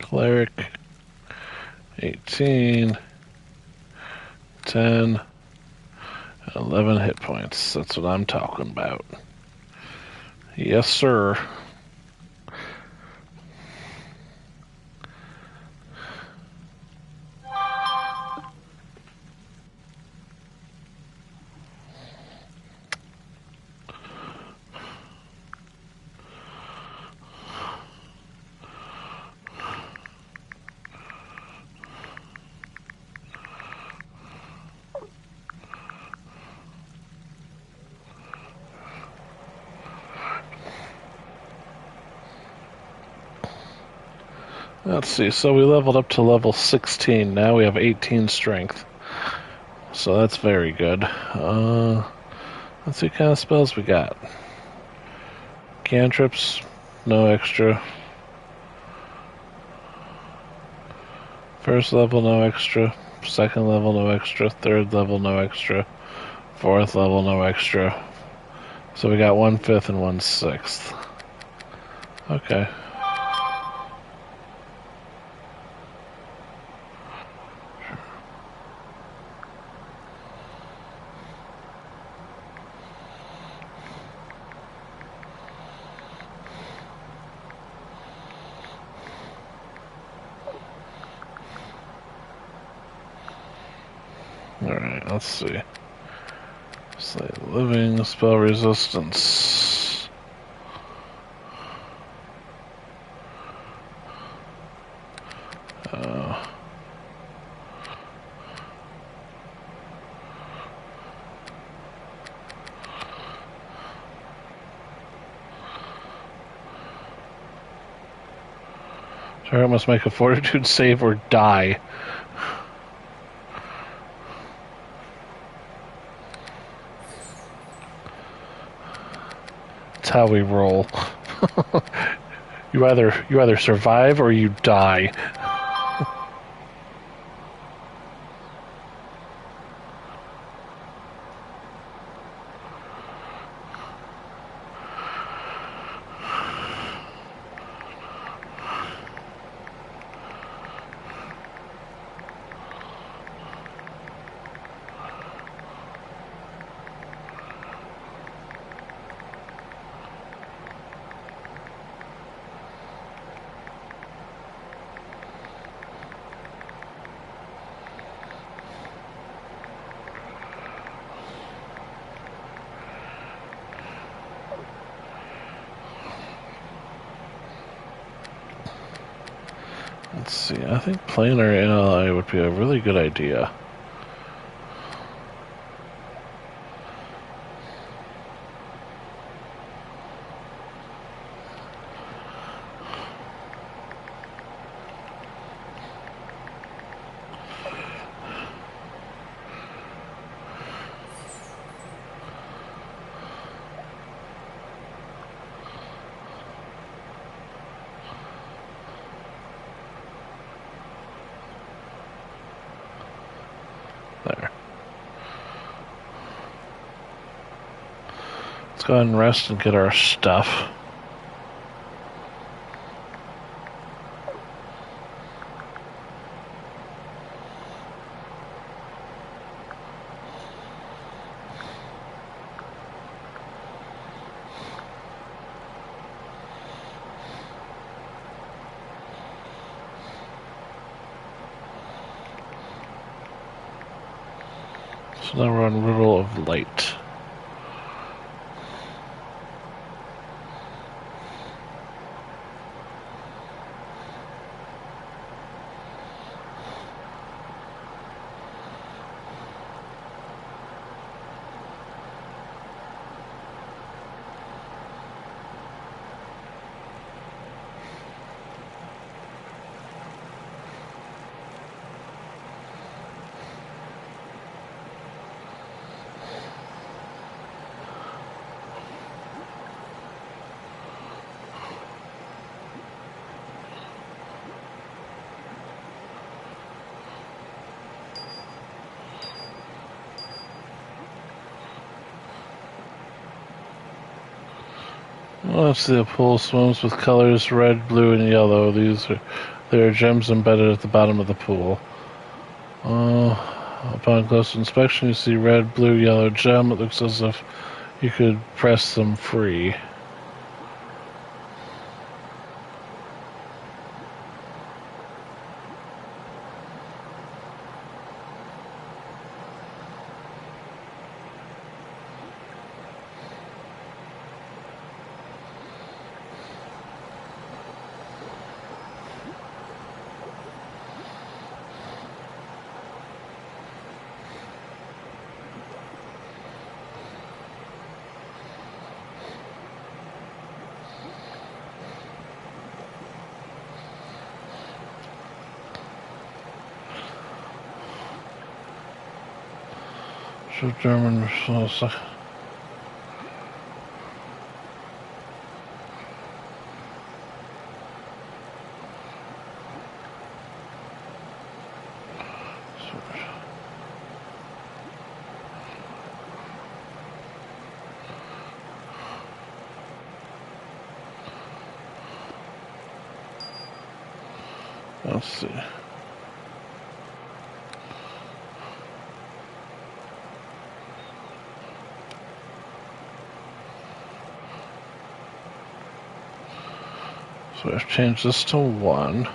Cleric, 18, 10, 11 hit points. That's what I'm talking about. Yes, sir. Let's see, so we leveled up to level 16. Now we have 18 strength. So that's very good. Let's see what kind of spells we got. Cantrips, no extra. First level, no extra. Second level, no extra. Third level, no extra. Fourth level, no extra. So we got 1/5 and 1/6. Okay. Alright, let's see. Say living, spell resistance. Target must make a fortitude save or die. That's how we roll. You either survive or you die. Let's see, I think planar ally would be a really good idea. There. Let's go ahead and rest and get our stuff. So now we're on Riddle of Light. Well, let's see, the pool swims with colors red, blue, and yellow. There are gems embedded at the bottom of the pool. Upon close inspection, you see red, blue, yellow gem. It looks as if you could press them free. So German. Let's see. So I've changed this to 1.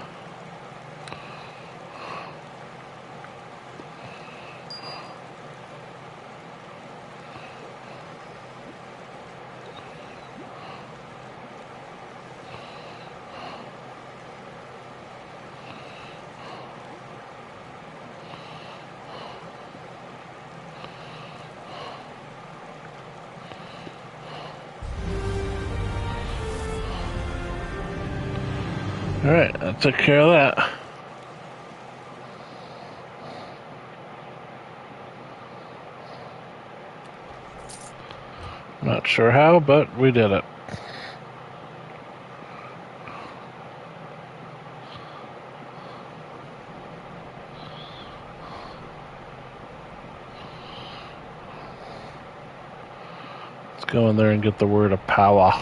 Alright, I took care of that. Not sure how, but we did it. Let's go in there and get the word of power.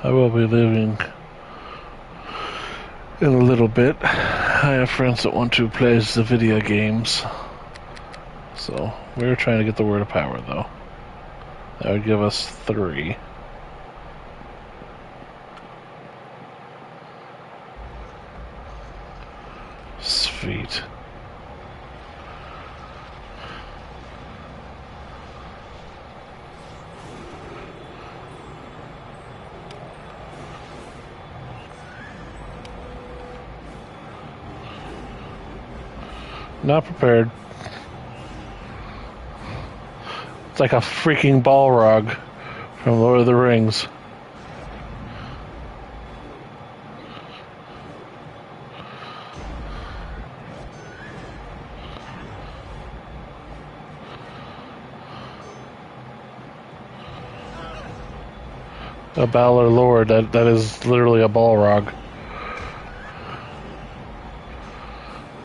I will be leaving in a little bit. I have friends that want to play the video games. So, we're trying to get the word of power, though. That would give us 3. Sweet. Not prepared. It's like a freaking Balrog from Lord of the Rings. A Balor Lord, that is literally a Balrog.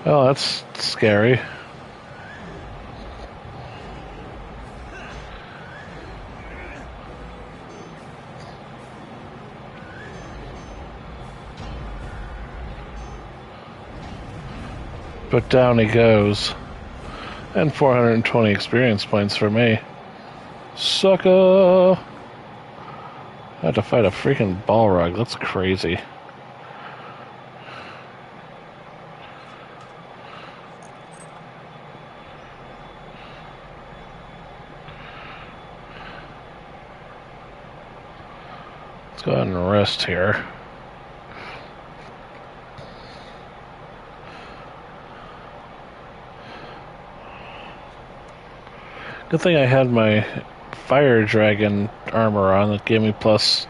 Oh, that's scary. But down he goes. And 420 experience points for me. Sucker! I had to fight a freaking Balrog. That's crazy. Let's go ahead and rest here. Good thing I had my fire dragon armor on that gave me plus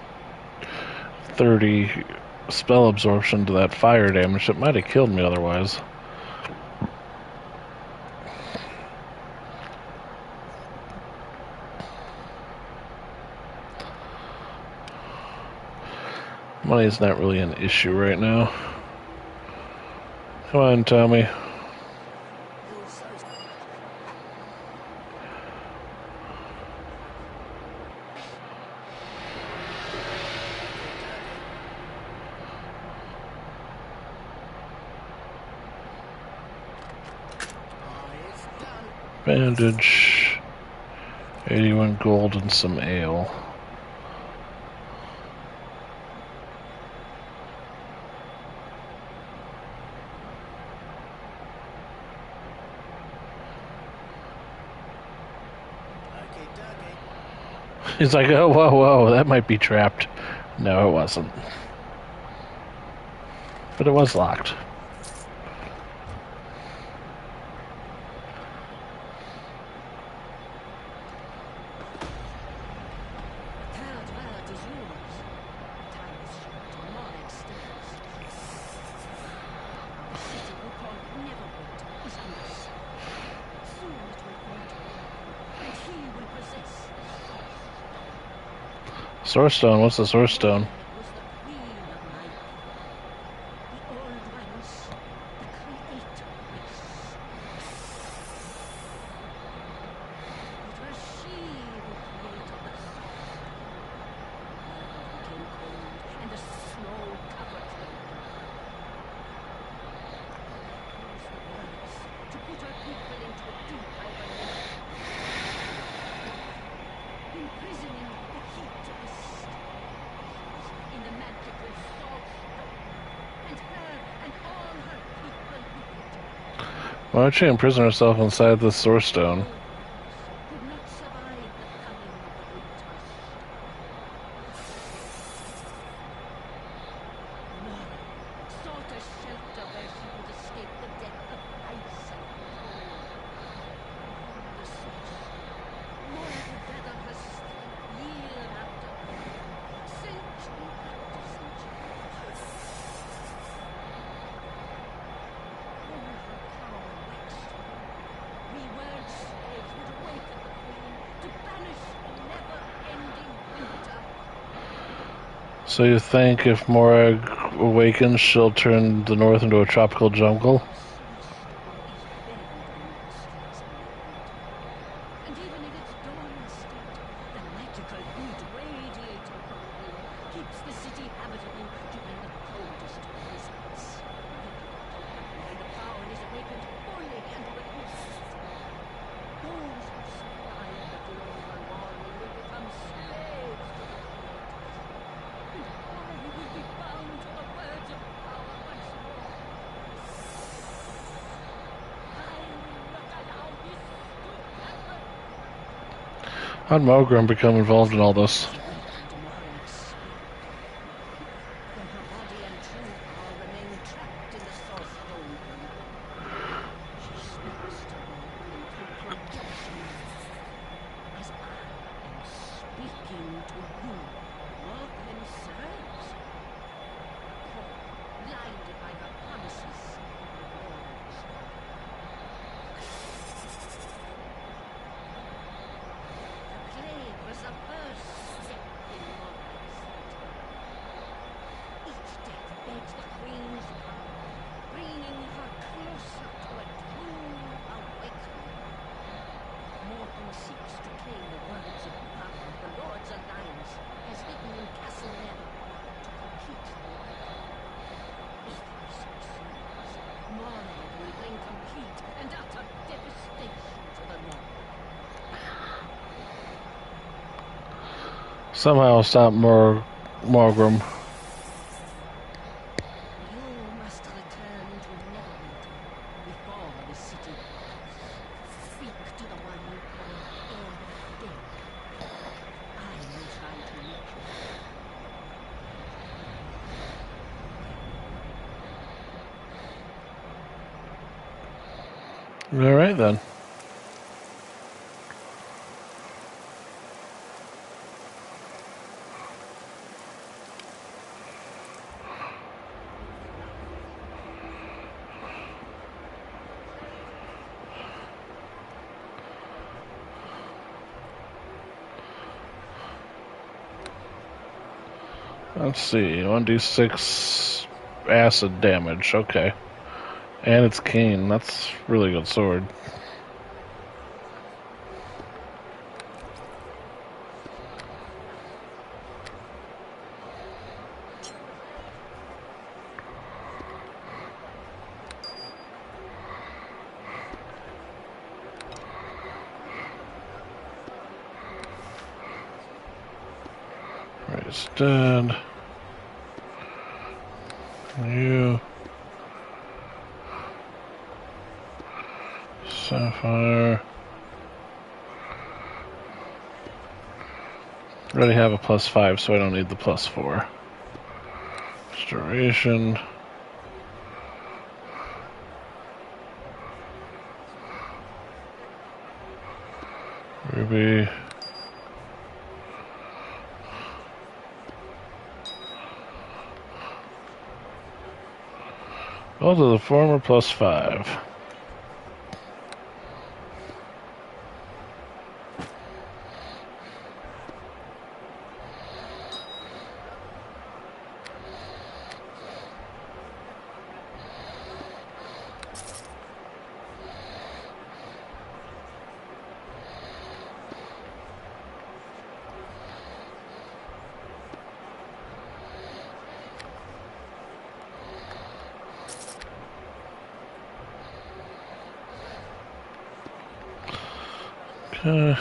30 spell absorption to that fire damage. It might have killed me otherwise. Money's not really an issue right now. Come on, Tommy. Bandage. 81 gold and some ale. He's like, oh, whoa, that might be trapped. No, it wasn't. But it was locked. Source Stone, what's the Source Stone? Why don't she imprison herself inside the Source Stone? So you think if Morag awakens, she'll turn the north into a tropical jungle? How'd Mogrim become involved in all this? seeks to claim the words of power the Lord's Alliance has hidden in Castle Never to complete the work. If he succeeds, Morrowind will bring complete and utter devastation to the North. Somehow stop Morgrim. You must return to Neverwinter before the city falls. Speak to the one you call Dead. I will try to reach you. All right then. Let's see, 1d6 acid damage, okay. And it's cane, that's a really good sword. Right, it's dead. You. Sapphire. I already have a +5, so I don't need the +4. Restoration. Ruby. Both of the former +5. Okay.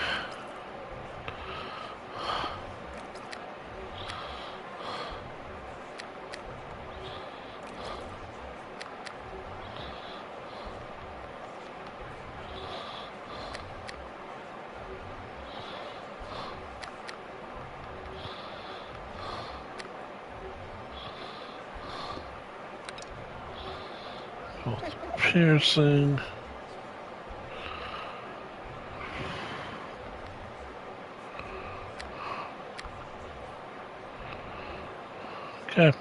Piercing. Okay.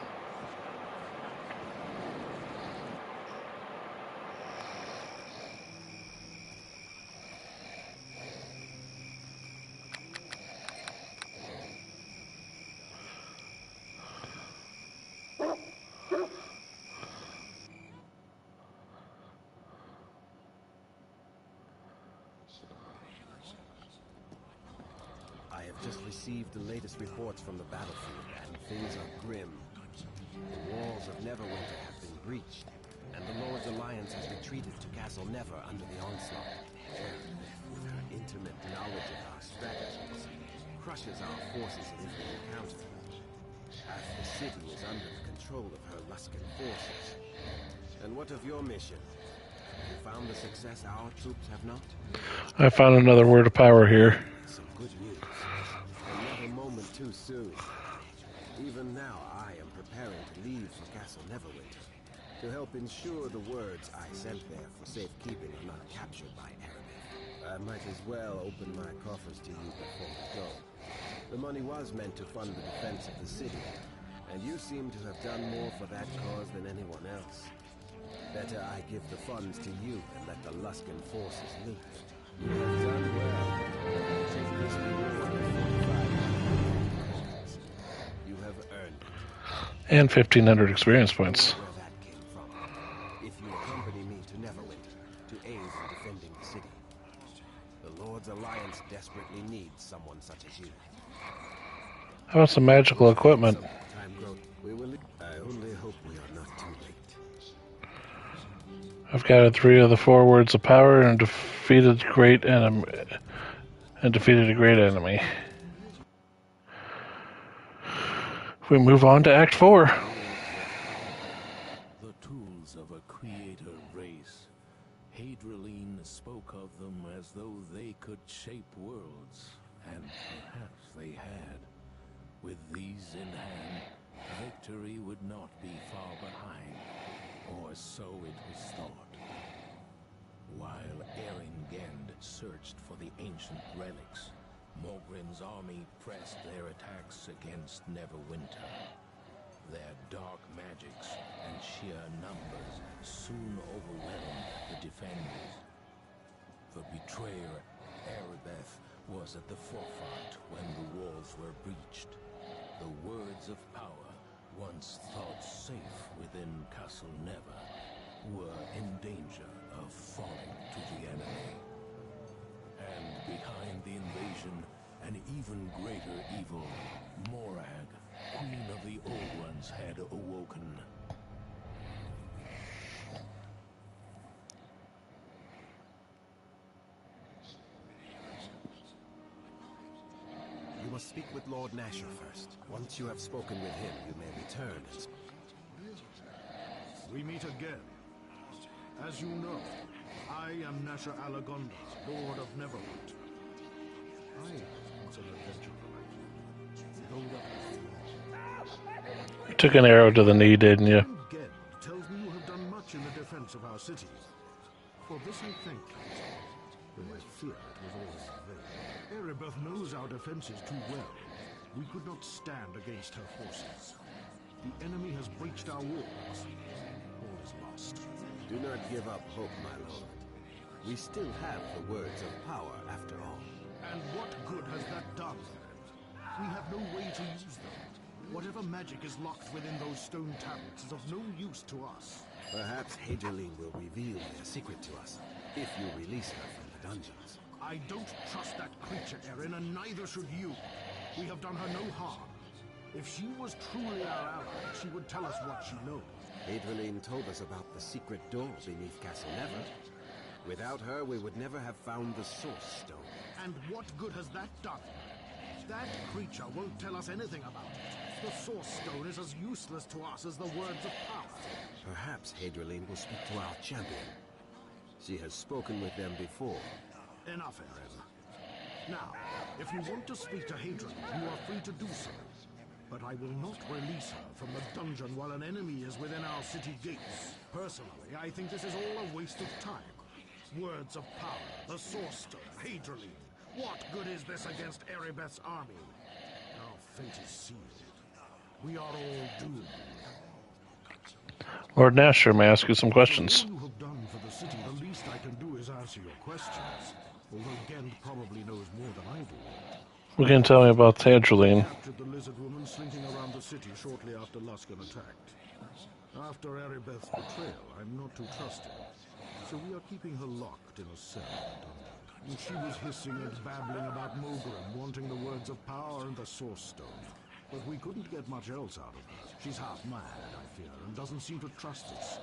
I have just received the latest reports from the battlefield, and things are grim. The walls of Neverwinter have been breached, and the Lord's Alliance has retreated to Castle Never under the onslaught. With her intimate knowledge of our strategies, crushes our forces in every encounter. Half the city is under the control of her Luskan forces. And what of your mission? Have you found the success our troops have not? I found another word of power here. Some good news. And not a moment too soon. Even now, I am preparing to leave for Castle Neverwinter to help ensure the words I sent there for safekeeping are not captured by Erebeth. I might as well open my coffers to you before we go. The money was meant to fund the defense of the city, and you seem to have done more for that cause than anyone else. Better I give the funds to you and let the Luskan forces loot. You have done well. Take this reward of 45 coins. You have earned it. And 1,500 experience points. Where that came from. If you accompany me to Neverwinter to aid in defending the city. The Lord Lord's alliance desperately needs someone such as you. How about some magical equipment? Time grows. We will. I only hope we are not too late. I've gathered 3 of the 4 words of power and defeated a great enemy. We move on to Act 4. The tools of a creator race. Hadrian spoke of them as though they could shape worlds, and perhaps they had. With these in hand, victory would not be far behind, or so it was thought. While Eringend searched for the ancient relics, Morgrim's army pressed their attacks against Neverwinter. Their dark magics and sheer numbers soon overwhelmed the defenders. The betrayer, Erebeth, was at the forefront when the walls were breached. The words of power, once thought safe within Castle Never, were in danger of falling to the enemy. And behind the invasion, an even greater evil, Morag, Queen of the Old Ones, had awoken. You must speak with Lord Nasher first. Once you have spoken with him, you may return and... We meet again. As you know, I am Nasher Alagonda, Lord of Neverwinter. I was an adventurer. You took an arrow to the knee, didn't you? Gend tells me you have done much in the defense of our city. For this I thank you. Though I fear it was all in vain. Erebeth knows our defenses too well. We could not stand against her forces. The enemy has breached our walls. All is lost. Do not give up hope, my lord. We still have the words of power, after all. And what good has that done? We have no way to use them. Whatever magic is locked within those stone tablets is of no use to us. Perhaps Hadrian will reveal their secret to us, if you release her from the dungeons. I don't trust that creature, Erin, and neither should you. We have done her no harm. If she was truly our ally, she would tell us what she knows. Hadrian told us about the secret door beneath Castle Never. Without her, we would never have found the Source Stone. And what good has that done? That creature won't tell us anything about it. The Source Stone is as useless to us as the words of power. Perhaps Hadrian will speak to our champion. She has spoken with them before. Enough, Erin. Now, if you want to speak to Hadrian, you are free to do so. But I will not release her from the dungeon while an enemy is within our city gates. Personally, I think this is all a waste of time. Words of power, the Source Stone, Hadrian. What good is this against Erebeth's army? Our fate is sealed. We are all doomed. Lord Nasher, may I ask you some questions? For all you have done for the city, the least I can do is answer your questions. Although Gend probably knows more than I do. What can you tell me about Hadrian? Captured the lizard woman slinking around the city shortly after Luskan attacked. After Erebeth's betrayal, I'm not too trusting. So we are keeping her locked in a cell. And she was hissing and babbling about Mogrim wanting the words of power and the Source Stone. But we couldn't get much else out of her. She's half mad, I fear, and doesn't seem to trust us.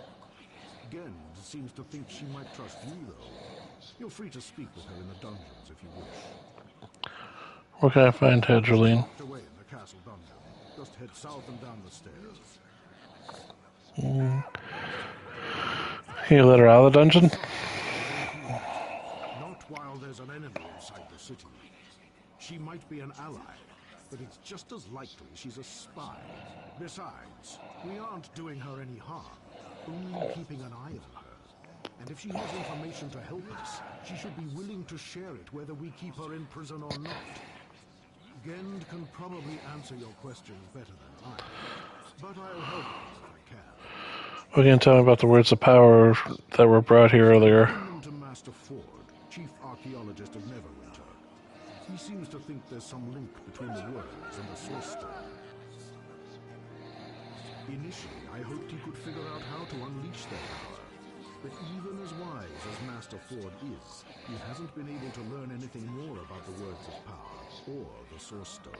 Gend seems to think she might trust you, though. You're free to speak with her in the dungeons if you wish. Where can I find Hadrian? Locked away in the castle dungeon. Just head south and down the stairs. Can you let her out of the dungeon? Not while there's an enemy inside the city. She might be an ally, but it's just as likely she's a spy. Besides, we aren't doing her any harm, only keeping an eye on her. And if she has information to help us, she should be willing to share it whether we keep her in prison or not. Gend can probably answer your questions better than I, but I'll help you if I can. What can you tell me about the words of power that were brought here earlier? To Master Ford, chief archaeologist of Neverwinter. He seems to think there's some link between the words and the Source Stone. Initially, I hoped he could figure out how to unleash their power. But even as wise as Master Ford is, he hasn't been able to learn anything more about the Words of Power or the Source Stone.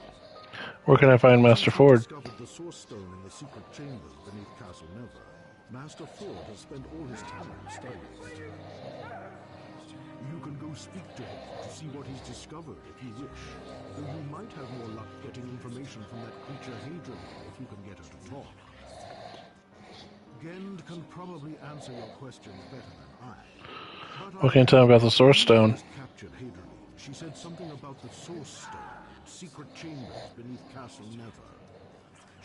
Where can I find Master Since he Ford? discovered the Source Stone in the secret chambers beneath Castle Never, Master Ford has spent all his time studying it. You can go speak to him to see what he's discovered if you wish. Though you might have more luck getting information from that creature Hadron if you can get her to talk. Gend can probably answer your questions better than I. But What can you tell me about the Source Stone? First captured Hadron. She said something about the Source Stone, secret chambers beneath Castle Never.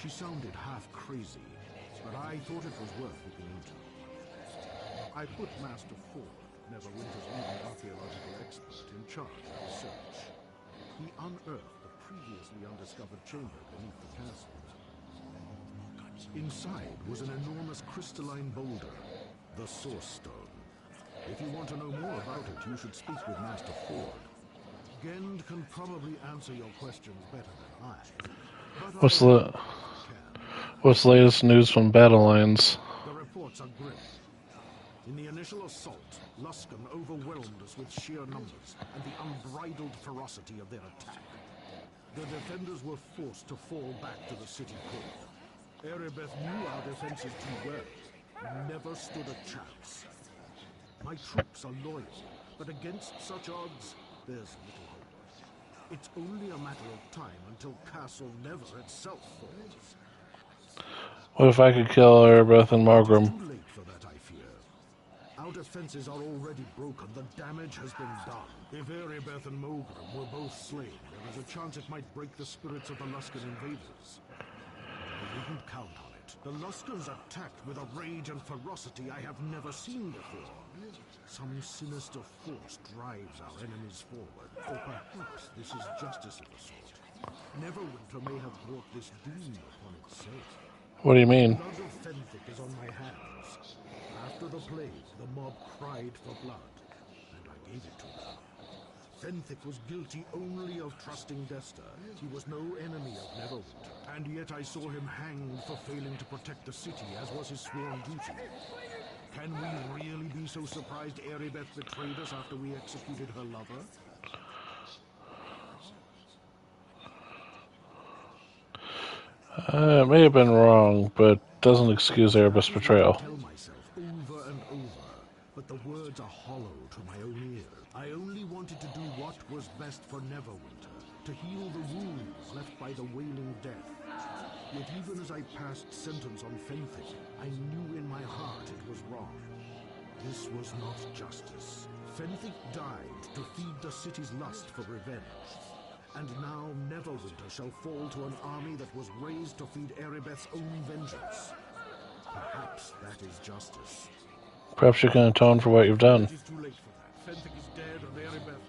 She sounded half crazy, but I thought it was worth looking into. I put Master Ford, Neverwinter's leading archaeological expert, in charge of the search. He unearthed the previously undiscovered chamber beneath the castle. Inside was an enormous crystalline boulder, the Source Stone. If you want to know more about it, you should speak with Master Ford. Gend can probably answer your questions better than I. But What's I'll the help if I can. what's the latest news from Battle Lines? The reports are grim. In the initial assault, Luskan overwhelmed us with sheer numbers and the unbridled ferocity of their attack. The defenders were forced to fall back to the city core. Erebeth knew our defenses too well, never stood a chance. My troops are loyal, but against such odds, there's little hope. It's only a matter of time until Castle Never itself falls. What if I could kill Erebeth and Margrim? Too late for that, I fear. Our defenses are already broken. The damage has been done. If Erebeth and Mogrim were both slain, there is a chance it might break the spirits of the Luskan invaders. I wouldn't count on it. The Luskans attacked with a rage and ferocity I have never seen before. Some sinister force drives our enemies forward, or perhaps this is justice of a sort. Neverwinter may have brought this doom upon itself. What do you mean? Blood of Fenthic is on my hands. After the plague, the mob cried for blood, and I gave it to them. Fenthic was guilty only of trusting Desta. He was no enemy of Neverwinter, and yet I saw him hanged for failing to protect the city, as was his sworn duty. Can we really be so surprised Erebeth betrayed us after we executed her lover? It may have been wrong, but doesn't excuse Erebeth's betrayal. I tell myself over and over, but the words are hollow to my own ears. I only wanted to do what was best for Neverwinter, to heal the wounds left by the wailing death. Yet even as I passed sentence on Fenthic, I knew in my heart it was wrong. This was not justice. Fenthic died to feed the city's lust for revenge. And now Neverwinter shall fall to an army that was raised to feed Erebeth's own vengeance. Perhaps that is justice. Perhaps you can atone for what you've done. It is too late for that. Fenthic is dead and Erebeth...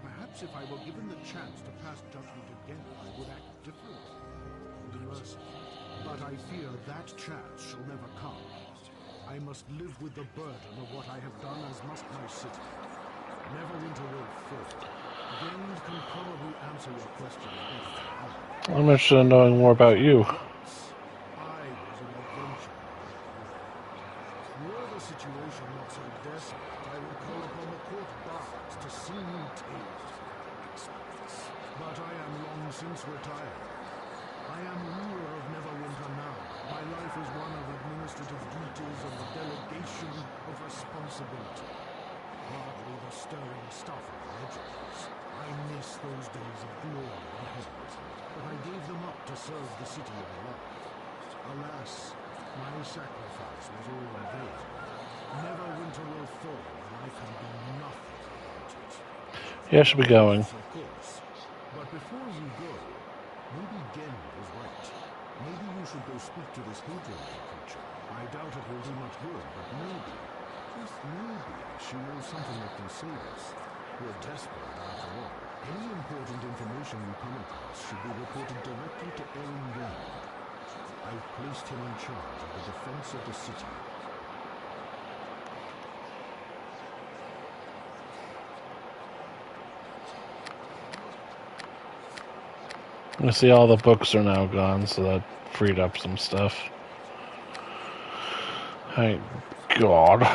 Perhaps if I were given the chance to pass judgment again, I would act differently. Be merciful. But I fear that chance shall never come. I must live with the burden of what I have done, as must my city. Neverwinter will fall. Gend can probably answer your questions better. I'm interested in knowing more about you. I was an adventurer. Were the situation not so desperate, I would call upon the court bards to sing tales of exploits. But I am long since retired. I am ruler of Neverwinter now. My life is one of administrative duties and the delegation of responsibility. Hardly the stirring stuff of legends. I miss those days of glory and hate, but I gave them up to serve the city I love. Alas, my sacrifice was all in vain. Neverwinter will fall, and I can do nothing about it. Yeah, I should be going. Of course. But before you go, maybe Gend was right. Maybe you should go speak to this Hadron creature. I doubt it will do much good, but maybe, just maybe, she knows something that can save us. We're desperate after all. Any important information you come across should be reported directly to Aaron Gend. I've placed him in charge of the defense of the city. I see all the books are now gone, so that freed up some stuff. Alright, God.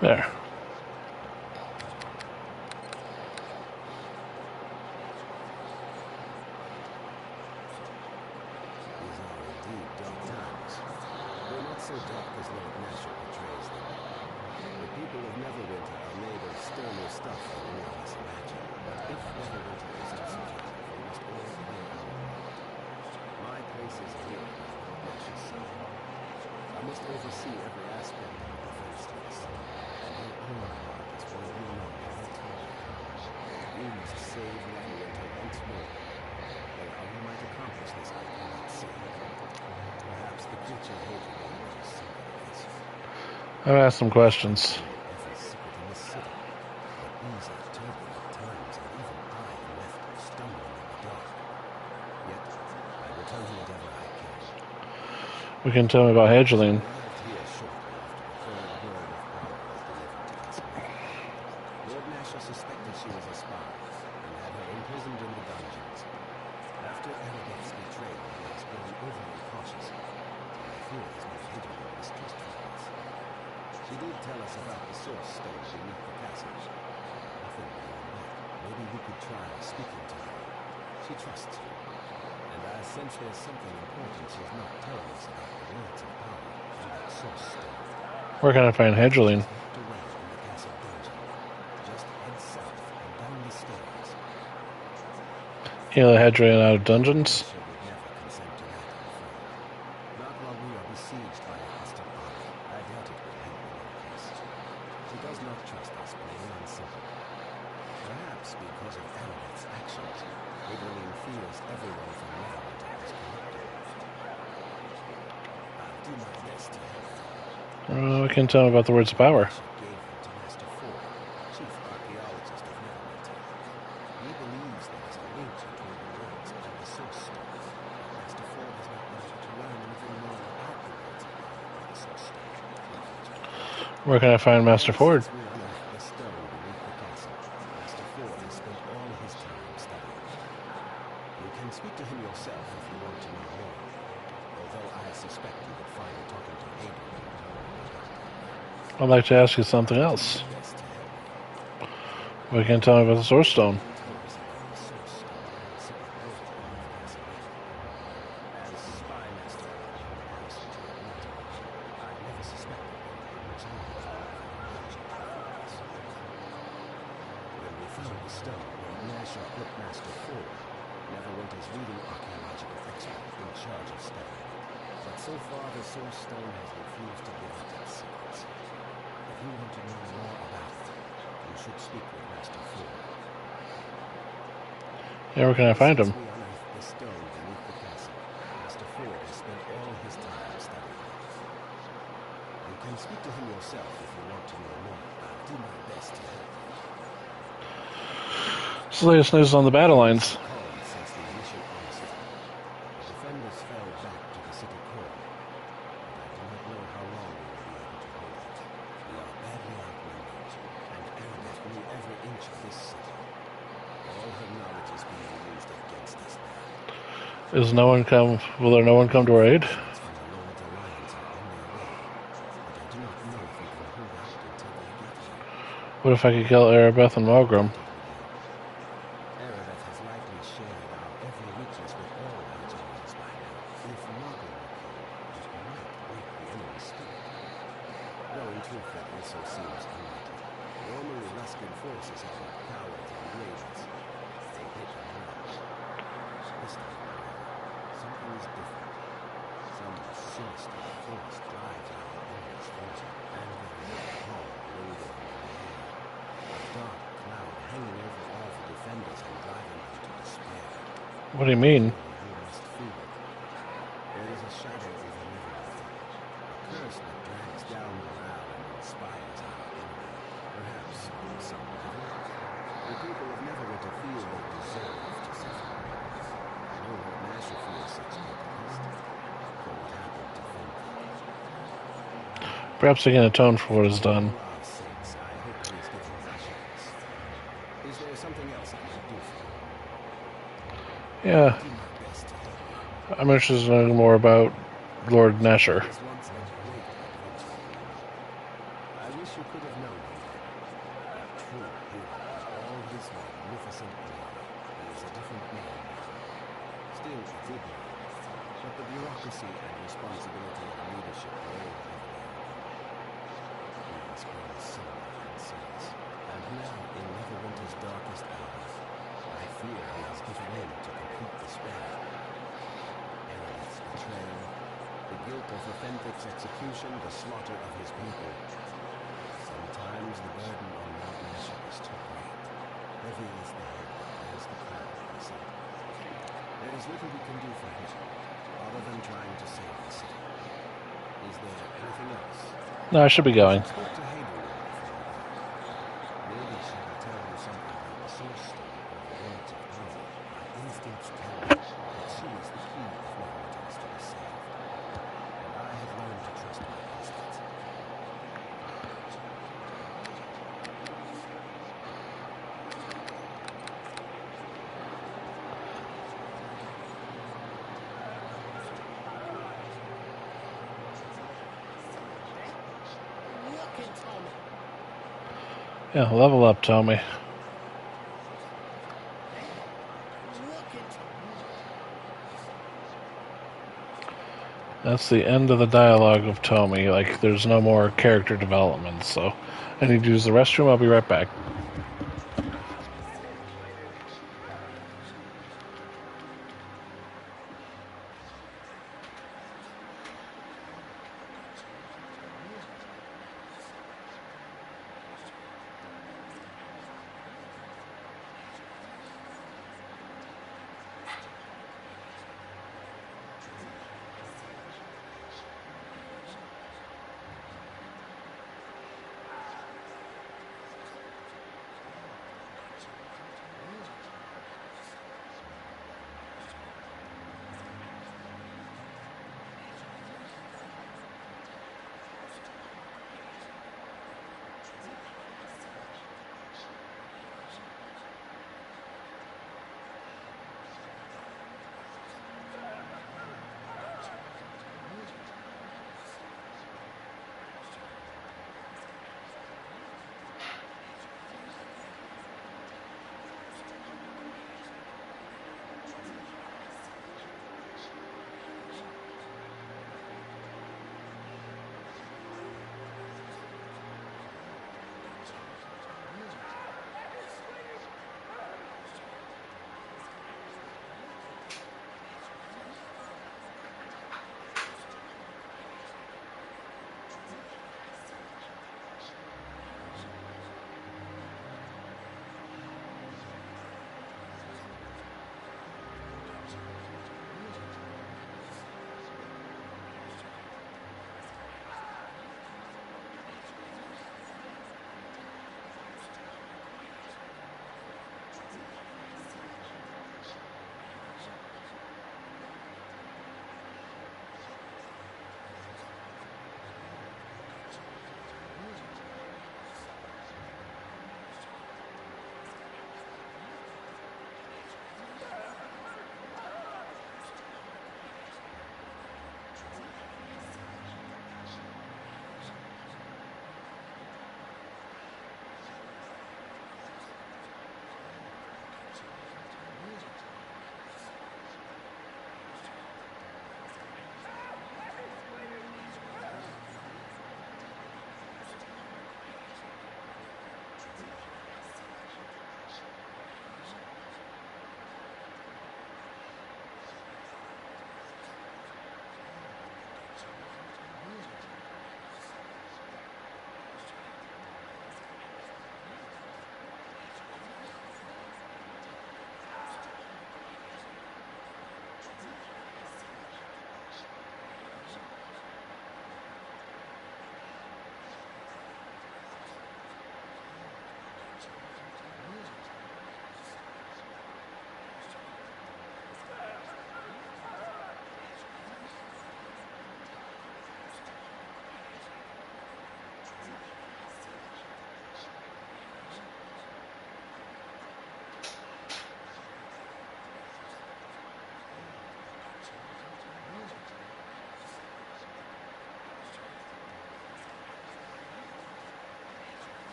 There. These are indeed dark times. Though not so dark as Lord Nasher portrays them. The people of Neverwinter are made of sterner stuff than any of us imagine. But if Neverwinter is to survive, we must all play our part. My place is here by Lord Nasher's side. I must oversee every aspect of the defense to the city, and your own part is one you know every time. You must save Neverwinter once more. Though how you might accomplish this, I cannot say. Perhaps the creature Hadrian knows something of this. I've asked some questions. Every secret in the city. But these are turbulent times, and even I am left stumbling in the dark. Yet, I will tell you whatever I can. We can tell me about Hedgeline. Arrived here shortly after the third word of power was delivered to Castle. Lord Nasher suspected she was a spy, and had her imprisoned in the dungeons. After Erebeth's betrayal, he has grown overly cautious, and I fear has made Hadrian mistrustful of us. She did tell us about the source stone beneath the castle. Nothing beyond that. Maybe you could try speaking to her. She trusts you. And I sense there's something important she's not telling us about the words of power and that source stone. Where can I find Hedgeline? Locked away in the castle dungeon. Just head south and down the stairs. Can you let Hedgeline out of dungeons? Nasher would never consent to that, I'm afraid. Not while we are besieged by a hostile army. I doubt it will help in any case. She does not trust us, plain and simple. Perhaps because of Erebeth's actions, Hadrian fears everyone from Neverwinter is corrupted. I'll do my best to help. We can tell me about the words of power. She gave them to Master Ford, chief archaeologist of Neverwinter. He believes there is a link between the words and the source stone. Master Ford has not managed to learn anything more about the words of power of the source stone. Where can I find Master Ford? Since we unearthed the stone beneath the castle, Master Ford has spent all his time studying it. You can speak to him yourself if you want to know more, although I suspect you would find talking to Hadrian I'd like to ask you something else. best to help. What can you tell me about the Source Stone? Told us about the source stone and the secret world beneath the castle. As spy master of the University of Neverwinter, I never suspected there was much knowledge about the When we found the stone, Lord Nasher put Master Ford, Neverwinter's leading archaeological expert, in charge of studying it. But so far, the source stone has refused to give up its secrets. If you want to know more about it, you should speak with Master Ford. Yeah, where can I find him? Since we unearthed the stone beneath the castle, Master Ford has spent all his time studying it. You can speak to him yourself if you want to know more. I'll do my best to help you. What's the latest news on the battle lines? Calm since the initial onset. The defenders fell back to the city core, but I do not know how long we will be able to hold it. We are badly outnumbered, and Erebeth knew every inch of this city. All her knowledge is being used against us now. Is no one come? Will there no one come to our aid? Threats from the Lord's alliance are on their way, but I do not know if we can hold out until they get here. What if I could kill Erebeth and Malgrim? Erebeth has likely shared our every weakness with all our generals by now. If Margaret were killed, it might break the enemy's spirit. Though in truth that also seems unlikely. Normally Luskan forces are but cowards and ravens. They hit and run. This time, however, something is different. Some sinister force drives our enemy's force, and there is a pall loaded in the air. A dark cloud hanging over all the defenders and driving them to despair. What do you mean? You must feel it. There is a shadow over Neverwinter, a curse that drags down morale and inspires our enemy. Perhaps on some level, the people of Neverwinter feel they deserve to suffer. I know Lord Nasher feels such angst for what happened to Fenrir. Perhaps he can atone for what is done. For our sakes, I hope he is given a chance. Is there something else I might do for you? Yeah, Do my best to help you. I'm interested in knowing more about Lord Nasher. This once a great adventure. I wish you could have known him. A true hero in all his magnificent glory. He is a different man now. Still a good man, but the bureaucracy and responsibility of leadership weigh heavily on him. He has grown sullen and zealous, and now, in Neverwinter's darkest hours, I fear he has given in to complete despair. Erebeth's betrayal, the guilt of Fenric's execution, the slaughter of his people. Sometimes the burden on Lord Nasher is too great. Heavy is the head that bears the crown, they say. There is little we can do for him, other than trying to save the city. Is there anything else? No, I should be going. Speak to Hadrian before you go. Maybe she will tell you something about the source stone or the words of power. My instincts tell me that she is the key if Neverwinter is to be saved. And I have learned to trust my instincts. Yeah, level up, Tommy. That's the end of the dialogue of Tommy. Like, there's no more character development, so I need to use the restroom. I'll be right back.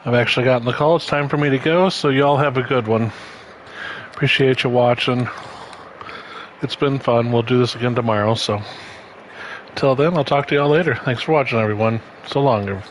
I've actually gotten the call. It's time for me to go, so y'all have a good one. Appreciate you watching. It's been fun. We'll do this again tomorrow, so till then, I'll talk to y'all later. Thanks for watching, everyone. So long.